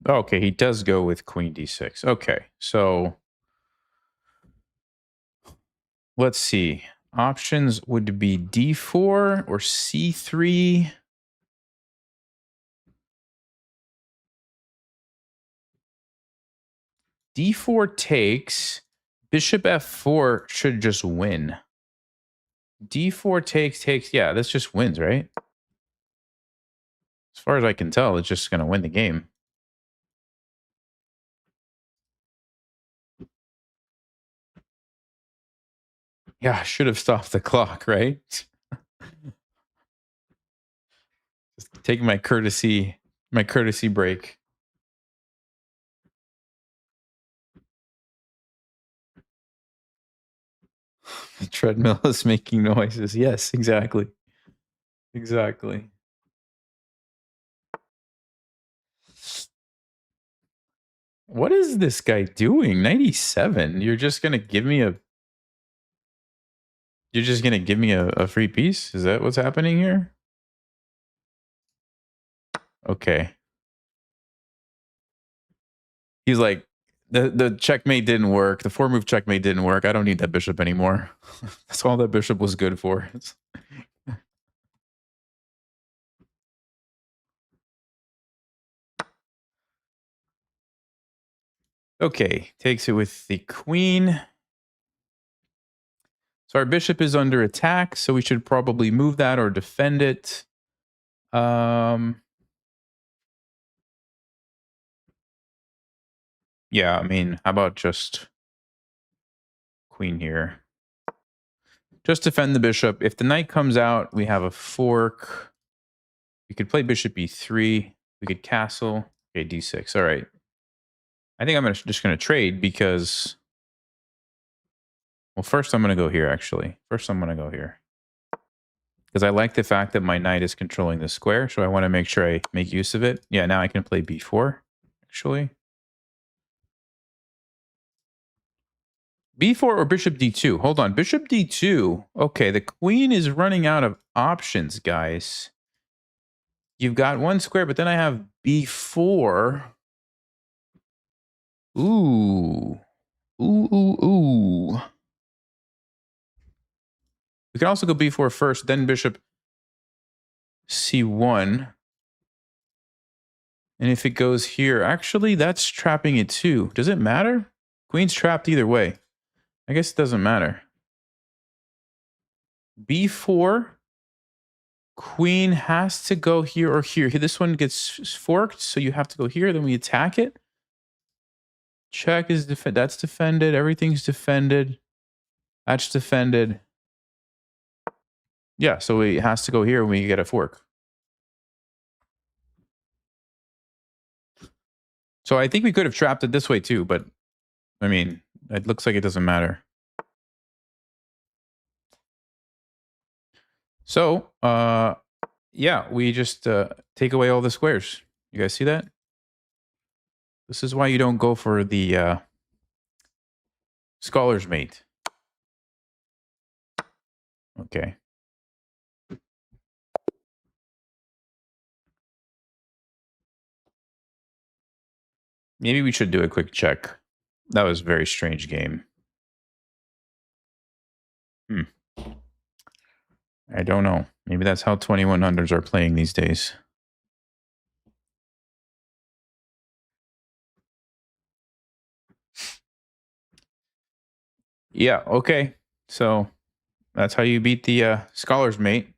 Okay, he does go with queen d6. Okay, so let's see. Options would be d4 or c3. D4 takes. Bishop f4 should just win. D4 takes. Yeah, this just wins, right? As far as I can tell, it's just going to win the game. Yeah, I should have stopped the clock, right? Just take my courtesy break. The treadmill is making noises. Yes, exactly. Exactly. What is this guy doing? 97. You're just going to give me a free piece? Is that what's happening here? Okay. He's like, the checkmate didn't work. The 4-move checkmate didn't work. I don't need that bishop anymore. That's all that bishop was good for. Okay, takes it with the queen. So our bishop is under attack, so we should probably move that or defend it. Yeah, I mean, how about just queen here? Just defend the bishop. If the knight comes out, we have a fork. We could play bishop e3. We could castle. Okay, d6. All right. I think I'm just going to trade because... Well, first I'm going to go here, actually. First I'm going to go here. Because I like the fact that my knight is controlling the square, so I want to make sure I make use of it. Yeah, now I can play b4, actually. b4 or bishop d2? Hold on, bishop d2. Okay, the queen is running out of options, guys. You've got one square, but then I have b4. Ooh. Ooh. We can also go b4 first, then bishop c1. And if it goes here, actually, that's trapping it too. Does it matter? Queen's trapped either way. I guess it doesn't matter. b4 Queen has to go here or here. This one gets forked, so you have to go here. Then we attack it. Check is that's defended. Everything's defended. That's defended. Yeah, so it has to go here when we get a fork. So I think we could have trapped it this way too, but I mean, it looks like it doesn't matter. So, yeah, we just take away all the squares. You guys see that? This is why you don't go for the scholar's mate. Okay. Maybe we should do a quick check. That was a very strange game. I don't know. Maybe that's how 2100s are playing these days. Yeah, okay. So that's how you beat the scholar's mate.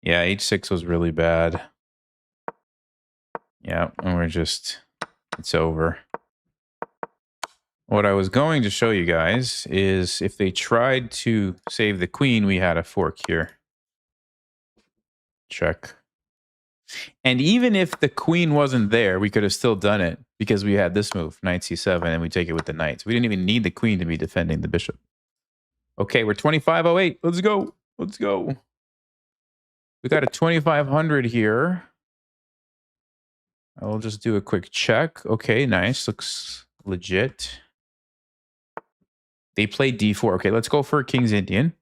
Yeah, H6 was really bad. Yeah, and it's over. What I was going to show you guys is if they tried to save the queen, we had a fork here. Check. And even if the queen wasn't there, we could have still done it because we had this move, knight c7, and we take it with the knight. So we didn't even need the queen to be defending the bishop. Okay, we're 2508. Let's go. Let's go. We got a 2500 here. I'll just do a quick check. Okay, nice. Looks legit. They play d4. Okay, let's go for King's Indian.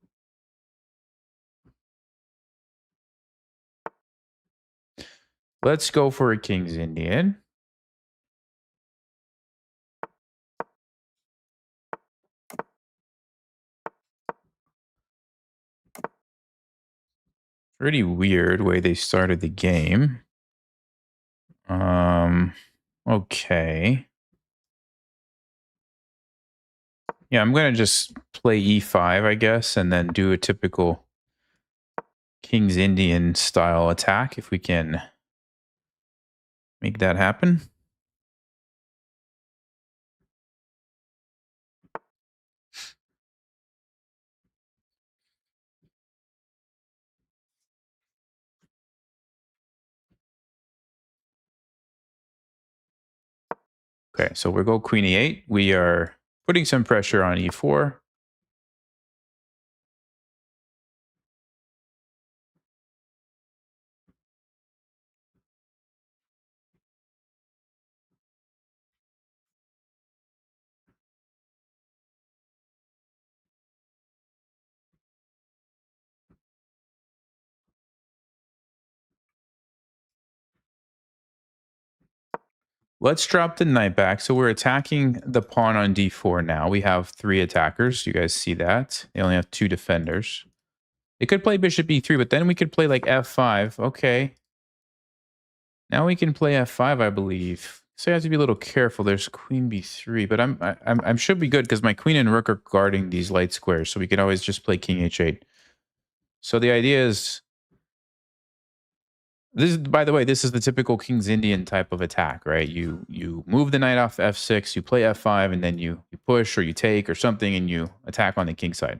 Let's go for a King's Indian. Pretty weird way they started the game. Okay. Yeah, I'm going to just play e5, I guess, and then do a typical King's Indian style attack if we can make that happen. Okay, so we'll go Queen e8. We are putting some pressure on e4. Let's drop the knight back. So we're attacking the pawn on d4 now. We have 3 attackers. You guys see that? They only have 2 defenders. They could play bishop e3, but then we could play like f5. Okay. Now we can play f5, I believe. So you have to be a little careful. There's queen b3, but I'm should be good because my queen and rook are guarding these light squares, so we can always just play king h8. So the idea is this is, by the way, this is the typical King's Indian type of attack, right? You move the knight off f6, you play f5, and then you push or you take or something, and you attack on the king side.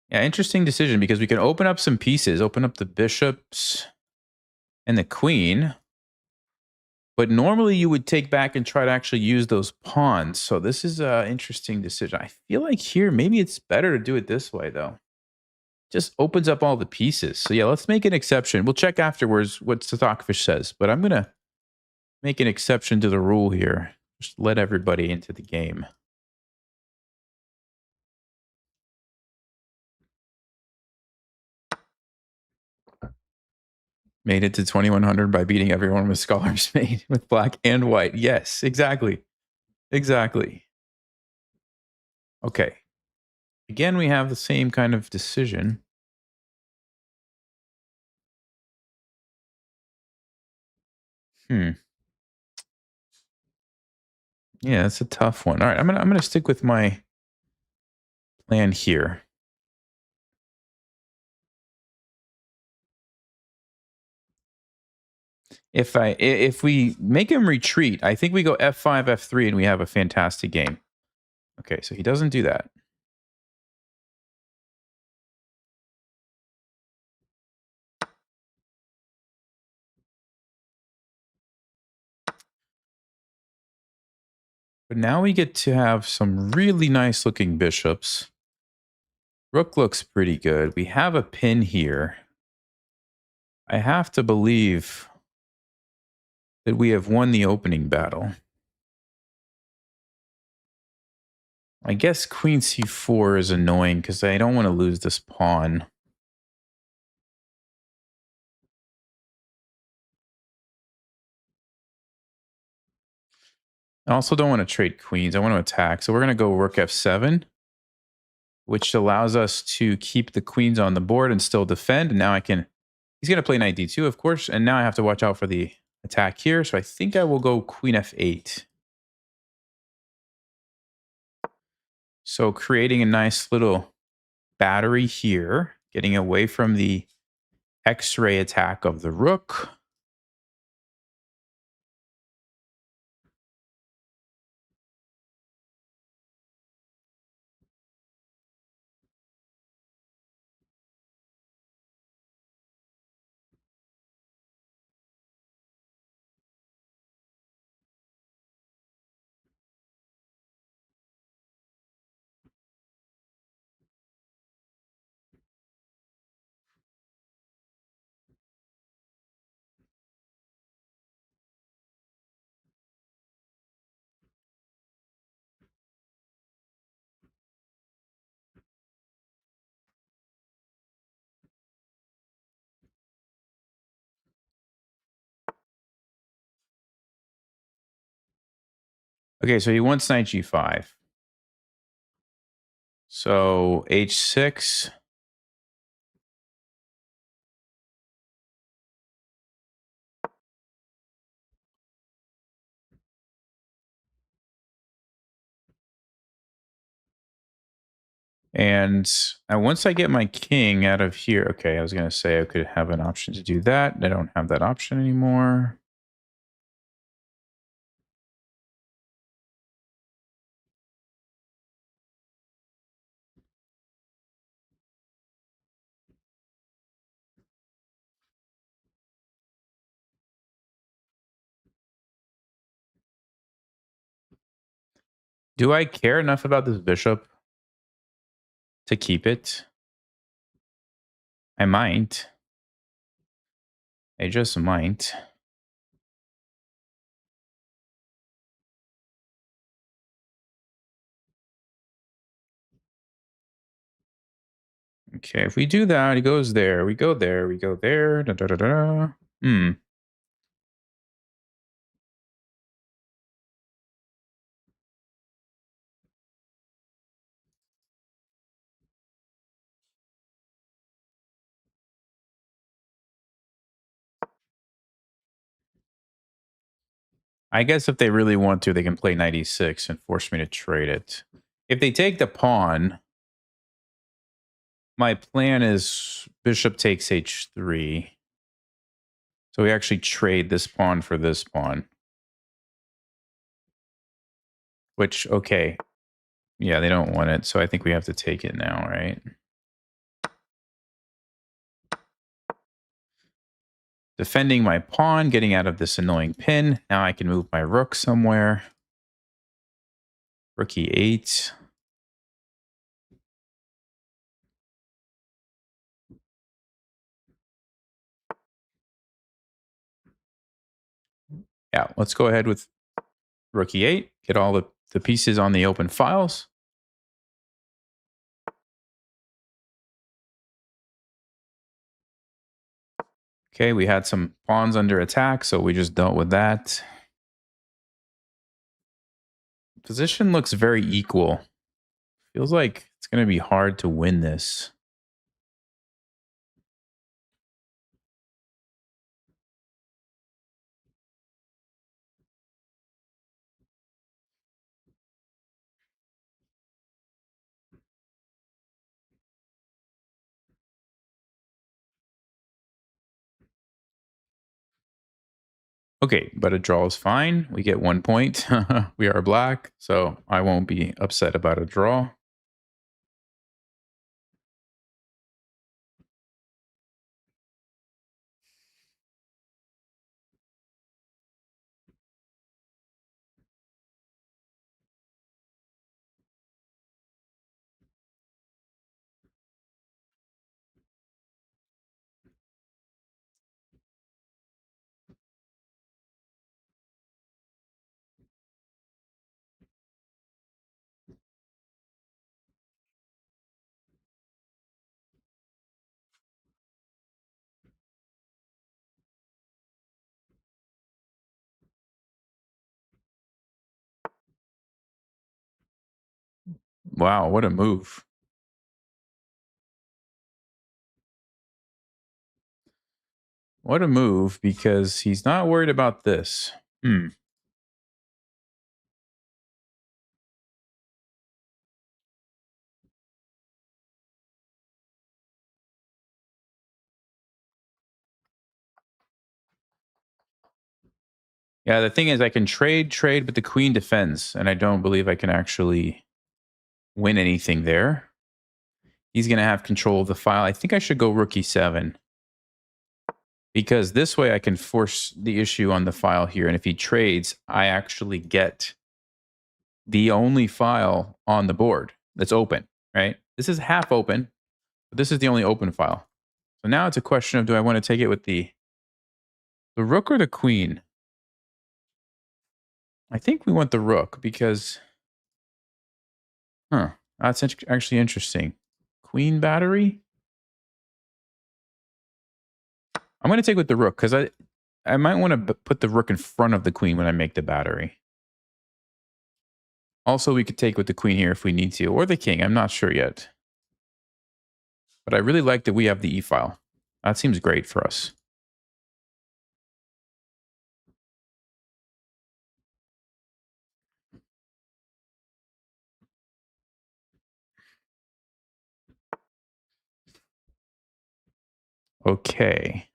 Yeah, interesting decision because we can open up some pieces, open up the bishops and the queen. But normally you would take back and try to actually use those pawns. So this is an interesting decision. I feel like here, maybe it's better to do it this way, though. Just opens up all the pieces. So yeah, let's make an exception. We'll check afterwards what Stockfish says. But I'm going to make an exception to the rule here. Just let everybody into the game. Made it to 2100 by beating everyone with Scholar's Mate with black and white. Yes, exactly. Exactly. Okay. Again, we have the same kind of decision. Hmm. Yeah, that's a tough one. All right, I'm gonna stick with my plan here. If we make him retreat, I think we go f5, f3, and we have a fantastic game. Okay, so he doesn't do that. But now we get to have some really nice looking bishops. Rook looks pretty good. We have a pin here. I have to believe that we have won the opening battle. I guess queen c4 is annoying because I don't want to lose this pawn. I also don't want to trade queens. I want to attack. So we're going to go rook f7, which allows us to keep the queens on the board and still defend. And now I can... He's going to play knight d2, of course. And now I have to watch out for the attack here. So I think I will go queen f8. So creating a nice little battery here, getting away from the X-ray attack of the rook. Okay, so he wants knight g5. So h6. And once I get my king out of here, okay, I was going to say I could have an option to do that. I don't have that option anymore. Do I care enough about this bishop to keep it? I might. I just might. Okay, if we do that, he goes there. We go there. We go there. Da, da, da, da. Hmm. I guess if they really want to, they can play knight e6 and force me to trade it. If they take the pawn, my plan is bishop takes h3. So we actually trade this pawn for this pawn. Which, okay. Yeah, they don't want it, so I think we have to take it now, right? Defending my pawn, getting out of this annoying pin. Now I can move my rook somewhere. Rook e8. Yeah, let's go ahead with rook e8. Get all the pieces on the open files. Okay, we had some pawns under attack, so we just dealt with that. Position looks very equal. Feels like it's going to be hard to win this. Okay, but a draw is fine. We get 1 point. We are black, so I won't be upset about a draw. Wow, what a move. What a move, because he's not worried about this. Hmm. Yeah, the thing is I can trade, but the queen defends, and I don't believe I can actually win anything there. He's going to have control of the file. I think I should go rook e7, because this way I can force the issue on the file here. And if he trades, I actually get the only file on the board that's open, right? This is half open, but this is the only open file. So now it's a question of, do I want to take it with the rook or the queen? I think we want the rook because, that's actually interesting. Queen battery? I'm going to take with the rook because I might want to put the rook in front of the queen when I make the battery. Also, we could take with the queen here if we need to, or the king. I'm not sure yet. But I really like that we have the e-file. That seems great for us. Okay.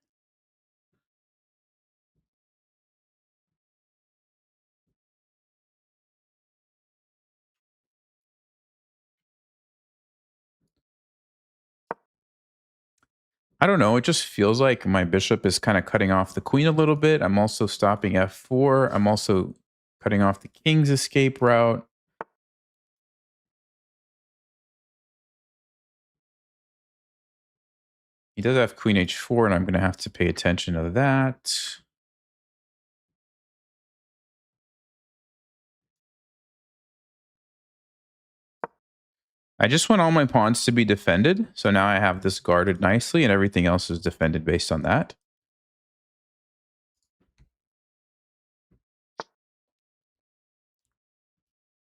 I don't know. It just feels like my bishop is kind of cutting off the queen a little bit. I'm also stopping f4. I'm also cutting off the king's escape route. He does have queen h4, and I'm going to have to pay attention to that. I just want all my pawns to be defended. So now I have this guarded nicely, and everything else is defended based on that.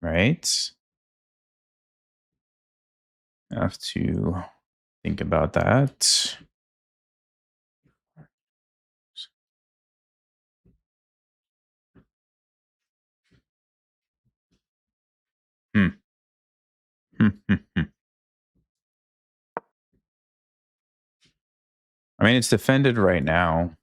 Right. I have to think about that. Hmm. I mean, it's defended right now.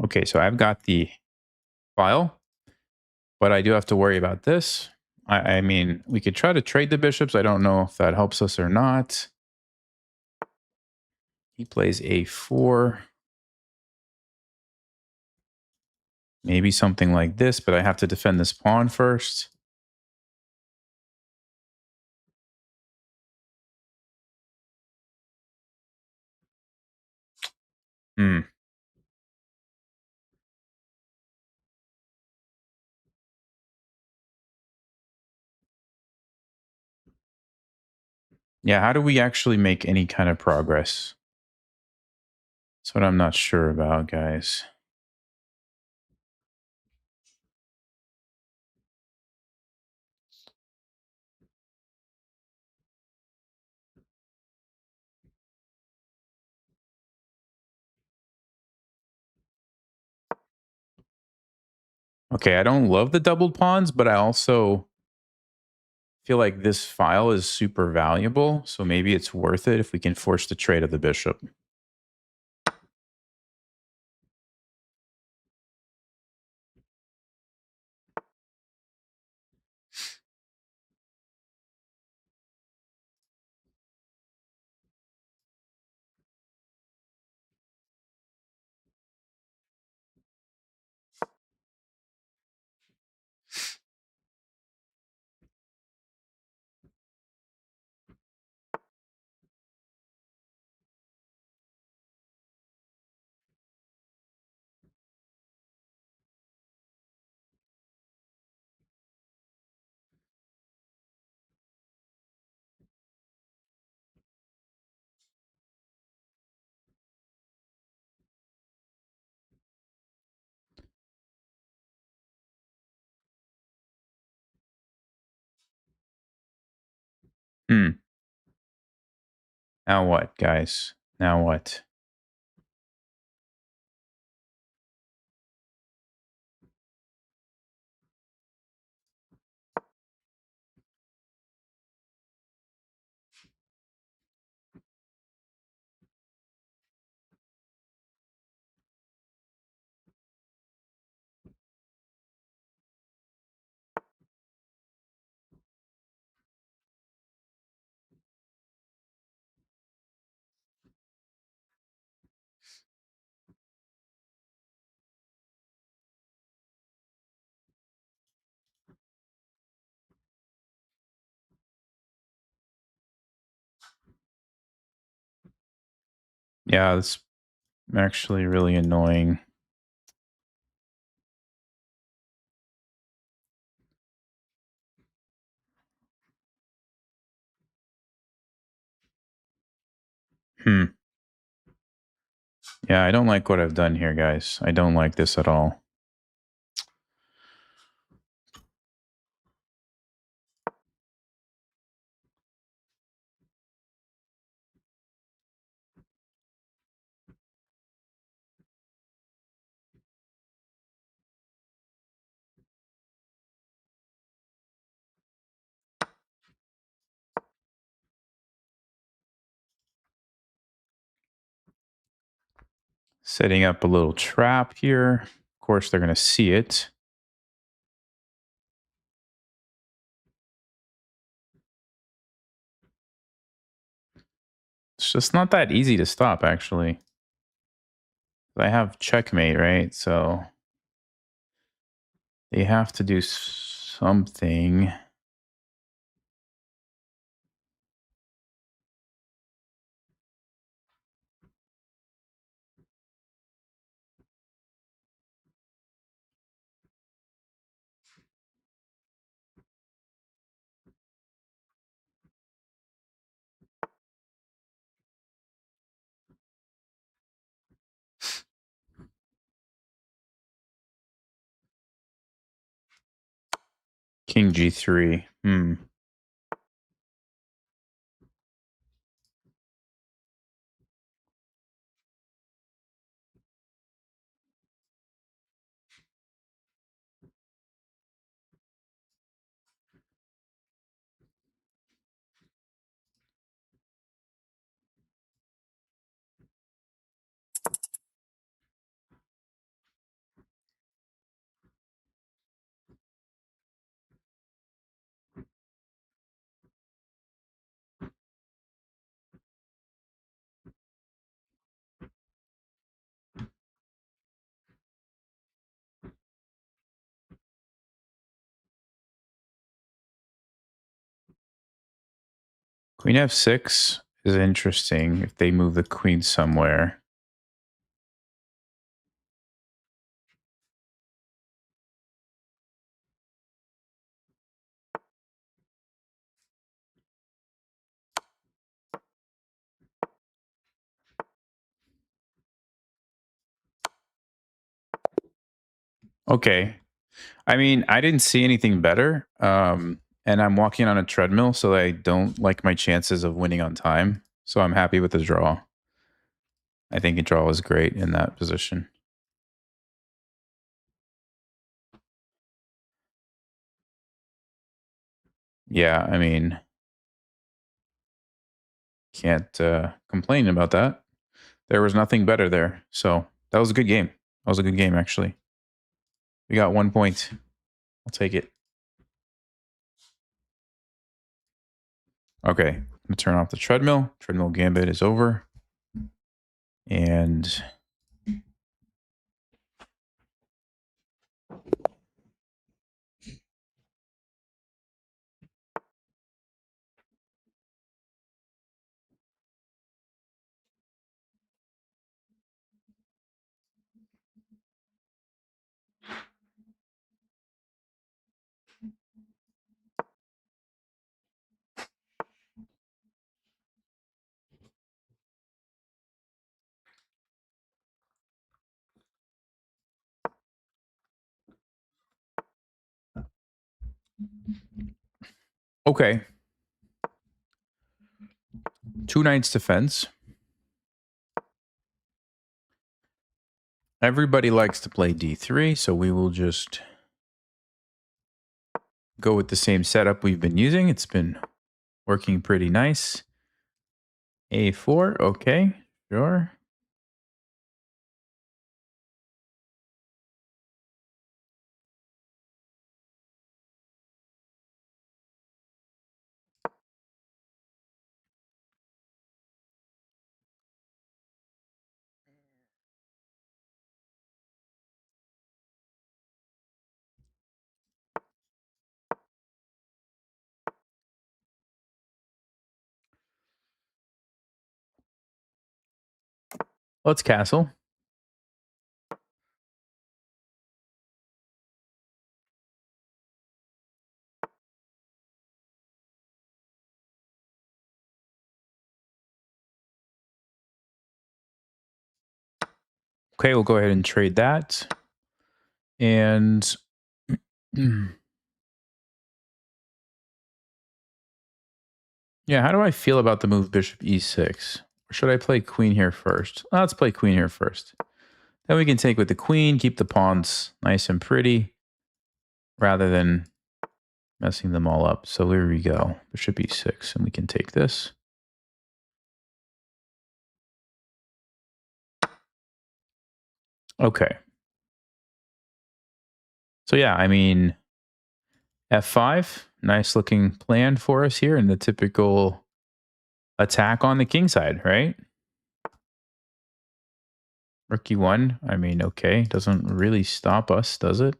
Okay, so I've got the file, but I do have to worry about this. I mean, we could try to trade the bishops. I don't know if that helps us or not. He plays a4. Maybe something like this, but I have to defend this pawn first. Hmm. Yeah, how do we actually make any kind of progress? That's what I'm not sure about, guys. Okay, I don't love the doubled pawns, but I also feel like this file is super valuable, so maybe it's worth it if we can force the trade of the bishop. Hmm. Now what, guys? Now what? Yeah, it's actually really annoying. Hmm. Yeah, I don't like what I've done here, guys. I don't like this at all. Setting up a little trap here. Of course, they're going to see it. It's just not that easy to stop, actually. I have checkmate, right? So they have to do something. King G3. Hmm. Queen F6 is interesting if they move the queen somewhere. Okay. I mean, I didn't see anything better. And I'm walking on a treadmill, so I don't like my chances of winning on time. So I'm happy with the draw. I think a draw is great in that position. Yeah, I mean, can't complain about that. There was nothing better there. So that was a good game. That was a good game, actually. We got 1 point. I'll take it. Okay, I'm gonna turn off the treadmill. Treadmill gambit is over. And okay, two knights defense. Everybody likes to play d3, so we will just go with the same setup we've been using. It's been working pretty nice. a4, okay, sure. Let's castle. Okay, we'll go ahead and trade that. And yeah, how do I feel about the move bishop e6? Or should I play queen here first? Let's play queen here first. Then we can take with the queen, keep the pawns nice and pretty, rather than messing them all up. So here we go. Bishop e6, and we can take this. Okay. So yeah, I mean, f5, nice looking plan for us here in the typical attack on the king side, right? Rook e1, I mean, okay, doesn't really stop us, does it?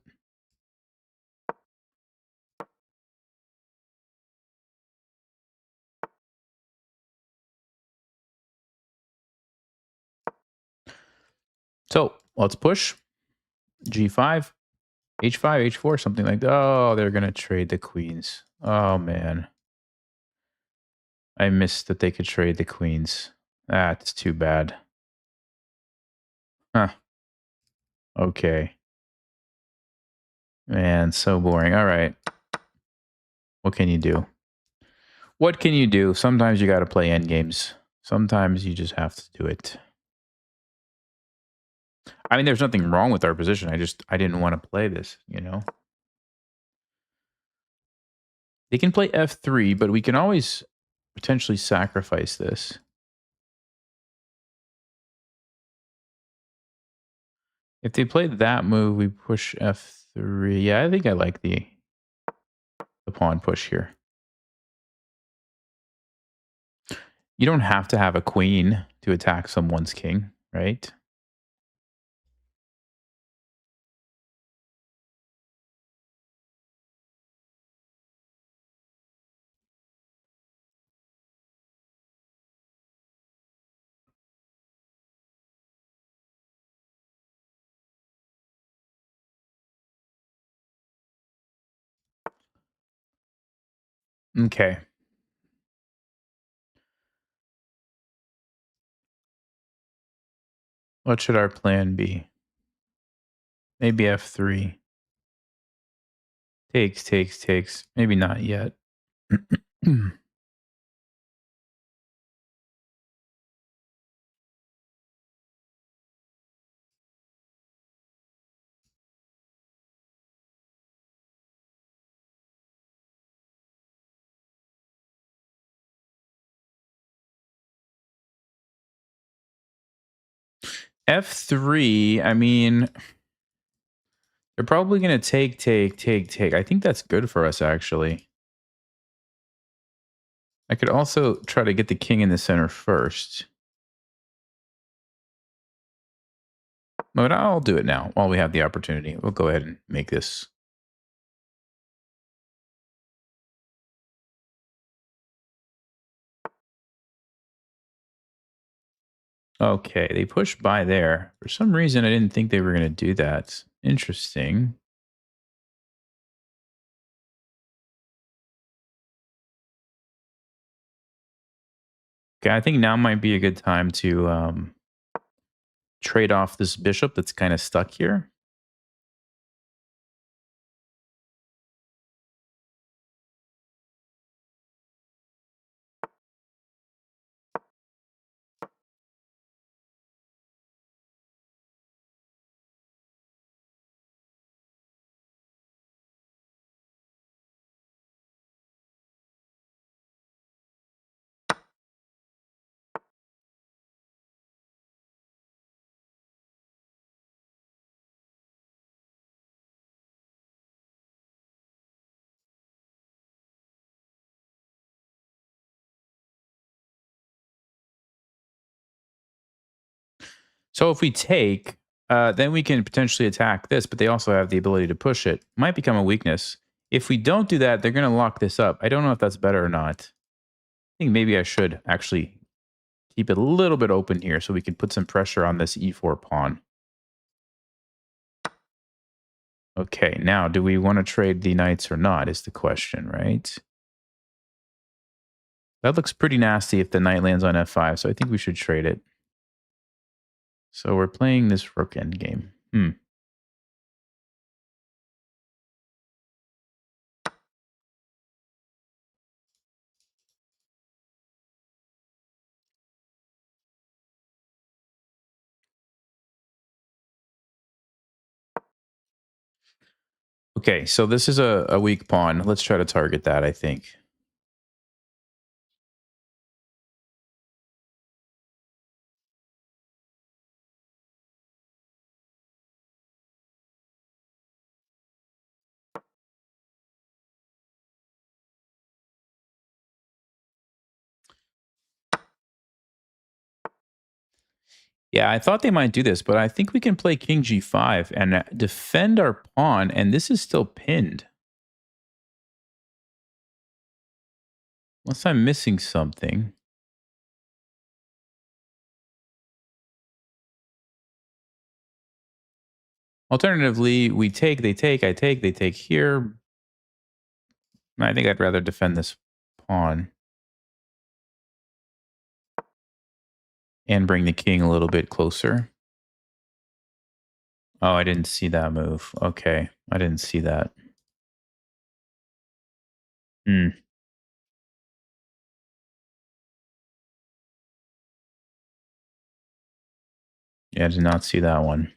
So let's push g5, h5, h4, something like that. Oh, they're going to trade the queens. Oh, man. I missed that they could trade the queens. That's too bad. Huh. Okay. Man, so boring. All right. What can you do? What can you do? Sometimes you got to play end games. Sometimes you just have to do it. I mean, there's nothing wrong with our position. I didn't want to play this, you know? They can play f3, but we can always potentially sacrifice this. If they play that move, we push f3. Yeah, I think I like the pawn push here. You don't have to have a queen to attack someone's king, right? Okay. What should our plan be? Maybe f3. Takes. Maybe not yet. f3, I mean, they're probably going to take. I think that's good for us, actually. I could also try to get the king in the center first. But I'll do it now while we have the opportunity. We'll go ahead and make this. Okay, they pushed by there. For some reason, I didn't think they were going to do that. Interesting. Okay, I think now might be a good time to trade off this bishop that's kind of stuck here. So if we take, then we can potentially attack this, but they also have the ability to push it. Might become a weakness. If we don't do that, they're going to lock this up. I don't know if that's better or not. I think maybe I should actually keep it a little bit open here so we can put some pressure on this e4 pawn. Okay, now do we want to trade the knights or not is the question, right? That looks pretty nasty if the knight lands on f5, so I think we should trade it. So we're playing this rook endgame. Okay, so this is a weak pawn. Let's try to target that, I think. Yeah, I thought they might do this, but I think we can play king g5 and defend our pawn, and this is still pinned. Unless I'm missing something. Alternatively, we take, they take, I take, they take here. I think I'd rather defend this pawn. And bring the king a little bit closer. Oh, I didn't see that move. Okay, I didn't see that. Yeah, I did not see that one.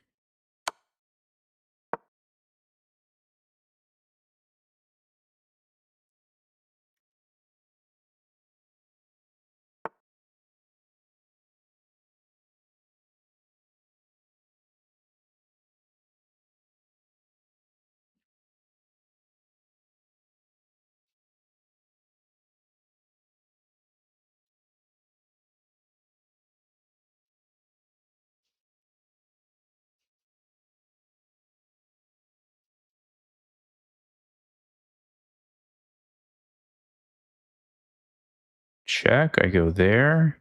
Check, I go there.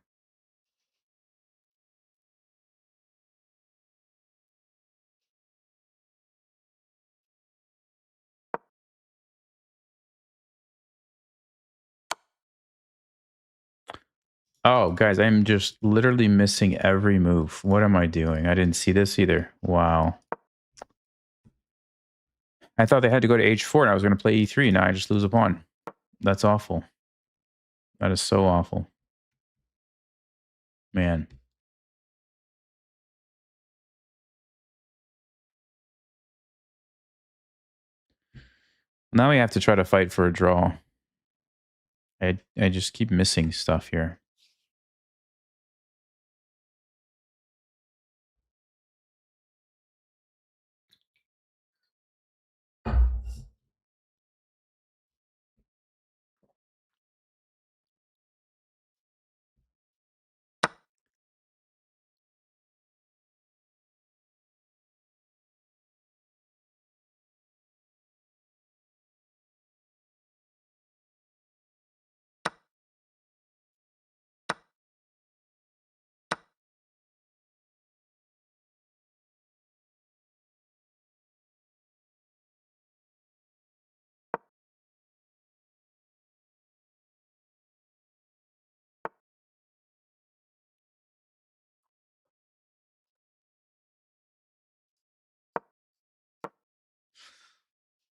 Oh, guys, I'm just literally missing every move. What am I doing? I didn't see this either. Wow. I thought they had to go to h4 and I was going to play e3. Now I just lose a pawn. That's awful. That is so awful. Man. Now we have to try to fight for a draw. I just keep missing stuff here.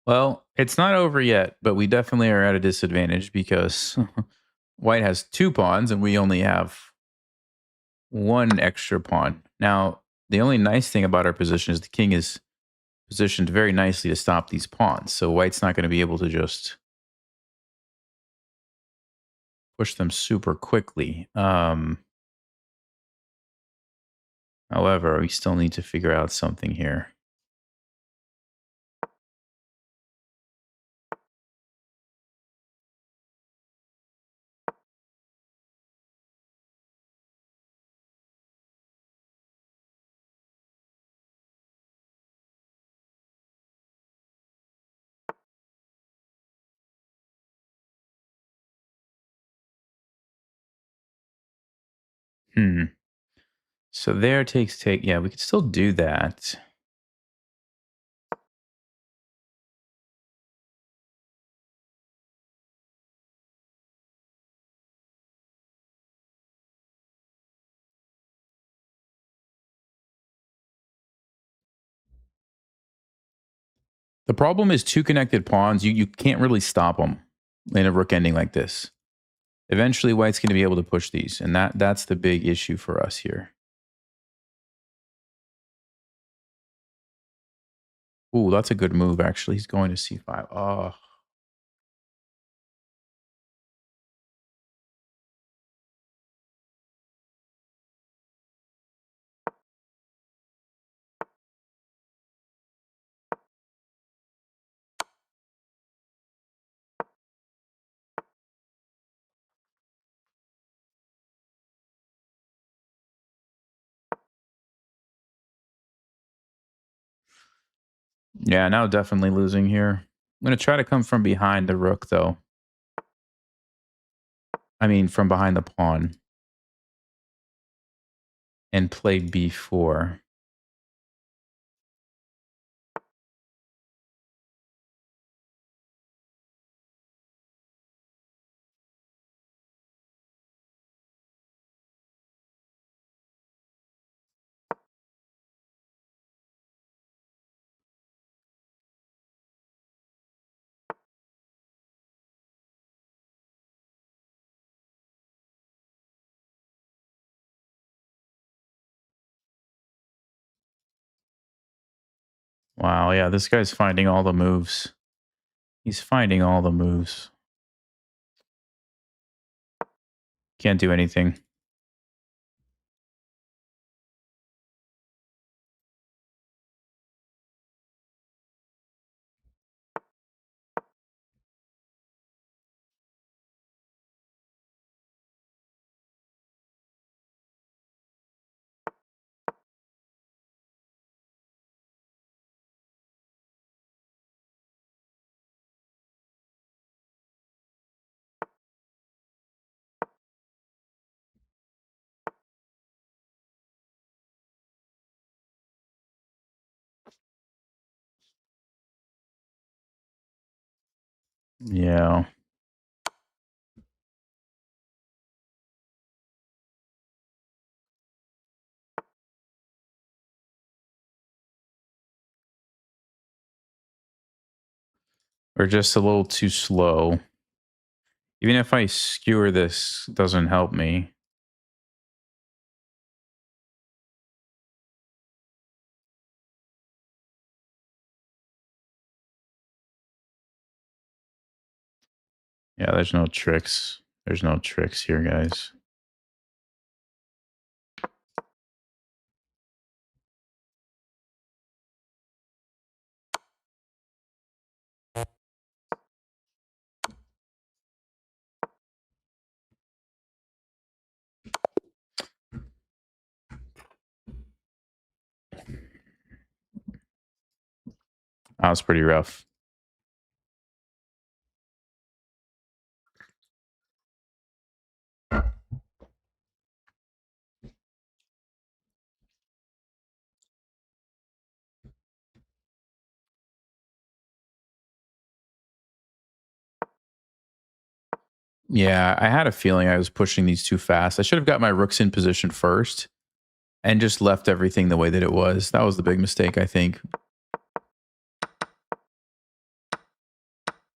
Well, it's not over yet, but we definitely are at a disadvantage because white has 2 pawns and we only have 1 extra pawn. Now, the only nice thing about our position is the king is positioned very nicely to stop these pawns. So white's not going to be able to just push them super quickly. However, we still need to figure out something here. So there takes take. Yeah, we could still do that. The problem is 2 connected pawns. You can't really stop them in a rook ending like this. Eventually, white's going to be able to push these, and that's the big issue for us here. Ooh, that's a good move, actually. He's going to c5. Oh. Yeah, now definitely losing here. I'm going to try to come from behind the rook, though. I mean, from behind the pawn. And play b4. Wow, yeah, this guy's finding all the moves. He's finding all the moves. Can't do anything. Yeah. Or just a little too slow. Even if I skewer this, doesn't help me. Yeah, there's no tricks. There's no tricks here, guys. That was pretty rough. Yeah, I had a feeling I was pushing these too fast. I should have got my rooks in position first and just left everything the way that it was. That was the big mistake, I think.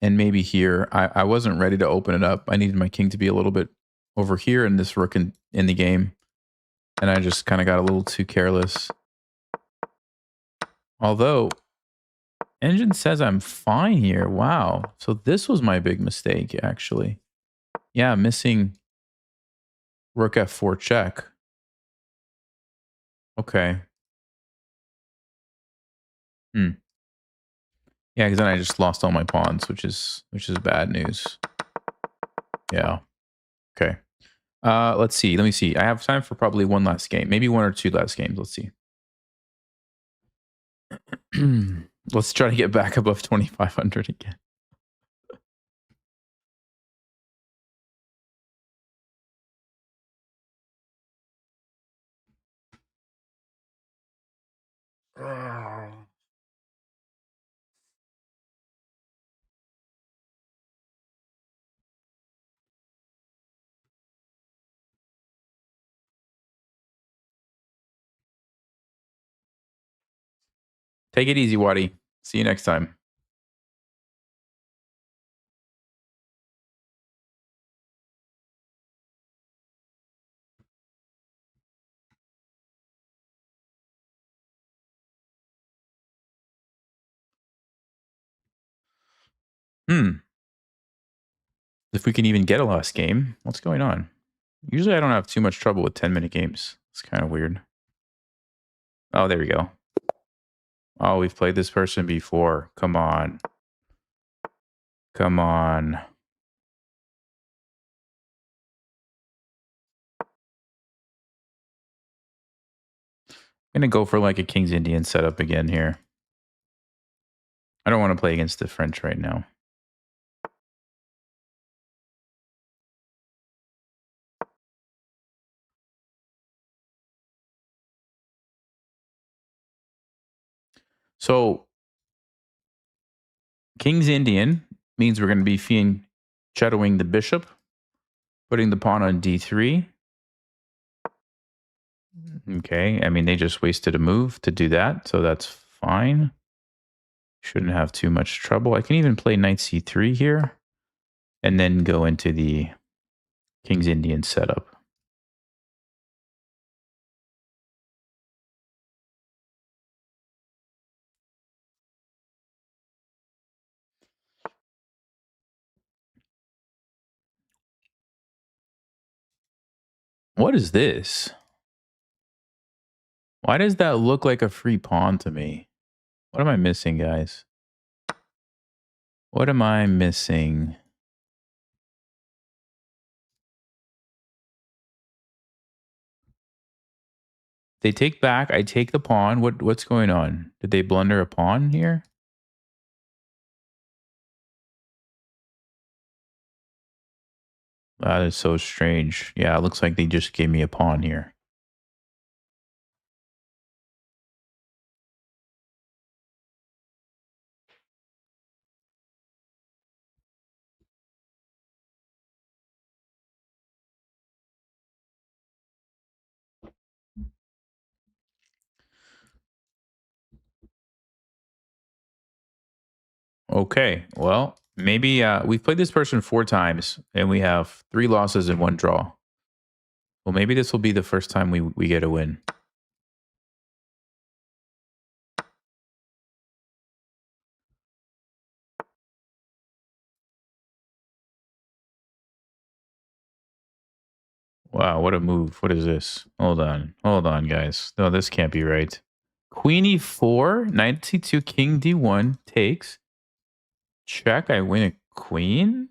And maybe here, I wasn't ready to open it up. I needed my king to be a little bit over here and this rook in the game. And I just kind of got a little too careless. Although, engine says I'm fine here. Wow. So this was my big mistake, actually. Yeah, missing rook f4 check. Okay. Hmm. Yeah, because then I just lost all my pawns, which is bad news. Yeah. Okay. Let's see. Let me see. I have time for probably one last game. Maybe one or two last games. Let's see. Let's try to get back above 2,500 again. Take it easy, Waddy. See you next time. If we can even get a last game, what's going on? Usually I don't have too much trouble with 10-minute games. It's kind of weird. Oh, there we go. Oh, we've played this person before. Come on. Come on. I'm going to go for like a King's Indian setup again here. I don't want to play against the French right now. So King's Indian means we're going to be shadowing the bishop, putting the pawn on d3. Okay, I mean, they just wasted a move to do that, so that's fine. Shouldn't have too much trouble. I can even play knight c3 here and then go into the King's Indian setup. What is this? Why does that look like a free pawn to me? What am I missing, guys? What am I missing? They take back. I take the pawn. What's going on? Did they blunder a pawn here? That is so strange. Yeah, it looks like they just gave me a pawn here. Okay, well, maybe we've played this person 4 times and we have 3 losses and 1 draw. Well, maybe this will be the first time we get a win. Wow, what a move. What is this? Hold on. Hold on, guys. No, this can't be right. Queen e4, knight c2, king d1, takes. Check, I win a queen?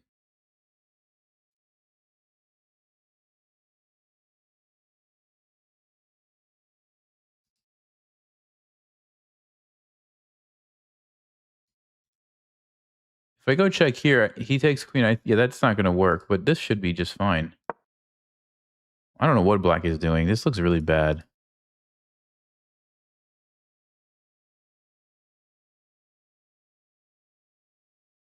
If I go check here, he takes queen. Yeah, that's not going to work, but this should be just fine. I don't know what black is doing. This looks really bad.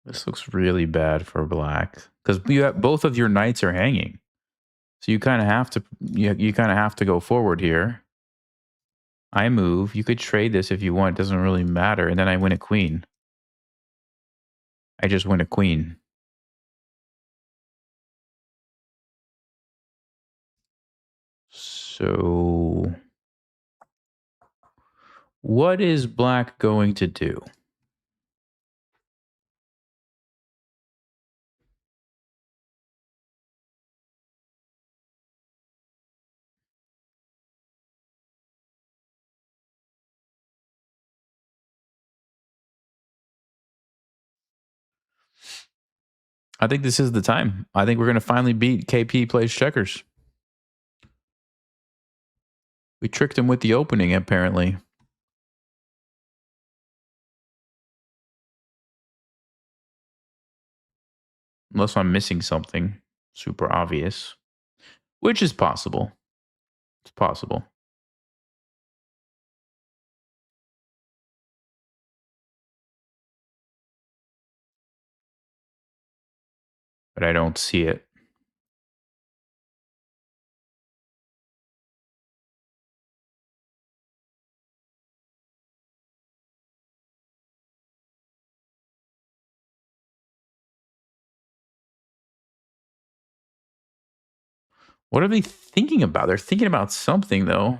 This looks really bad for black because both of your knights are hanging. So you kind of have to you kind of have to go forward here. I move. You could trade this if you want. It doesn't really matter. And then I win a queen. I just win a queen. So what is black going to do? I think this is the time. I think we're going to finally beat KP plays checkers. We tricked him with the opening, apparently. Unless I'm missing something super obvious, which is possible. It's possible. But I don't see it. What are they thinking about? They're thinking about something, though.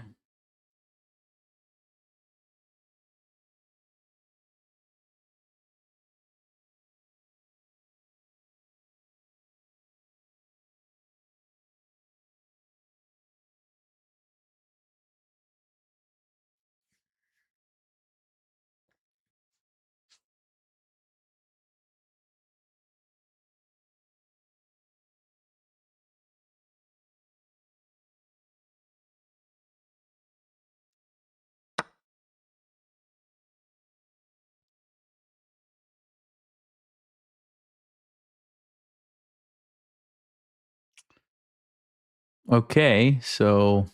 Okay, so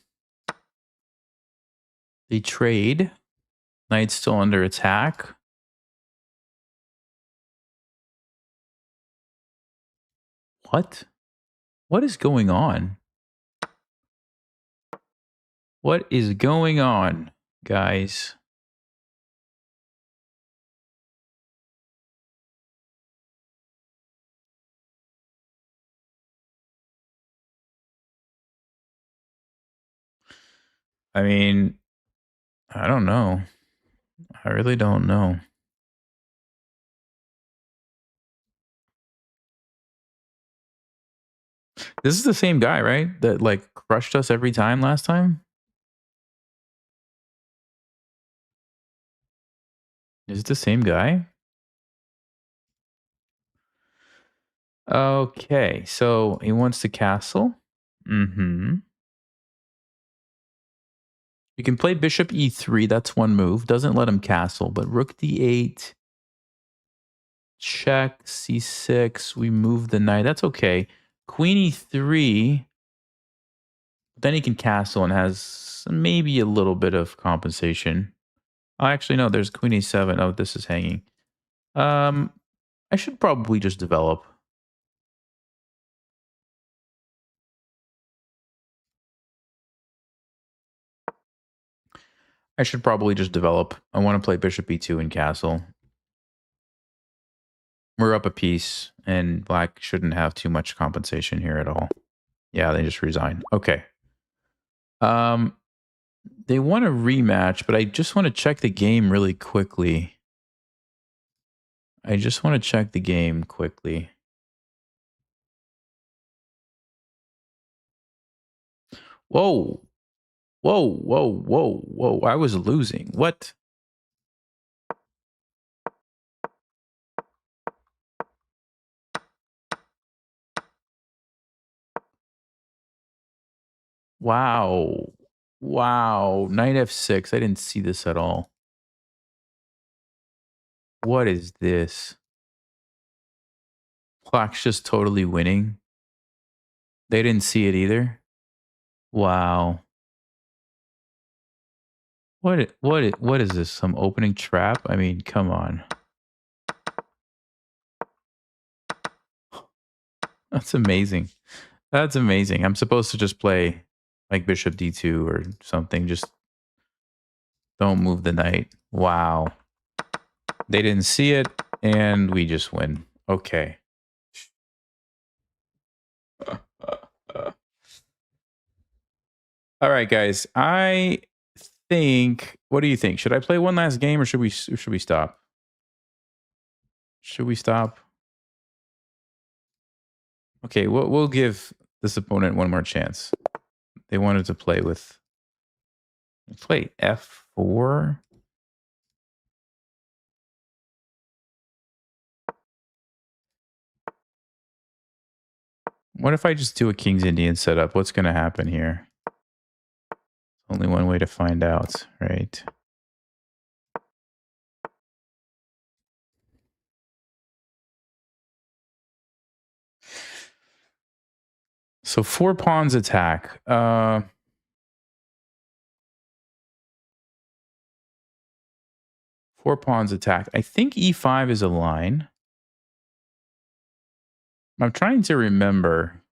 they trade. Knight's still under attack. What? What is going on? What is going on, guys? I mean, I don't know. I really don't know. This is the same guy, right? That like crushed us every time last time? Is it the same guy? Okay, so he wants to castle. Mm-hmm. You can play bishop e3. That's one move. Doesn't let him castle, but rook d8. Check c6. We move the knight. That's okay. Queen e3. Then he can castle and has maybe a little bit of compensation. Oh, actually, no, there's queen e7. Oh, this is hanging. I should probably just develop. I should probably just develop. I want to play bishop e2 and castle. We're up a piece, and black shouldn't have too much compensation here at all. Yeah, they just resign. Okay. They want a rematch, but I just want to check the game really quickly. I just want to check the game quickly. Whoa. Whoa, whoa, whoa, whoa. I was losing. What? Wow. Wow. Knight f6. I didn't see this at all. What is this? Black's just totally winning. They didn't see it either. Wow. What is this? Some opening trap? I mean, come on. That's amazing. That's amazing. I'm supposed to just play like bishop d2 or something. Just don't move the knight. Wow. They didn't see it, and we just win. Okay. All right, guys. I think. What do you think? Should I play one last game, or should we stop? Should we stop? Okay, we'll give this opponent one more chance. They wanted to play with. Play f4. What if I just do a King's Indian setup? What's going to happen here? Only one way to find out, right? So 4 pawns attack. 4 pawns attack. I think e5 is a line. I'm trying to remember.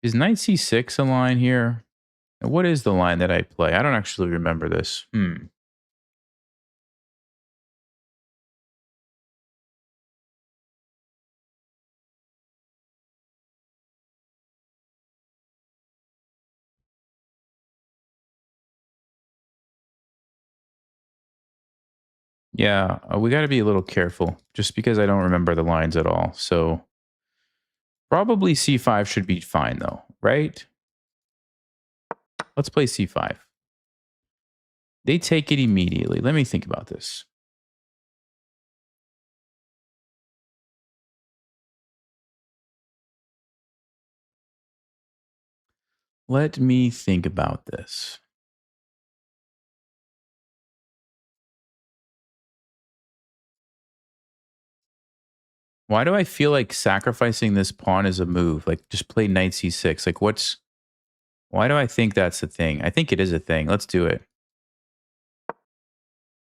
Is knight c6 a line here? What is the line that I play? I don't actually remember this. Yeah, we got to be a little careful just because I don't remember the lines at all. So probably c5 should be fine though, right? Let's play c5. They take it immediately. Let me think about this. Let me think about this. Why do I feel like sacrificing this pawn is a move? Like, just play knight c6. Like, why do I think that's a thing? I think it is a thing. Let's do it.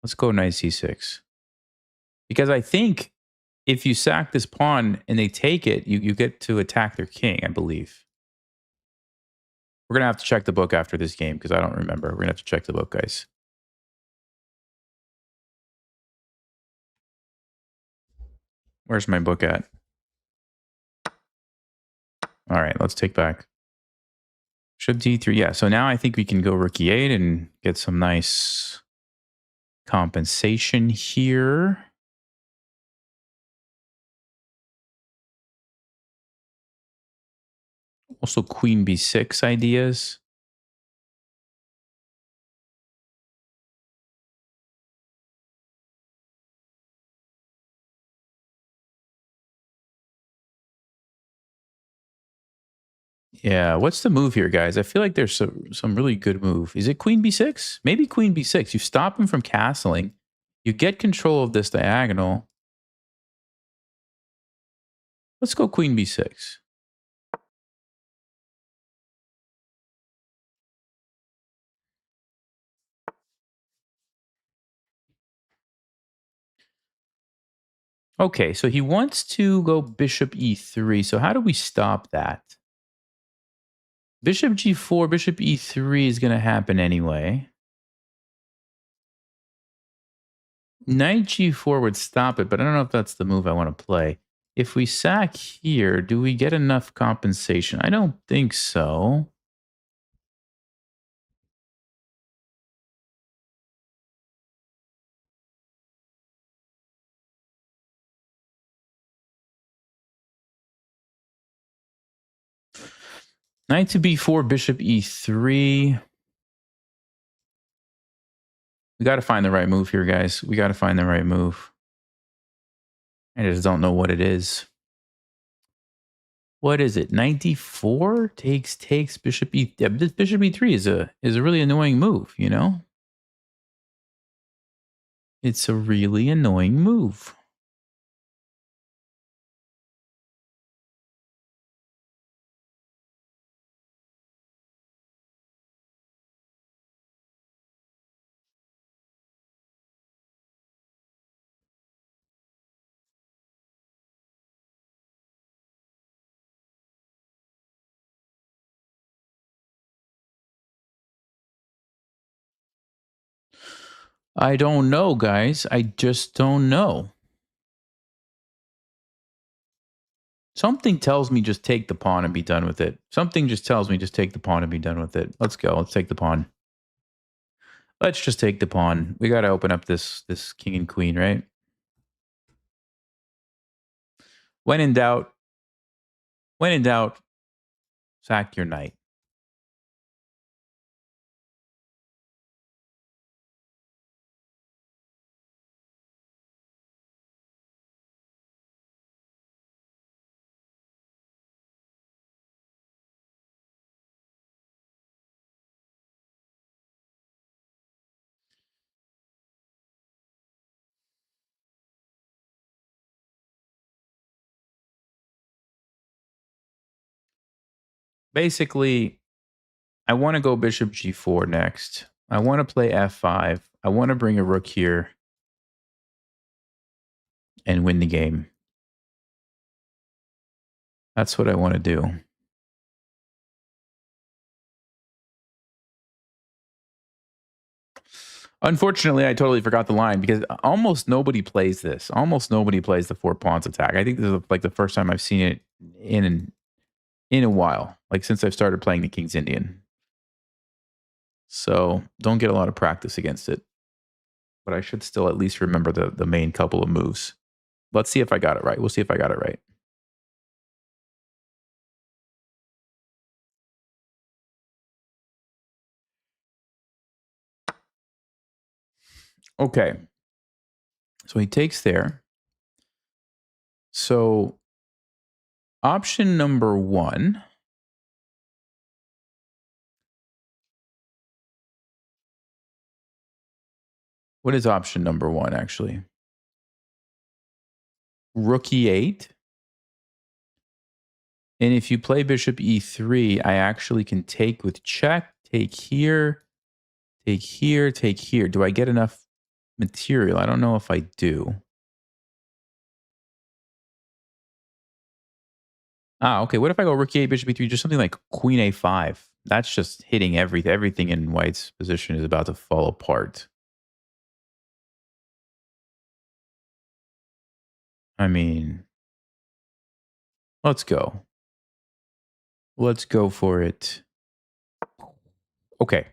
Let's go knight c6. Because I think if you sack this pawn and they take it, you get to attack their king, I believe. We're going to have to check the book after this game because I don't remember. We're going to have to check the book, guys. Where's my book at? All right, let's take back. Bishop d3. Yeah, so now I think we can go rook e8 and get some nice compensation here. Also queen b6 ideas. Yeah, what's the move here, guys? I feel like there's some really good move. Is it queen b6? Maybe queen b6. You stop him from castling. You get control of this diagonal. Let's go queen b6. Okay, so he wants to go bishop e3. So how do we stop that? Bishop g4, bishop e3 is going to happen anyway. Knight g4 would stop it, but I don't know if that's the move I want to play. If we sack here, do we get enough compensation? I don't think so. Knight to b4, bishop e3. We got to find the right move here, guys. We got to find the right move. I just don't know what it is. What is it? 94 takes bishop e. Yeah, bishop e3 is a really annoying move. You know, it's a really annoying move. I don't know, guys. I just don't know. Something tells me just take the pawn and be done with it. Something just tells me just take the pawn and be done with it. Let's go. Let's take the pawn. Let's just take the pawn. We got to open up this king and queen, right? When in doubt, sack your knight. Basically, I want to go bishop g4 next. I want to play f5. I want to bring a rook here and win the game. That's what I want to do. Unfortunately, I totally forgot the line because almost nobody plays this. Almost nobody plays the 4 pawns attack. I think this is like the first time I've seen it in a while, like since I've started playing the King's Indian. So don't get a lot of practice against it. But I should still at least remember the main couple of moves. Let's see if I got it right. We'll see if I got it right. Okay. So he takes there. So option number 1. What is option number 1, actually? Rook e8. And if you play bishop e3, I actually can take with check, take here, take here, take here. Do I get enough material? I don't know if I do. Okay. What if I go rook e8, bishop e3, just something like queen a5? That's just hitting everything. Everything in white's position is about to fall apart. I mean, let's go. Let's go for it. Okay.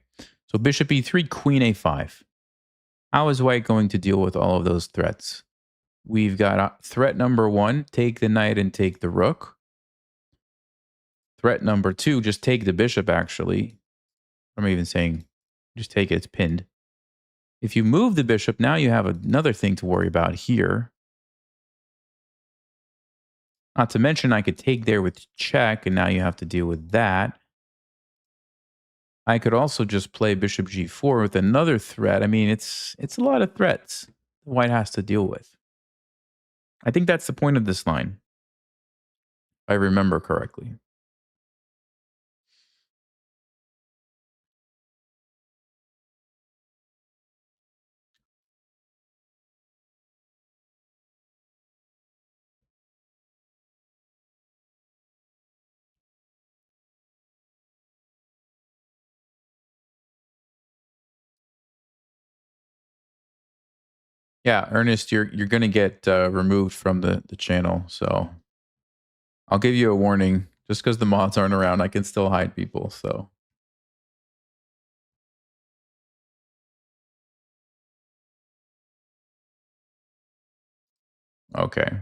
So bishop e3, queen a5. How is white going to deal with all of those threats? We've got threat number 1, take the knight and take the rook. Threat number 2, just take the bishop, actually. I'm even saying just take it, it's pinned. If you move the bishop, now you have another thing to worry about here. Not to mention I could take there with check, and now you have to deal with that. I could also just play bishop g4 with another threat. I mean, it's a lot of threats white has to deal with. I think that's the point of this line, if I remember correctly. Yeah, Ernest, you're gonna get removed from the channel. So I'll give you a warning. Just because the mods aren't around, I can still hide people. So okay.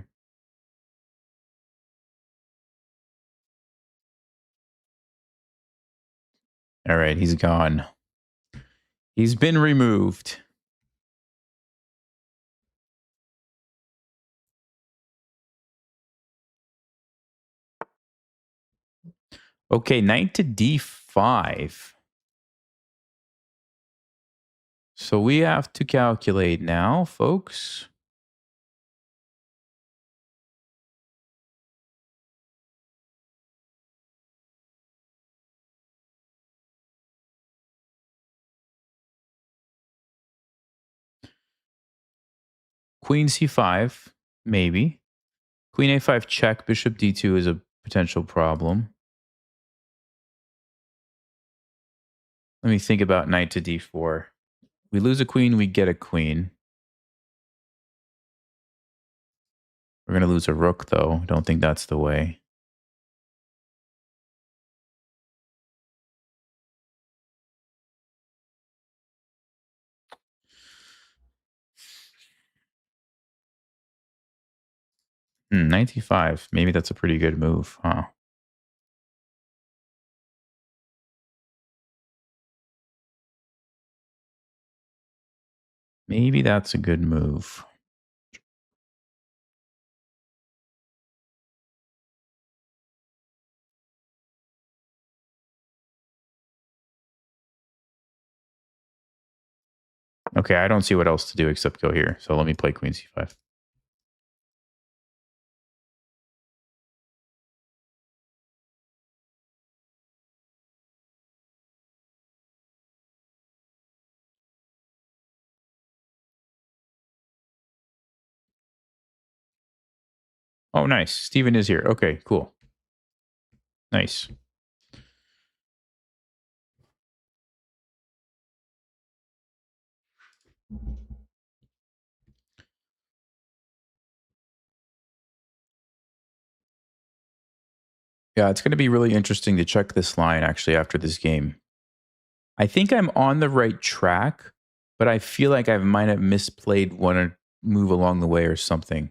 All right, he's gone. He's been removed. Okay, knight to d5. So we have to calculate now, folks. Queen c5, maybe. Queen a5 check, bishop d2 is a potential problem. Let me think about knight to d4. We lose a queen, we get a queen. We're going to lose a rook, though. Don't think that's the way. Knight d5. Maybe that's a pretty good move, huh? Maybe that's a good move. Okay, I don't see what else to do except go here. So let me play queen c5. Oh, nice. Steven is here. Okay, cool. Nice. Yeah, it's going to be really interesting to check this line actually after this game. I think I'm on the right track, but I feel like I might have misplayed one move along the way or something.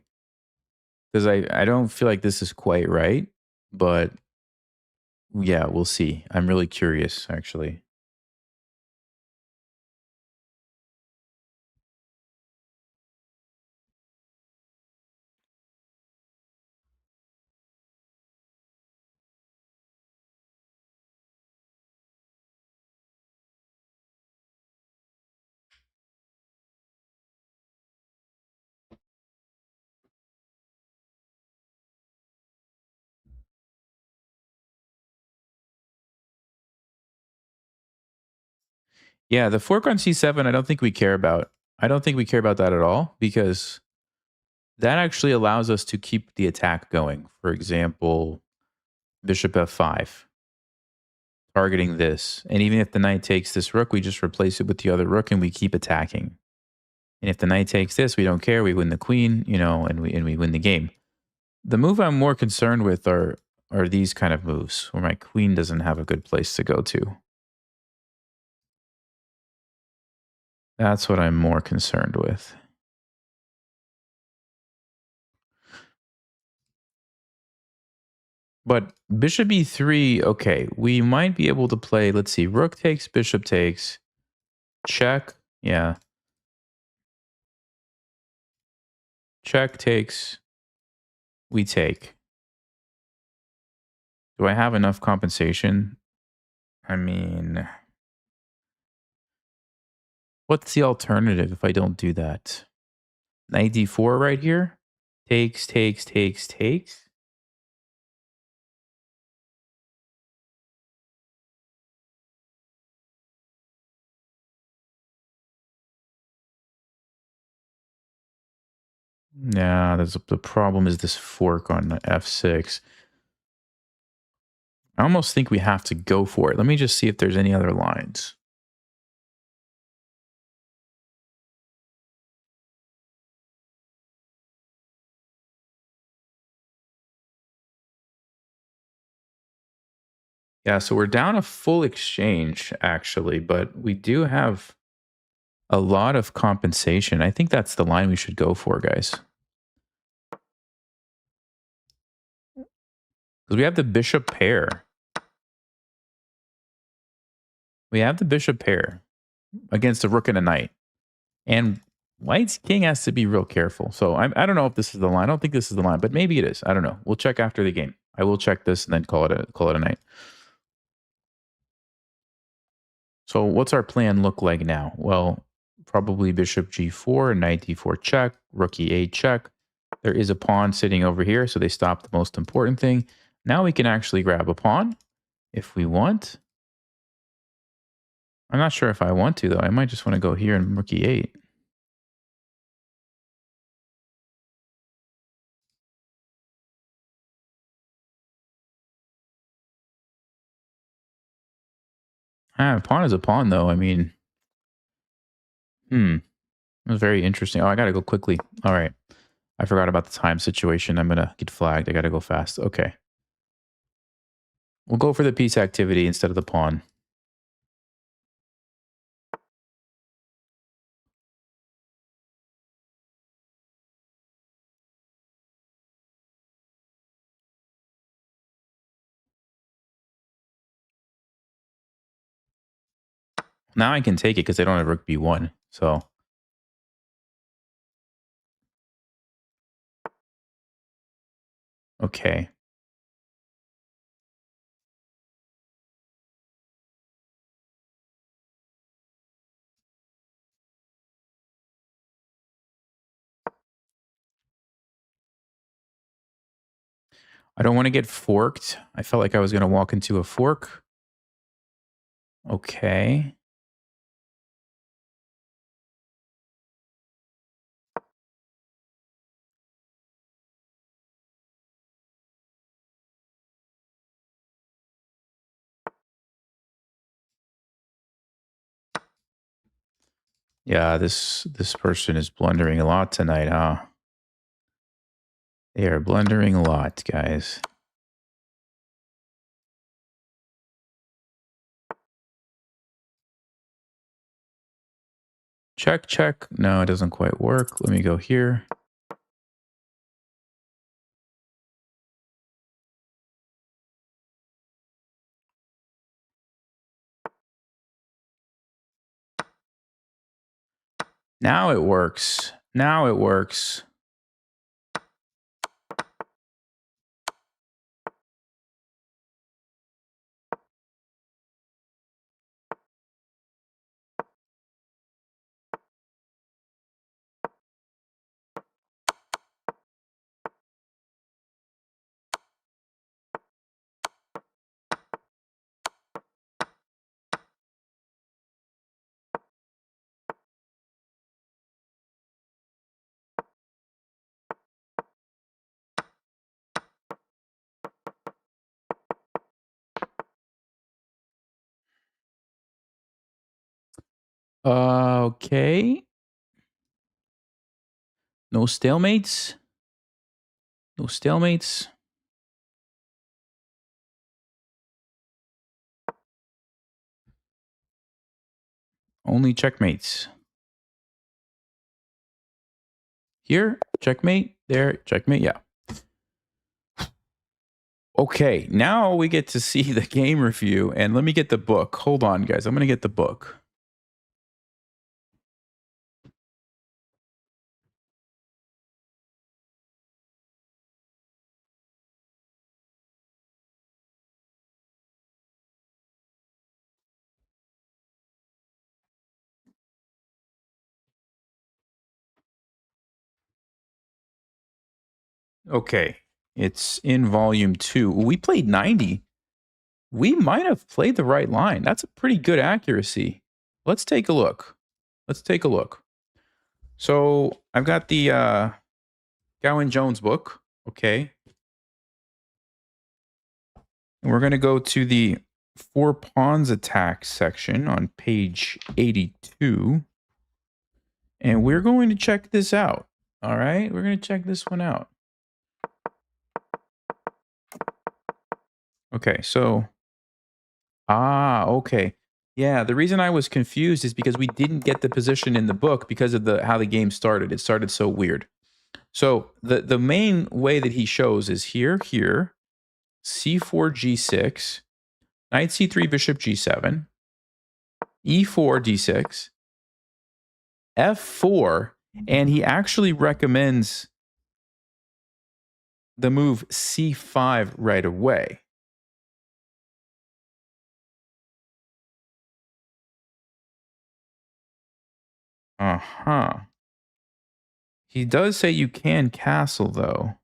Because I don't feel like this is quite right, but yeah, we'll see. I'm really curious, actually. Yeah, the fork on c7, I don't think we care about. I don't think we care about that at all because that actually allows us to keep the attack going. For example, bishop f5, targeting this. And even if the knight takes this rook, we just replace it with the other rook and we keep attacking. And if the knight takes this, we don't care. We win the queen, and we win the game. The move I'm more concerned with are these kind of moves where my queen doesn't have a good place to go to. That's what I'm more concerned with. But bishop e3, okay, we might be able to play, let's see, rook takes, bishop takes, check, yeah. Check takes, we take. Do I have enough compensation? I mean, what's the alternative if I don't do that? Knight d4 right here? Takes, takes, takes, takes. Nah, the problem is this fork on f6. I almost think we have to go for it. Let me just see if there's any other lines. Yeah, so we're down a full exchange, actually, but we do have a lot of compensation. I think that's the line we should go for, guys. Because we have the bishop pair. We have the bishop pair against a rook and a knight. And white's king has to be real careful. So I don't know if this is the line. I don't think this is the line, but maybe it is. I don't know. We'll check after the game. I will check this and then call it a night. So what's our plan look like now? Well, probably bishop g4, knight d4 check, rook e8 check. There is a pawn sitting over here, so they stop the most important thing. Now we can actually grab a pawn if we want. I'm not sure if I want to, though. I might just want to go here and rook e8. Ah, a pawn is a pawn, though. I mean, it was very interesting. Oh, I got to go quickly. All right. I forgot about the time situation. I'm going to get flagged. I got to go fast. Okay. We'll go for the piece activity instead of the pawn. Now I can take it because they don't have rook b1. So okay. I don't want to get forked. I felt like I was going to walk into a fork. Okay. Yeah, this person is blundering a lot tonight, huh? They are blundering a lot, guys. Check, check. No, it doesn't quite work. Let me go here. Now it works. Now it works. Okay. No stalemates. No stalemates. Only checkmates. Here, checkmate. There, checkmate. Yeah. Okay, now we get to see the game review, and let me get the book. Hold on, guys. I'm going to get the book. Okay, it's in volume 2. We played 90. We might have played the right line. That's a pretty good accuracy. Let's take a look. Let's take a look. So I've got the Gowan Jones book. Okay. And we're going to go to the 4 pawns attack section on page 82. And we're going to check this out. All right. We're going to check this one out. Okay. So Ah, okay. Yeah, the reason I was confused is because we didn't get the position in the book because of the how the game started. It started so weird. So the main way that he shows is here, here, c4, g6, knight c3, bishop g7, e4, d6, f4, and he actually recommends the move c5 right away. Uh-huh. He does say you can castle, though,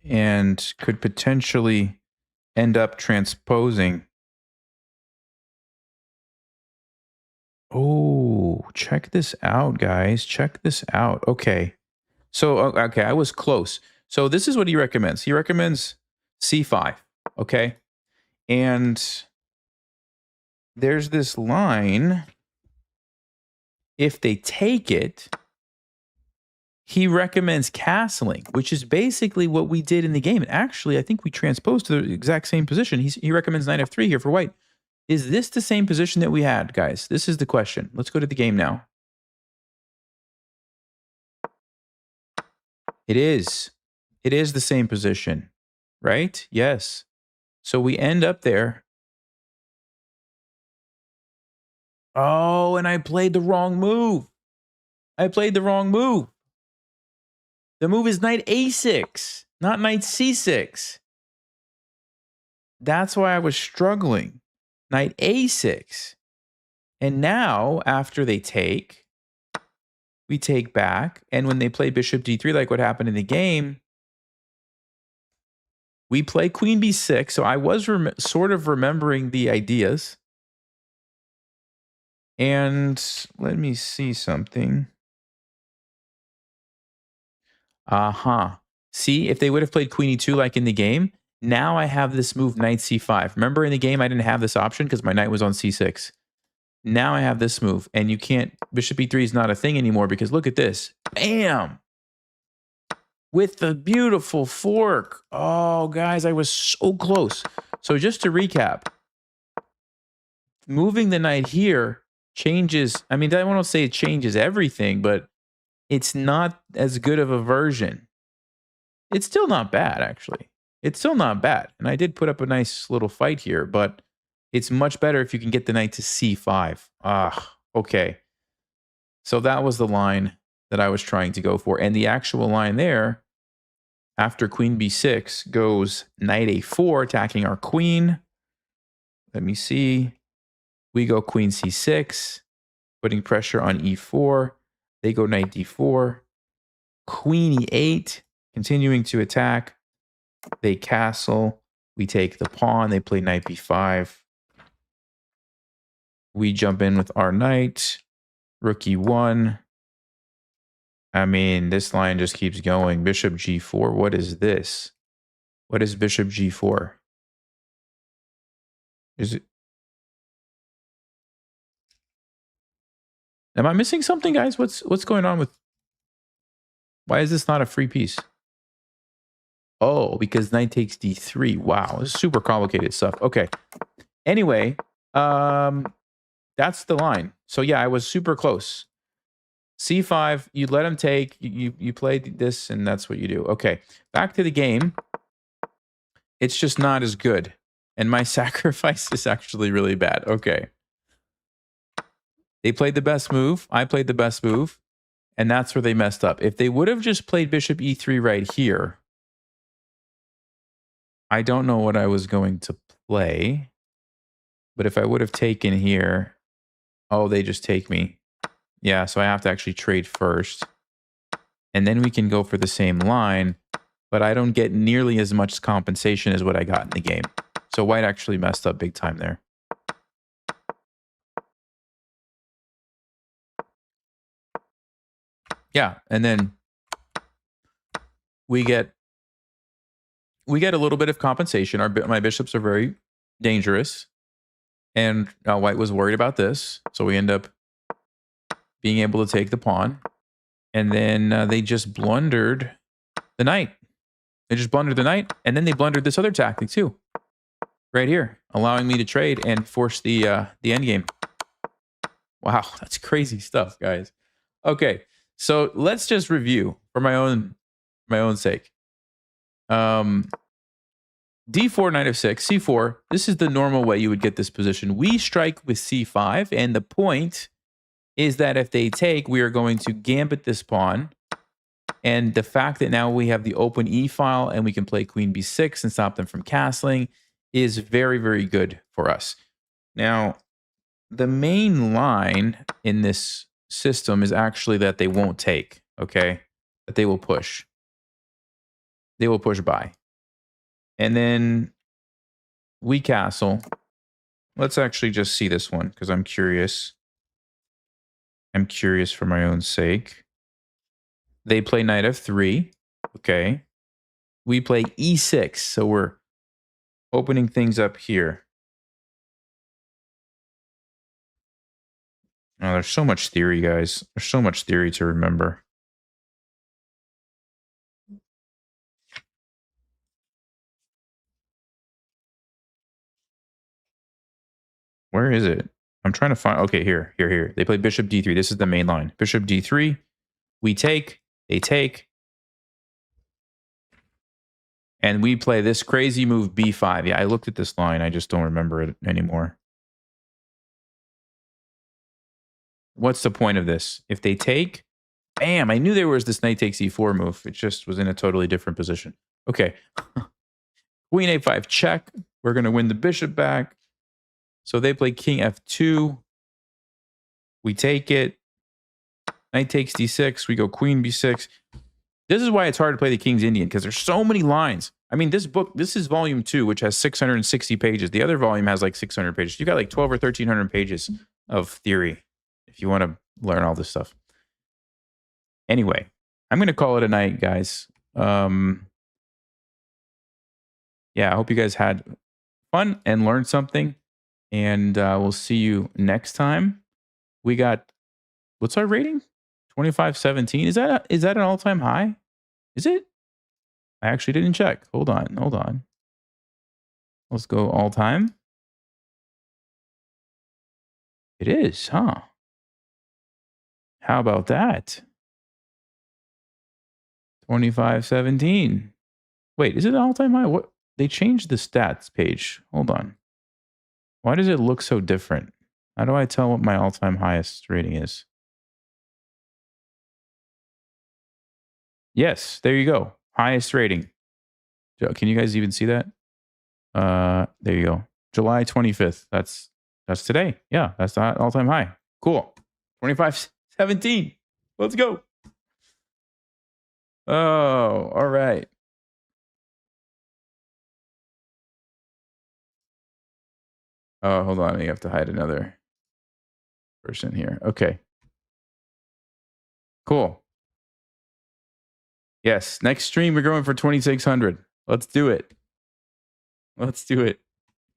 and could potentially end up transposing. Oh, check this out, guys. Check this out. Okay. So, okay, I was close. So, this is what he recommends. He recommends c5. Okay. And there's this line. If they take it, he recommends castling, which is basically what we did in the game. And actually, I think we transposed to the exact same position. He recommends knight f3 here for white. Is this the same position that we had, guys? This is the question. Let's go to the game now. It is. It is the same position, right? Yes. So we end up there. Oh, and I played the wrong move. I played the wrong move. The move is knight a6, not knight c6. That's why I was struggling. Knight a6. And now, after they take, we take back. And when they play bishop d3, like what happened in the game, we play queen b6. So I was sort of remembering the ideas. And let me see something. Uh-huh. See, if they would have played queen e2 like in the game, now I have this move knight c5. Remember in the game, I didn't have this option because my knight was on c6. Now I have this move, and you can't, bishop e3 is not a thing anymore because look at this. Bam! With the beautiful fork. Oh, guys, I was so close. So just to recap, moving the knight here changes, I mean, I won't say it changes everything, but it's not as good of a version. It's still not bad, actually. It's still not bad. And I did put up a nice little fight here, but it's much better if you can get the knight to c5. Ah, okay. So that was the line that I was trying to go for. And the actual line there, after queen b6, goes knight a4, attacking our queen. Let me see. We go queen c6, putting pressure on e4. They go knight d4. Queen e8, continuing to attack. They castle. We take the pawn. They play knight b5. We jump in with our knight. Rook e1. I mean, this line just keeps going. Bishop g4. What is this? What is bishop g4? Is it? Am I missing something, guys? What's going on with? Why is this not a free piece? Oh, because knight takes d3. Wow, this is super complicated stuff. Okay. Anyway, that's the line. So yeah, I was super close. c5, you let him take. You play this, and that's what you do. Okay, back to the game. It's just not as good. And my sacrifice is actually really bad. Okay. They played the best move. I played the best move. And that's where they messed up. If they would have just played bishop e3 right here, I don't know what I was going to play. But if I would have taken here, oh, they just take me. Yeah, so I have to actually trade first. And then we can go for the same line. But I don't get nearly as much compensation as what I got in the game. So white actually messed up big time there. Yeah, and then we get a little bit of compensation. My bishops are very dangerous. And white was worried about this. So we end up being able to take the pawn. And then they just blundered the knight. They just blundered the knight, and then they blundered this other tactic too. Right here, allowing me to trade and force the endgame. Wow, that's crazy stuff, guys. Okay, so let's just review for my own sake. D4, knight of 6, C4. This is the normal way you would get this position. We strike with C5, and the point is that if they take, we are going to gambit this pawn. And the fact that now we have the open E file and we can play queen B6 and stop them from castling is very, very good for us. Now, the main line in this system is actually that they won't take, okay? That they will push. They will push by. And then we castle. Let's actually just see this one because I'm curious. I'm curious for my own sake. They play knight f3. Okay. We play e6. So we're opening things up here. Oh, there's so much theory, guys. There's so much theory to remember. Where is it? I'm trying to find... Okay, here. They play bishop d3. This is the main line. Bishop d3. We take. They take. And we play this crazy move b5. Yeah, I looked at this line. I just don't remember it anymore. What's the point of this? If they take, bam, I knew there was this knight takes e4 move. It just was in a totally different position. Okay. Queen a5 check. We're going to win the bishop back. So they play king f2. We take it. Knight takes d6. We go queen b6. This is why it's hard to play the King's Indian, because there's so many lines. I mean, this book, this is volume 2, which has 660 pages. The other volume has like 600 pages. You got like 12 or 1300 pages of theory if you want to learn all this stuff. Anyway, I'm going to call it a night, guys. Yeah, I hope you guys had fun and learned something. And we'll see you next time. We got, what's our rating? 2517. Is that an all-time high? Is it? I actually didn't check. Hold on. Let's go all-time. It is, huh? How about that? 2517. Wait, is it an all-time high? What? They changed the stats page. Hold on. Why does it look so different? How do I tell what my all-time highest rating is? Yes, there you go. Highest rating. Can you guys even see that? There you go. July 25th. That's today. Yeah, that's the all-time high. Cool. 2517. Let's go. Oh, all right. Oh, hold on. You have to hide another person here. Okay. Cool. Yes. Next stream, we're going for 2600. Let's do it. Let's do it.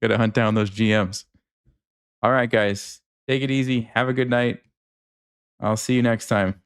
Gotta hunt down those GMs. All right, guys. Take it easy. Have a good night. I'll see you next time.